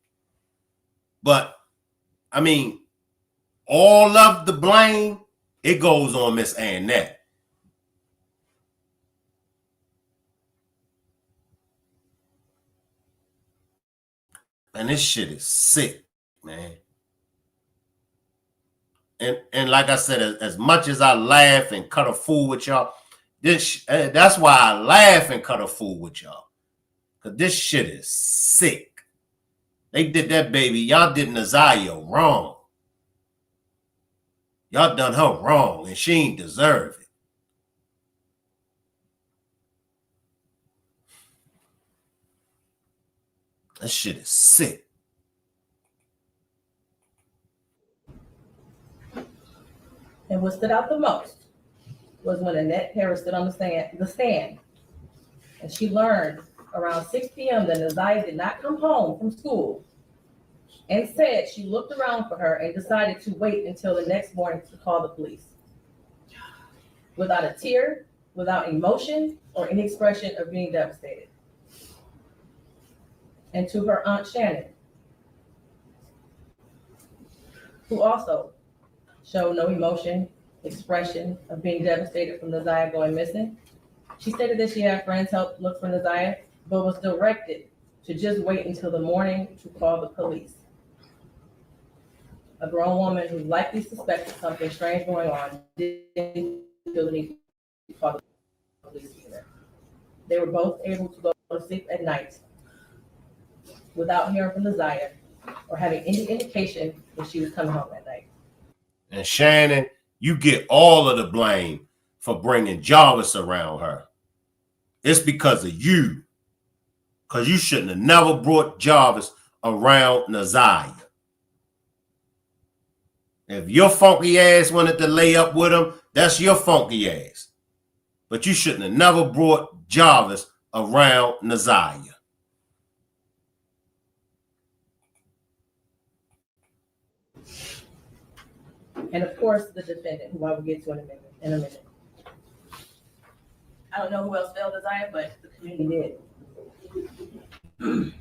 Speaker 1: But, I mean, all of the blame, it goes on Miss Annette. And this shit is sick, man. And like I said, as much as I laugh and cut a fool with y'all, that's why I laugh and cut a fool with y'all. Because this shit is sick. They did that, baby. Y'all did Naziyah wrong. Y'all done her wrong, and she ain't deserve it. That shit is sick.
Speaker 3: And what stood out the most was when Annette Harris stood on the stand, and she learned around 6 p.m. that Naziyah did not come home from school, and said she looked around for her and decided to wait until the next morning to call the police. Without a tear, without emotion, or any expression of being devastated. and to her aunt Shannon, who also showed no emotion, expression of being devastated from Naziyah going missing. She stated that she had friends help look for Naziyah, but was directed to just wait until the morning to call the police. A grown woman who likely suspected something strange going on didn't feel the need to call the police either. They were both able to go to sleep at night without hearing from Naziyah or having any indication that she was coming home that night.
Speaker 1: And Shannon, you get all of the blame for bringing Jarvis around her. It's because of you. Because you shouldn't have never brought Jarvis around Naziyah. If your funky ass wanted to lay up with him, that's your funky ass. But you shouldn't have never brought Jarvis around Naziyah.
Speaker 3: And of course, the defendant, who I will get to in a minute. I don't know who else failed Naziyah, but the community did.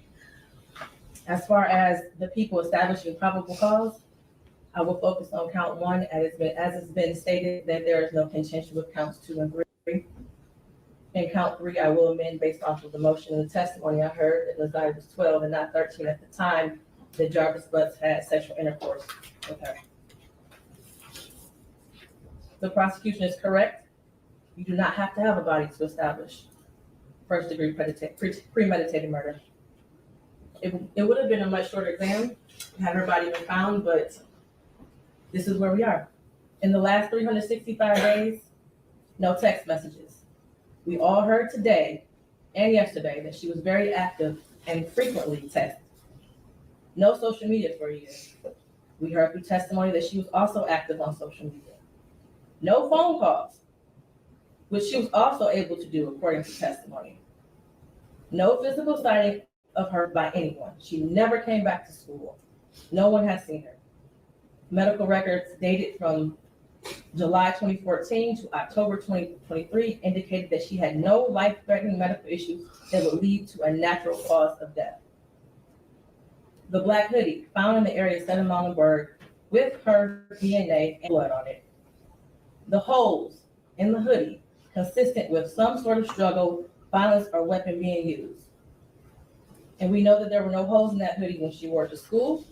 Speaker 3: As far as the people establishing probable cause, I will focus on count 1, as it's been stated that there is no contention with counts 2 and 3. In count 3, I will amend based off of the motion and the testimony I heard that Naziyah was 12 and not 13 at the time that Jarvis Butts had sexual intercourse with her. The prosecution is correct. You do not have to have a body to establish first-degree premeditated murder. It would have been a much shorter exam had her body been found, but this is where we are. In the last 365 days, no text messages. We all heard today and yesterday that she was very active and frequently texted. No social media for a year. We heard through testimony that she was also active on social media. No phone calls, which she was also able to do according to testimony. No physical sighting of her by anyone. She never came back to school. No one has seen her. Medical records dated from July 2014 to October 2023 indicated that she had no life-threatening medical issues that would lead to a natural cause of death. The black hoodie found in the area of 7 Muhlenberg with her DNA and blood on it. The holes in the hoodie consistent with some sort of struggle, violence, or weapon being used. And we know that there were no holes in that hoodie when she wore it to school.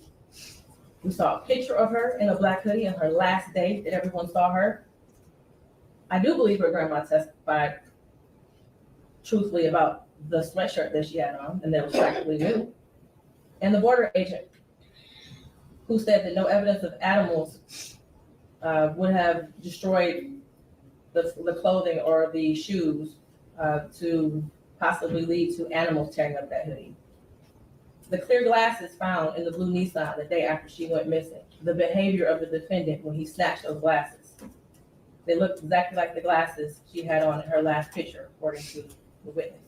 Speaker 3: We saw a picture of her in a black hoodie on her last day that everyone saw her. I do believe her grandma testified truthfully about the sweatshirt that she had on and that was practically new. And the border agent who said that no evidence of animals would have destroyed the clothing or the shoes to possibly lead to animals tearing up that hoodie. The clear glasses found in the blue Nissan the day after she went missing. The behavior of the defendant when he snatched those glasses. They looked exactly like the glasses she had on in her last picture, according to the witness.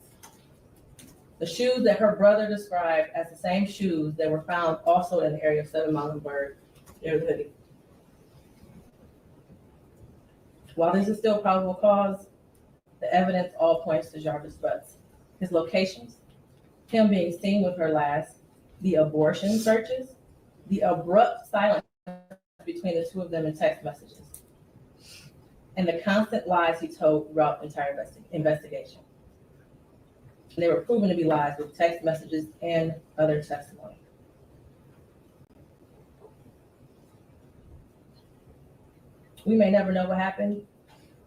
Speaker 3: The shoes that her brother described as the same shoes that were found also in the area of 7 Muhlenberg near the hoodie. While this is still probable cause, the evidence all points to Jarvis Butts. His locations, him being seen with her last, the abortion searches, the abrupt silence between the two of them in text messages, and the constant lies he told throughout the entire investigation. And they were proven to be lies with text messages and other testimony. We may never know what happened,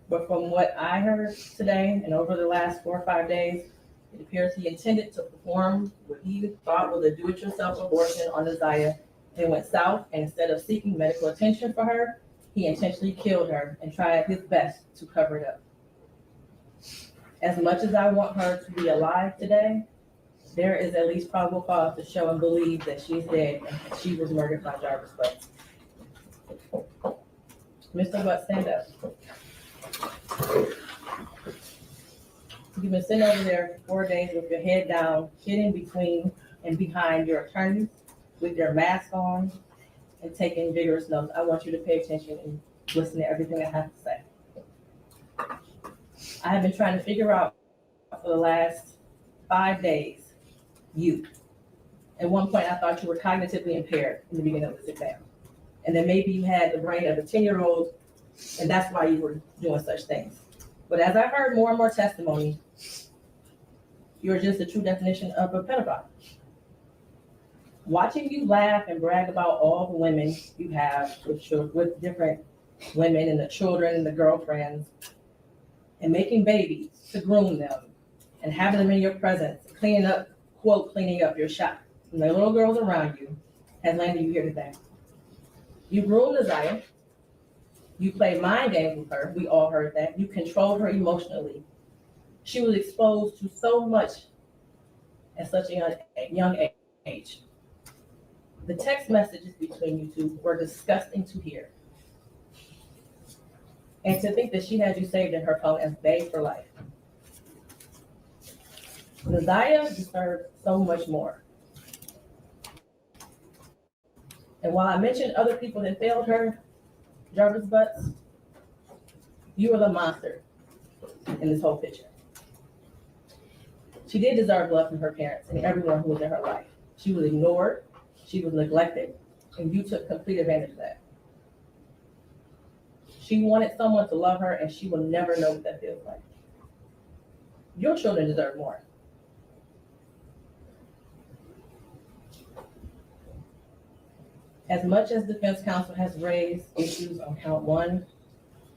Speaker 3: but from what I heard today and over the last 4 or 5 days, it appears he intended to perform what he thought was a do-it-yourself abortion on Naziyah and went south, and instead of seeking medical attention for her, he intentionally killed her and tried his best to cover it up. As much as I want her to be alive today, there is at least probable cause to show and believe that she's dead and she was murdered by Jarvis Butts. Mr. Butts, stand up. You've been sitting over there for 4 days with your head down, hidden between and behind your attorneys with your mask on and taking vigorous notes. I want you to pay attention and listen to everything I have to say. I have been trying to figure out for the last 5 days, you. At one point, I thought you were cognitively impaired in the beginning of this exam. And then maybe you had the brain of a 10-year-old, and that's why you were doing such things. But as I heard more and more testimony, you're just the true definition of a pedophile. Watching you laugh and brag about all the women you have with different women and the children and the girlfriends, and making babies to groom them and having them in your presence, cleaning up your shop, and the little girls around you, has landed you here today. You groomed Naziyah. You played mind games with her. We all heard that. You controlled her emotionally. She was exposed to so much at such a young age. The text messages between you two were disgusting to hear. And to think that she had you saved in her phone as bae for life. Naziyah deserves so much more. And while I mentioned other people that failed her, Jarvis Butts, you are the monster in this whole picture. She did deserve love from her parents and everyone who was in her life. She was ignored, she was neglected, and you took complete advantage of that. She wanted someone to love her, and she will never know what that feels like. Your children deserve more. As much as defense counsel has raised issues on count one,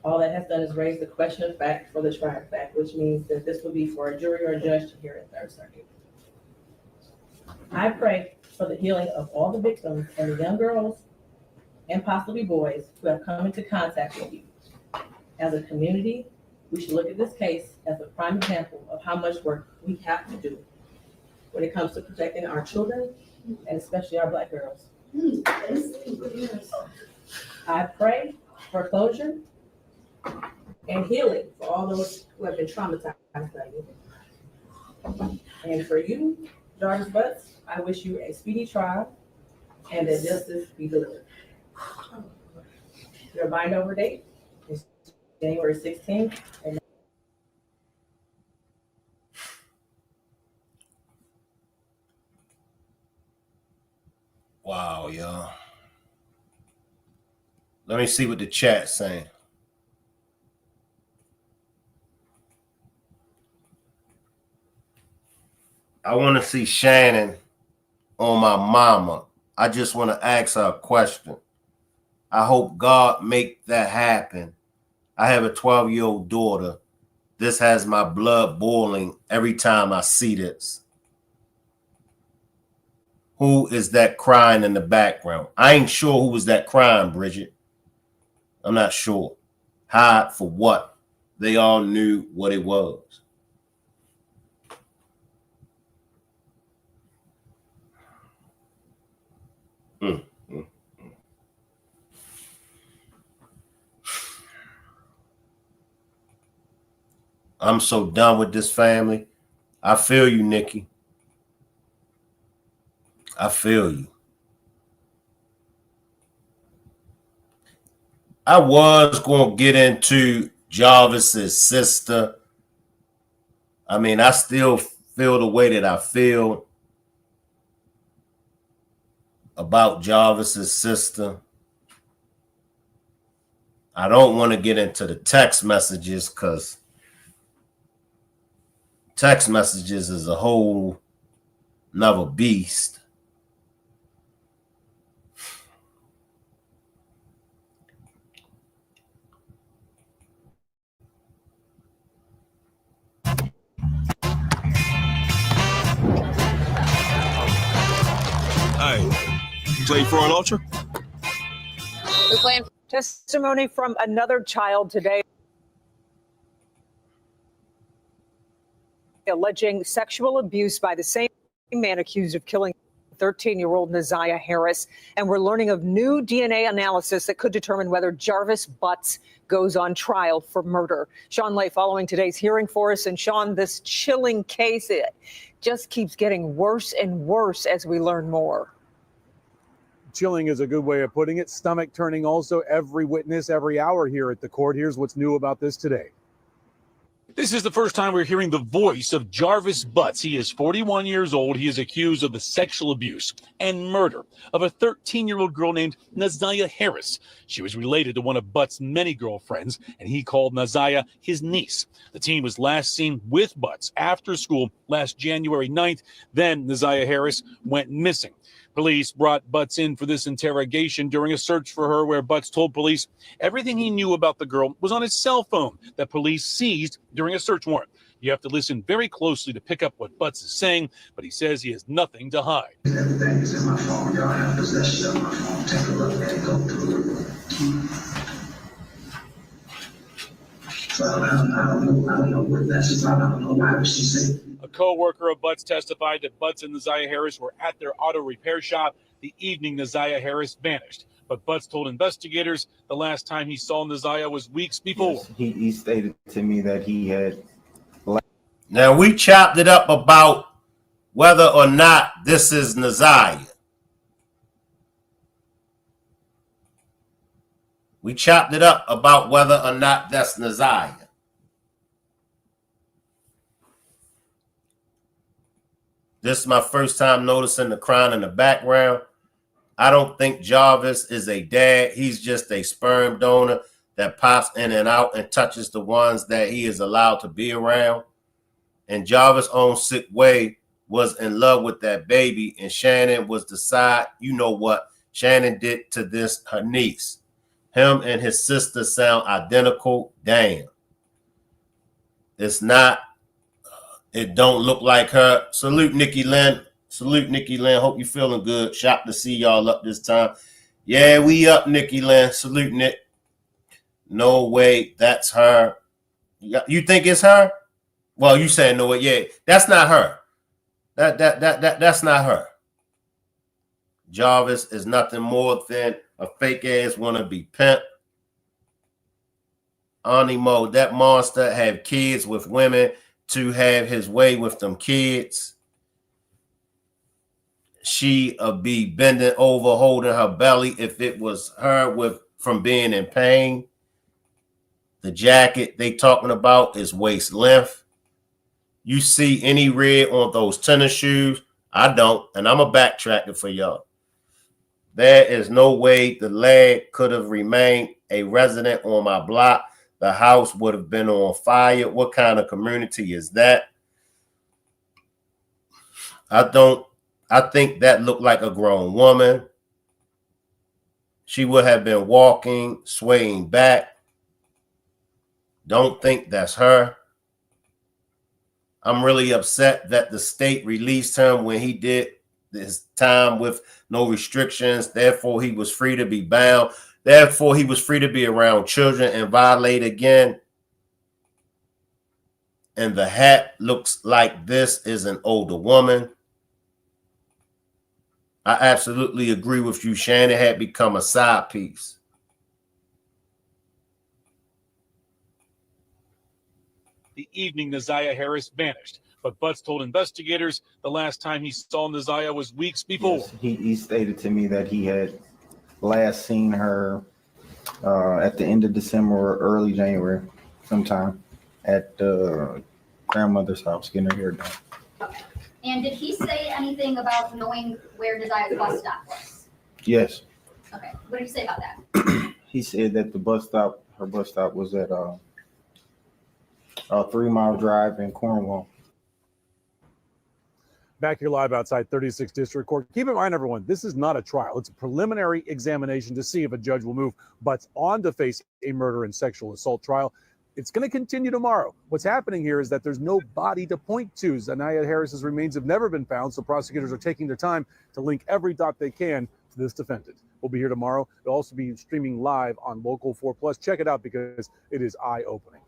Speaker 3: all that has done is raise the question of fact for the trier of fact, which means that this will be for a jury or a judge to hear in Third Circuit. I pray for the healing of all the victims and the young girls and possibly boys who have come into contact with you. As a community, we should look at this case as a prime example of how much work we have to do when it comes to protecting our children and especially our Black girls. I pray for closure and healing for all those who have been traumatized by you. And for you, Jarvis Butts, I wish you a speedy trial and that justice be delivered. Your bind over date is January 16th. And
Speaker 1: wow, y'all. Let me see what the chat's saying. I want to see Shannon on my mama. I just want to ask her a question. I hope God make that happen. I have a 12-year-old daughter. This has my blood boiling every time I see this. Who is that crying in the background? I ain't sure who was that crying, Bridget. I'm not sure. Hide for what? They all knew what it was. I'm so done with this family. I feel you, Nikki. I feel you. I was going to get into Jarvis's sister. I mean, I still feel the way that I feel about Jarvis's sister. I don't want to get into the text messages because text messages is a whole nother beast.
Speaker 16: Hey, you play for an ultra?
Speaker 11: We're playing testimony from another child today alleging sexual abuse by the same man accused of killing 13-year-old Naziyah Harris. And we're learning of new DNA analysis that could determine whether Jarvis Butts goes on trial for murder. Sean Lay following today's hearing for us. And Sean, this chilling case, it just keeps getting worse and worse as we learn more.
Speaker 17: Chilling is a good way of putting it. Stomach turning also. Every witness, every hour here at the court. Here's what's new about this today. This is the first time we're hearing the voice of Jarvis Butts. He is 41 years old. He is accused of the sexual abuse and murder of a 13-year-old girl named Naziyah Harris. She was related to one of Butts' many girlfriends, and he called Naziyah his niece. The teen was last seen with Butts after school last January 9th. Then Naziyah Harris went missing. Police brought Butts in for this interrogation during a search for her, where Butts told police everything he knew about the girl was on his cell phone that police seized during a search warrant. You have to listen very closely to pick up what Butts is saying, but he says he has nothing to hide.
Speaker 18: Everything is in my phone. Y'all have possession of my phone. Take a look at it. Go through it. So I don't know what that's about. I don't know why would she say.
Speaker 17: A co-worker of Butts testified that Butts and Naziyah Harris were at their auto repair shop the evening Naziyah Harris vanished. But Butts told investigators the last time he saw Naziyah was weeks before.
Speaker 19: Yes, he stated to me that he had.
Speaker 1: Now, we chopped it up about whether or not this is Naziyah. We chopped it up about whether or not that's Naziyah. This is my first time noticing the crown in the background. I don't think Jarvis is a dad. He's just a sperm donor that pops in and out and touches the ones that he is allowed to be around. And Jarvis' own sick way was in love with that baby, and Shannon was the side. You know what Shannon did to this, her niece. Him and his sister sound identical. Damn. It's not. It don't look like her. Salute, Nikki Lynn. Salute, Nikki Lynn. Hope you feeling good. Shocked to see y'all up this time. Yeah, we up, Nikki Lynn. Salute, Nick. No way, that's her. You think it's her? Well, you saying no way. Yeah, that's not her. That's not her. Jarvis is nothing more than a fake ass wannabe pimp. Animo, that monster have kids with women to have his way with them kids. She be bending over, holding her belly if it was her from being in pain. The jacket they talking about is waist length. You see any red on those tennis shoes? I don't, and I'm a backtracker for y'all. There is no way the lad could have remained a resident on my block. The house would have been on fire. What kind of community is that? I think that looked like a grown woman. She would have been walking, swaying back. Don't think that's her. I'm really upset that the state released him when he did his time with no restrictions. Therefore, he was free to be bound. Therefore, he was free to be around children and violate again. And the hat looks like this is an older woman. I absolutely agree with you. Shannon had become a side piece.
Speaker 17: The evening Naziyah Harris vanished, but Butts told investigators the last time he saw Naziyah was weeks before.
Speaker 19: Yes, he stated to me that he had last seen her at the end of December or early January, sometime at grandmother's house getting her hair done.
Speaker 4: Okay. And did he say anything about knowing where Naziyah's bus stop was?
Speaker 19: Yes.
Speaker 4: Okay. What did he say about that?
Speaker 19: He said that her bus stop was at a 3-mile drive in Cornwall.
Speaker 17: Back here live outside 36th District Court. Keep in mind, everyone, this is not a trial. It's a preliminary examination to see if a judge will move Butts on to face a murder and sexual assault trial. It's going to continue tomorrow. What's happening here is that there's no body to point to. Naziyah Harris's remains have never been found, so prosecutors are taking their time to link every dot they can to this defendant. We'll be here tomorrow. It'll also be streaming live on Local 4+. Check it out because it is eye-opening.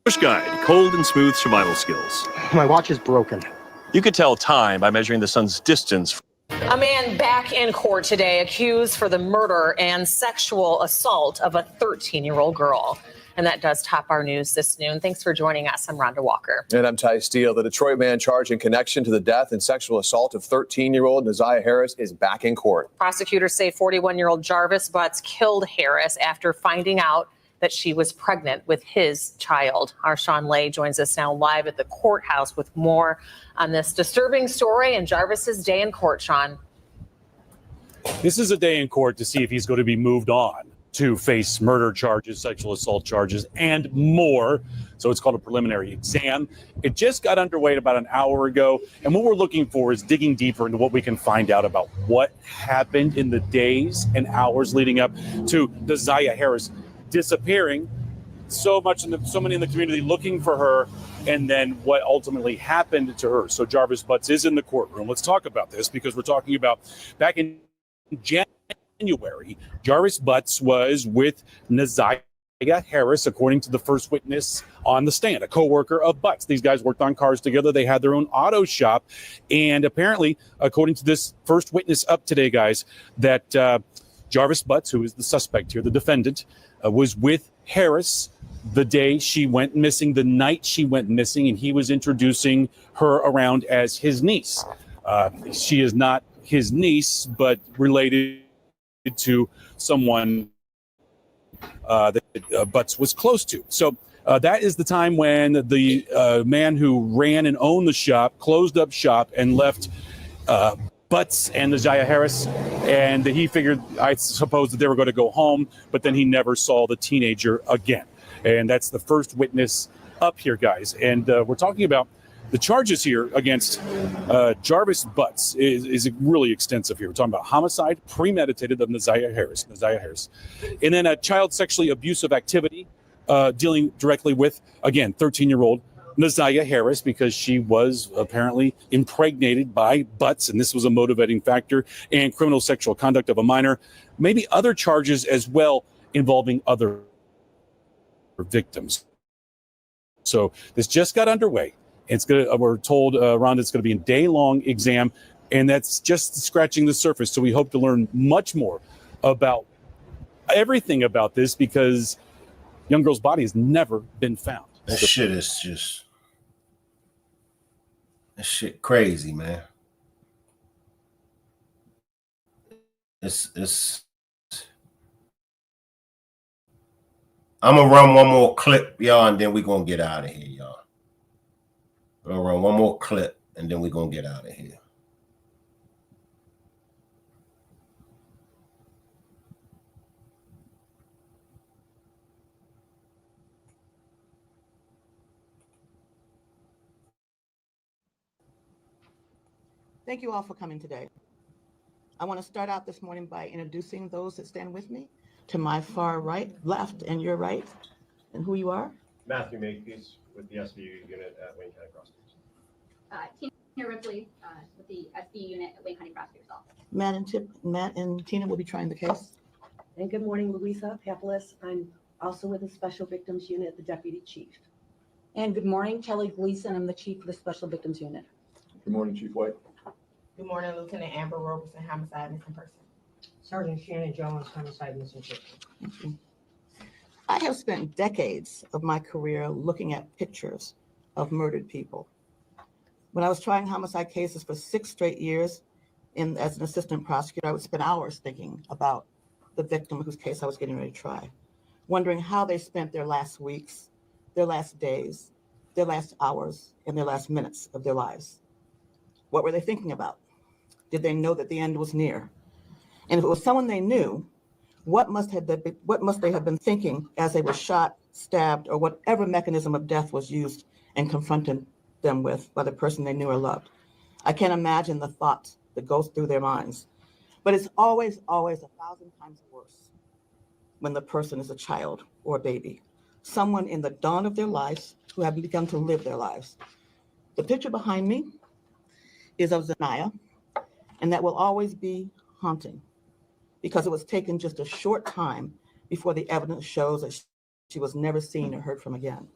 Speaker 20: First guide, cold and smooth survival skills.
Speaker 21: My watch is broken.
Speaker 20: You could tell time by measuring the sun's distance.
Speaker 11: A man back in court today accused for the murder and sexual assault of a 13-year-old girl. And that does top our news this noon. Thanks for joining us. I'm Rhonda Walker.
Speaker 22: And I'm Ty Steele. The Detroit man charged in connection to the death and sexual assault of 13-year-old Naziyah Harris is back in court.
Speaker 11: Prosecutors say 41-year-old Jarvis Butts killed Harris after finding out that she was pregnant with his child. Our Sean Lay joins us now live at the courthouse with more on this disturbing story and Jarvis's day in court, Sean.
Speaker 17: This is a day in court to see if he's going to be moved on to face murder charges, sexual assault charges, and more. So it's called a preliminary exam. It just got underway about an hour ago. And what we're looking for is digging deeper into what we can find out about what happened in the days and hours leading up to Naziyah Harris disappearing. So many in the community looking for her, and then what ultimately happened to her. So Jarvis Butts is in the courtroom. Let's talk about this because we're talking about back in January, Jarvis Butts was with Naziyah Harris, according to the first witness on the stand, a co-worker of Butts. These guys worked on cars together. They had their own auto shop. And apparently, according to this first witness up today, guys, that Jarvis Butts, who is the suspect here, the defendant, was with Harris the day she went missing, the night she went missing, and he was introducing her around as his niece. She is not his niece, but related to someone that Butts was close to. So that is the time when the man who ran and owned the shop closed up shop and left Butts and Naziyah Harris, and he figured, I suppose, that they were going to go home, but then he never saw the teenager again. And that's the first witness up here, guys. And we're talking about the charges here against Jarvis Butts is really extensive here. We're talking about homicide, premeditated of Naziyah Harris, and then a child sexually abusive activity, dealing directly with, again, 13-year-old Naziyah Harris, because she was apparently impregnated by Butts, and this was a motivating factor, and criminal sexual conduct of a minor, maybe other charges as well involving other victims. So this just got underway. It's gonna. We're told, Rhonda, it's going to be a day-long exam, and that's just scratching the surface. So we hope to learn much more about everything about this, because young girl's body has never been found.
Speaker 1: That shit is just, that shit crazy, man. It's. I'm gonna run one more clip, y'all, and then we're gonna get out of here, y'all. I'm gonna run one more clip, and then we're gonna get out of here.
Speaker 23: Thank you all for coming today. I want to start out this morning by introducing those that stand with me. To my far right, left, and your right, and who you are.
Speaker 24: Matthew Makepeace with the SVU unit at Wayne County Prosecutors.
Speaker 4: Tina Ripley with the SVU unit at Wayne County Prosecutor's Office.
Speaker 23: Matt and Tina will be trying the case.
Speaker 25: And good morning, Louisa Papelis. I'm also with the Special Victims Unit, the Deputy Chief.
Speaker 26: And good morning, Kelly Gleason. I'm the Chief of the Special Victims Unit.
Speaker 24: Good morning, Chief White.
Speaker 27: Good morning, Lieutenant Amber Roberson, Homicide Missing Person.
Speaker 28: Sergeant Shannon Jones, Homicide Missing Person.
Speaker 23: I have spent decades of my career looking at pictures of murdered people. When I was trying homicide cases for 6 straight years as an assistant prosecutor, I would spend hours thinking about the victim whose case I was getting ready to try, wondering how they spent their last weeks, their last days, their last hours, and their last minutes of their lives. What were they thinking about? Did they know that the end was near? And if it was someone they knew, what must they have been thinking as they were shot, stabbed, or whatever mechanism of death was used and confronted them with by the person they knew or loved? I can't imagine the thoughts that goes through their minds. But it's always, always 1,000 times worse when the person is a child or a baby, someone in the dawn of their lives who have begun to live their lives. The picture behind me is of Naziyah, and that will always be haunting, because it was taken just a short time before the evidence shows that she was never seen or heard from again.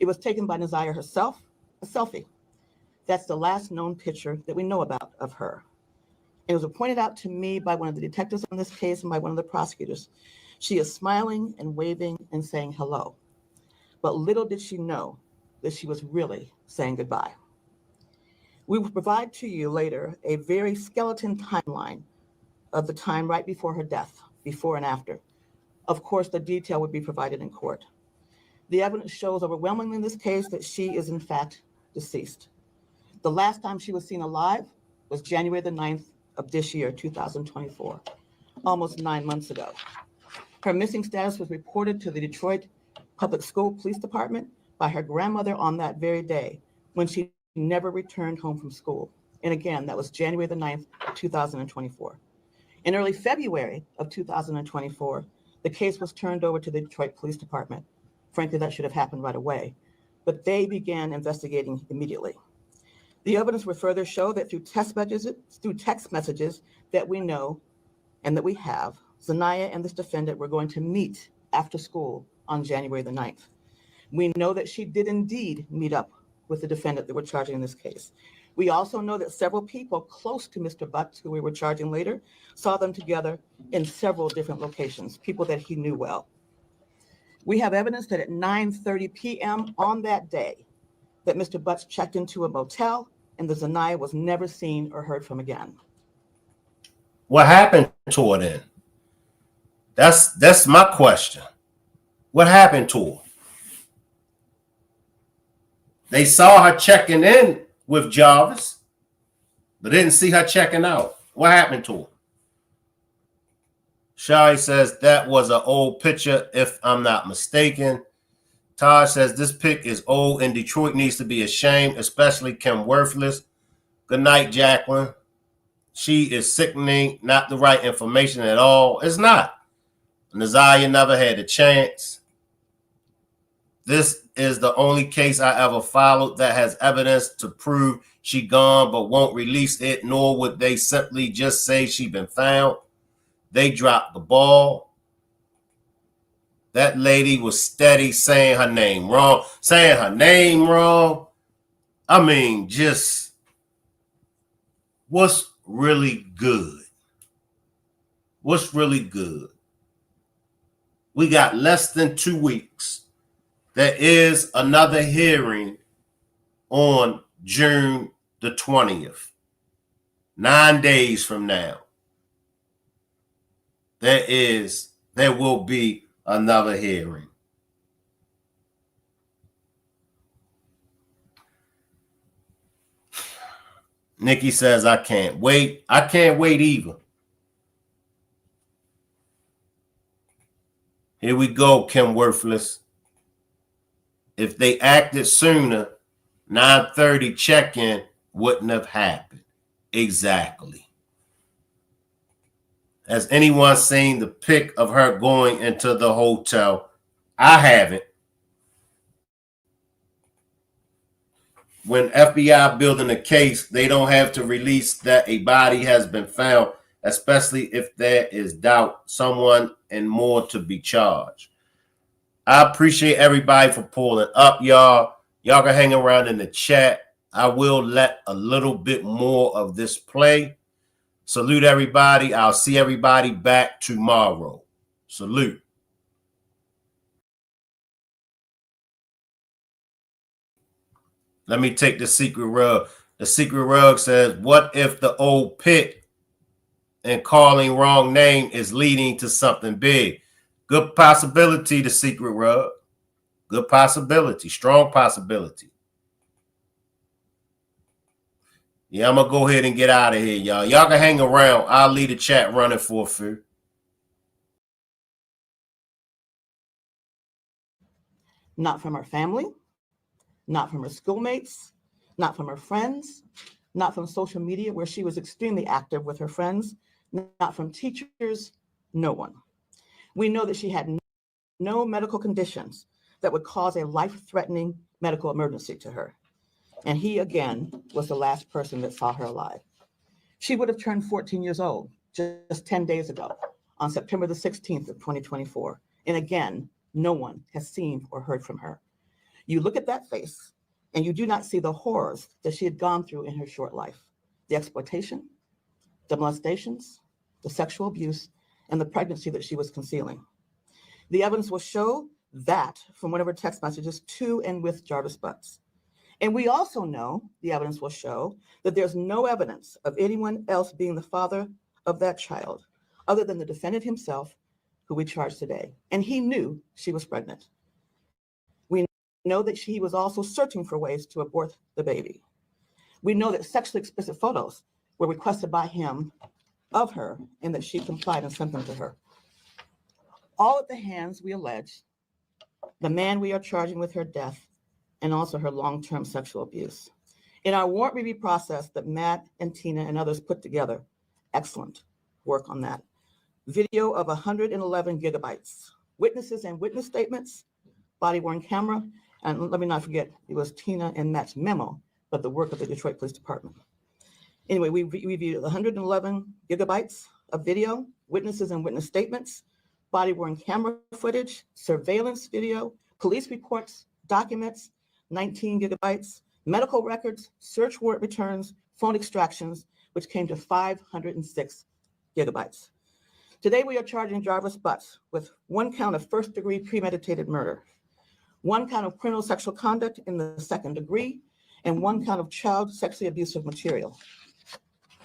Speaker 23: It was taken by Naziyah herself, a selfie. That's the last known picture that we know about of her. It was pointed out to me by one of the detectives on this case and by one of the prosecutors. She is smiling and waving and saying hello. But little did she know that she was really saying goodbye. We will provide to you later a very skeleton timeline of the time right before her death, before and after. Of course, the detail would be provided in court. The evidence shows overwhelmingly in this case that she is in fact deceased. The last time she was seen alive was January the 9th of this year, 2024, almost 9 months ago. Her missing status was reported to the Detroit Public School Police Department by her grandmother on that very day, when she never returned home from school. And again, that was January the 9th, 2024. In early February of 2024, the case was turned over to the Detroit Police Department. Frankly, that should have happened right away, but they began investigating immediately. The evidence would further show that through text messages that we know and that we have, Zaniyah and this defendant were going to meet after school on January the 9th. We know that she did indeed meet up with the defendant that we're charging in this case. We also know that several people close to Mr. Butts, who we were charging later, saw them together in several different locations, people that he knew well. We have evidence that at 9:30 p.m. on that day, that Mr. Butts checked into a motel and the Zaniyah was never seen or heard from again.
Speaker 1: What happened to her then? That's my question. What happened to her? They saw her checking in with Jarvis, but didn't see her checking out. What happened to her? Shari says that was an old picture, if I'm not mistaken. Taj says this pic is old and Detroit needs to be ashamed, especially Kim Worthless. Good night, Jacqueline. She is sickening, not the right information at all. It's not. Naziyah never had a chance. This is the only case I ever followed that has evidence to prove she gone but won't release it, nor would they simply just say she been found. They dropped the ball. That lady was steady saying her name wrong. I mean, just what's really good? What's really good? We got less than 2 weeks. There is another hearing on June the 20th, 9 days from now. There will be another hearing. Nikki says, I can't wait. I can't wait either. Here we go, Kim Worthless. If they acted sooner, 9:30 check-in wouldn't have happened. Exactly. Has anyone seen the pic of her going into the hotel? I haven't. When FBI building a case, they don't have to release that a body has been found, especially if there is doubt, someone and more to be charged. I appreciate everybody for pulling up, y'all. Y'all can hang around in the chat. I will let a little bit more of this play. Salute everybody. I'll see everybody back tomorrow. Salute. Let me take the secret rug. The secret rug says, what if the old pit and calling wrong name is leading to something big? Good possibility, the secret rug. Good possibility. Strong possibility. Yeah, I'm going to go ahead and get out of here, y'all. Y'all can hang around. I'll leave the chat running for a few.
Speaker 23: Not from her family, not from her schoolmates, not from her friends, not from social media where she was extremely active with her friends, not from teachers, no one. We know that she had no medical conditions that would cause a life-threatening medical emergency to her. And he, again, was the last person that saw her alive. She would have turned 14 years old just 10 days ago on September the 16th of 2024. And again, no one has seen or heard from her. You look at that face and you do not see the horrors that she had gone through in her short life. The exploitation, the molestations, the sexual abuse, and the pregnancy that she was concealing. The evidence will show that from one of her text messages to and with Jarvis Butts. And we also know, the evidence will show, that there's no evidence of anyone else being the father of that child other than the defendant himself, who we charged today. And he knew she was pregnant. We know that he was also searching for ways to abort the baby. We know that sexually explicit photos were requested by him of her and that she complied and sent them to her. All at the hands, we allege, the man we are charging with her death and also her long-term sexual abuse. In our warrant review process that Matt and Tina and others put together, excellent work on that. Video of 111 gigabytes, witnesses and witness statements, body-worn camera, and let me not forget, it was Tina and Matt's memo, but the work of the Detroit Police Department. Anyway, we reviewed 111 gigabytes of video, witnesses and witness statements, body-worn camera footage, surveillance video, police reports, documents, 19 gigabytes, medical records, search warrant returns, phone extractions, which came to 506 gigabytes. Today, we are charging Jarvis Butts with 1 count of first-degree premeditated murder, 1 count of criminal sexual conduct in the second degree, and 1 count of child sexually abusive material.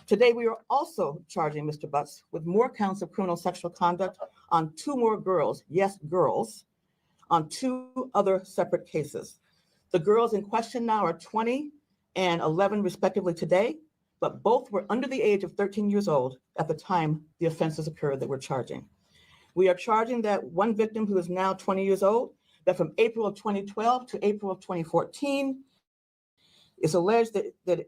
Speaker 23: Today, we are also charging Mr. Butts with more counts of criminal sexual conduct on 2 more girls, yes, girls, on 2 other separate cases. The girls in question now are 20 and 11 respectively today, but both were under the age of 13 years old at the time the offenses occurred that we're charging. We are charging that one victim who is now 20 years old, that from April of 2012 to April of 2014, it's alleged that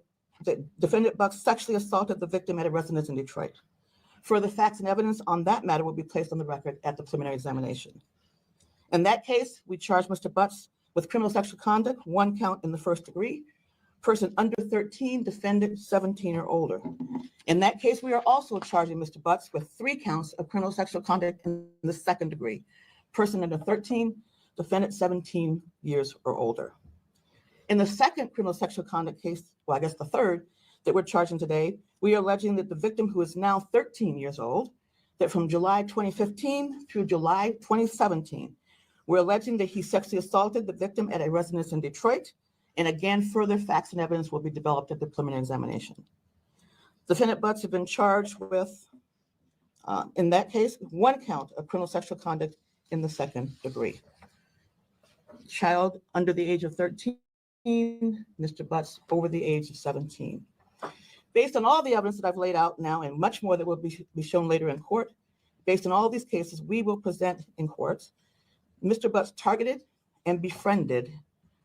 Speaker 23: defendant Bucks sexually assaulted the victim at a residence in Detroit. Further facts and evidence on that matter will be placed on the record at the preliminary examination. In that case, we charge Mr. Butts with criminal sexual conduct, 1 count in the first degree, person under 13, defendant 17 or older. In that case, we are also charging Mr. Butts with 3 counts of criminal sexual conduct in the second degree, person under 13, defendant 17 years or older. In the second criminal sexual conduct case, well, I guess the third that we're charging today, we are alleging that the victim, who is now 13 years old, that from July 2015 through July 2017, we're alleging that he sexually assaulted the victim at a residence in Detroit. And again, further facts and evidence will be developed at the preliminary examination. Defendant Butts have been charged with, in that case, 1 count of criminal sexual conduct in the second degree. Child under the age of 13, Mr. Butts over the age of 17. Based on all the evidence that I've laid out now and much more that will be shown later in court, based on all these cases we will present in court, Mr. Butts targeted and befriended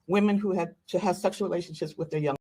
Speaker 23: women who had to have sexual relationships with their young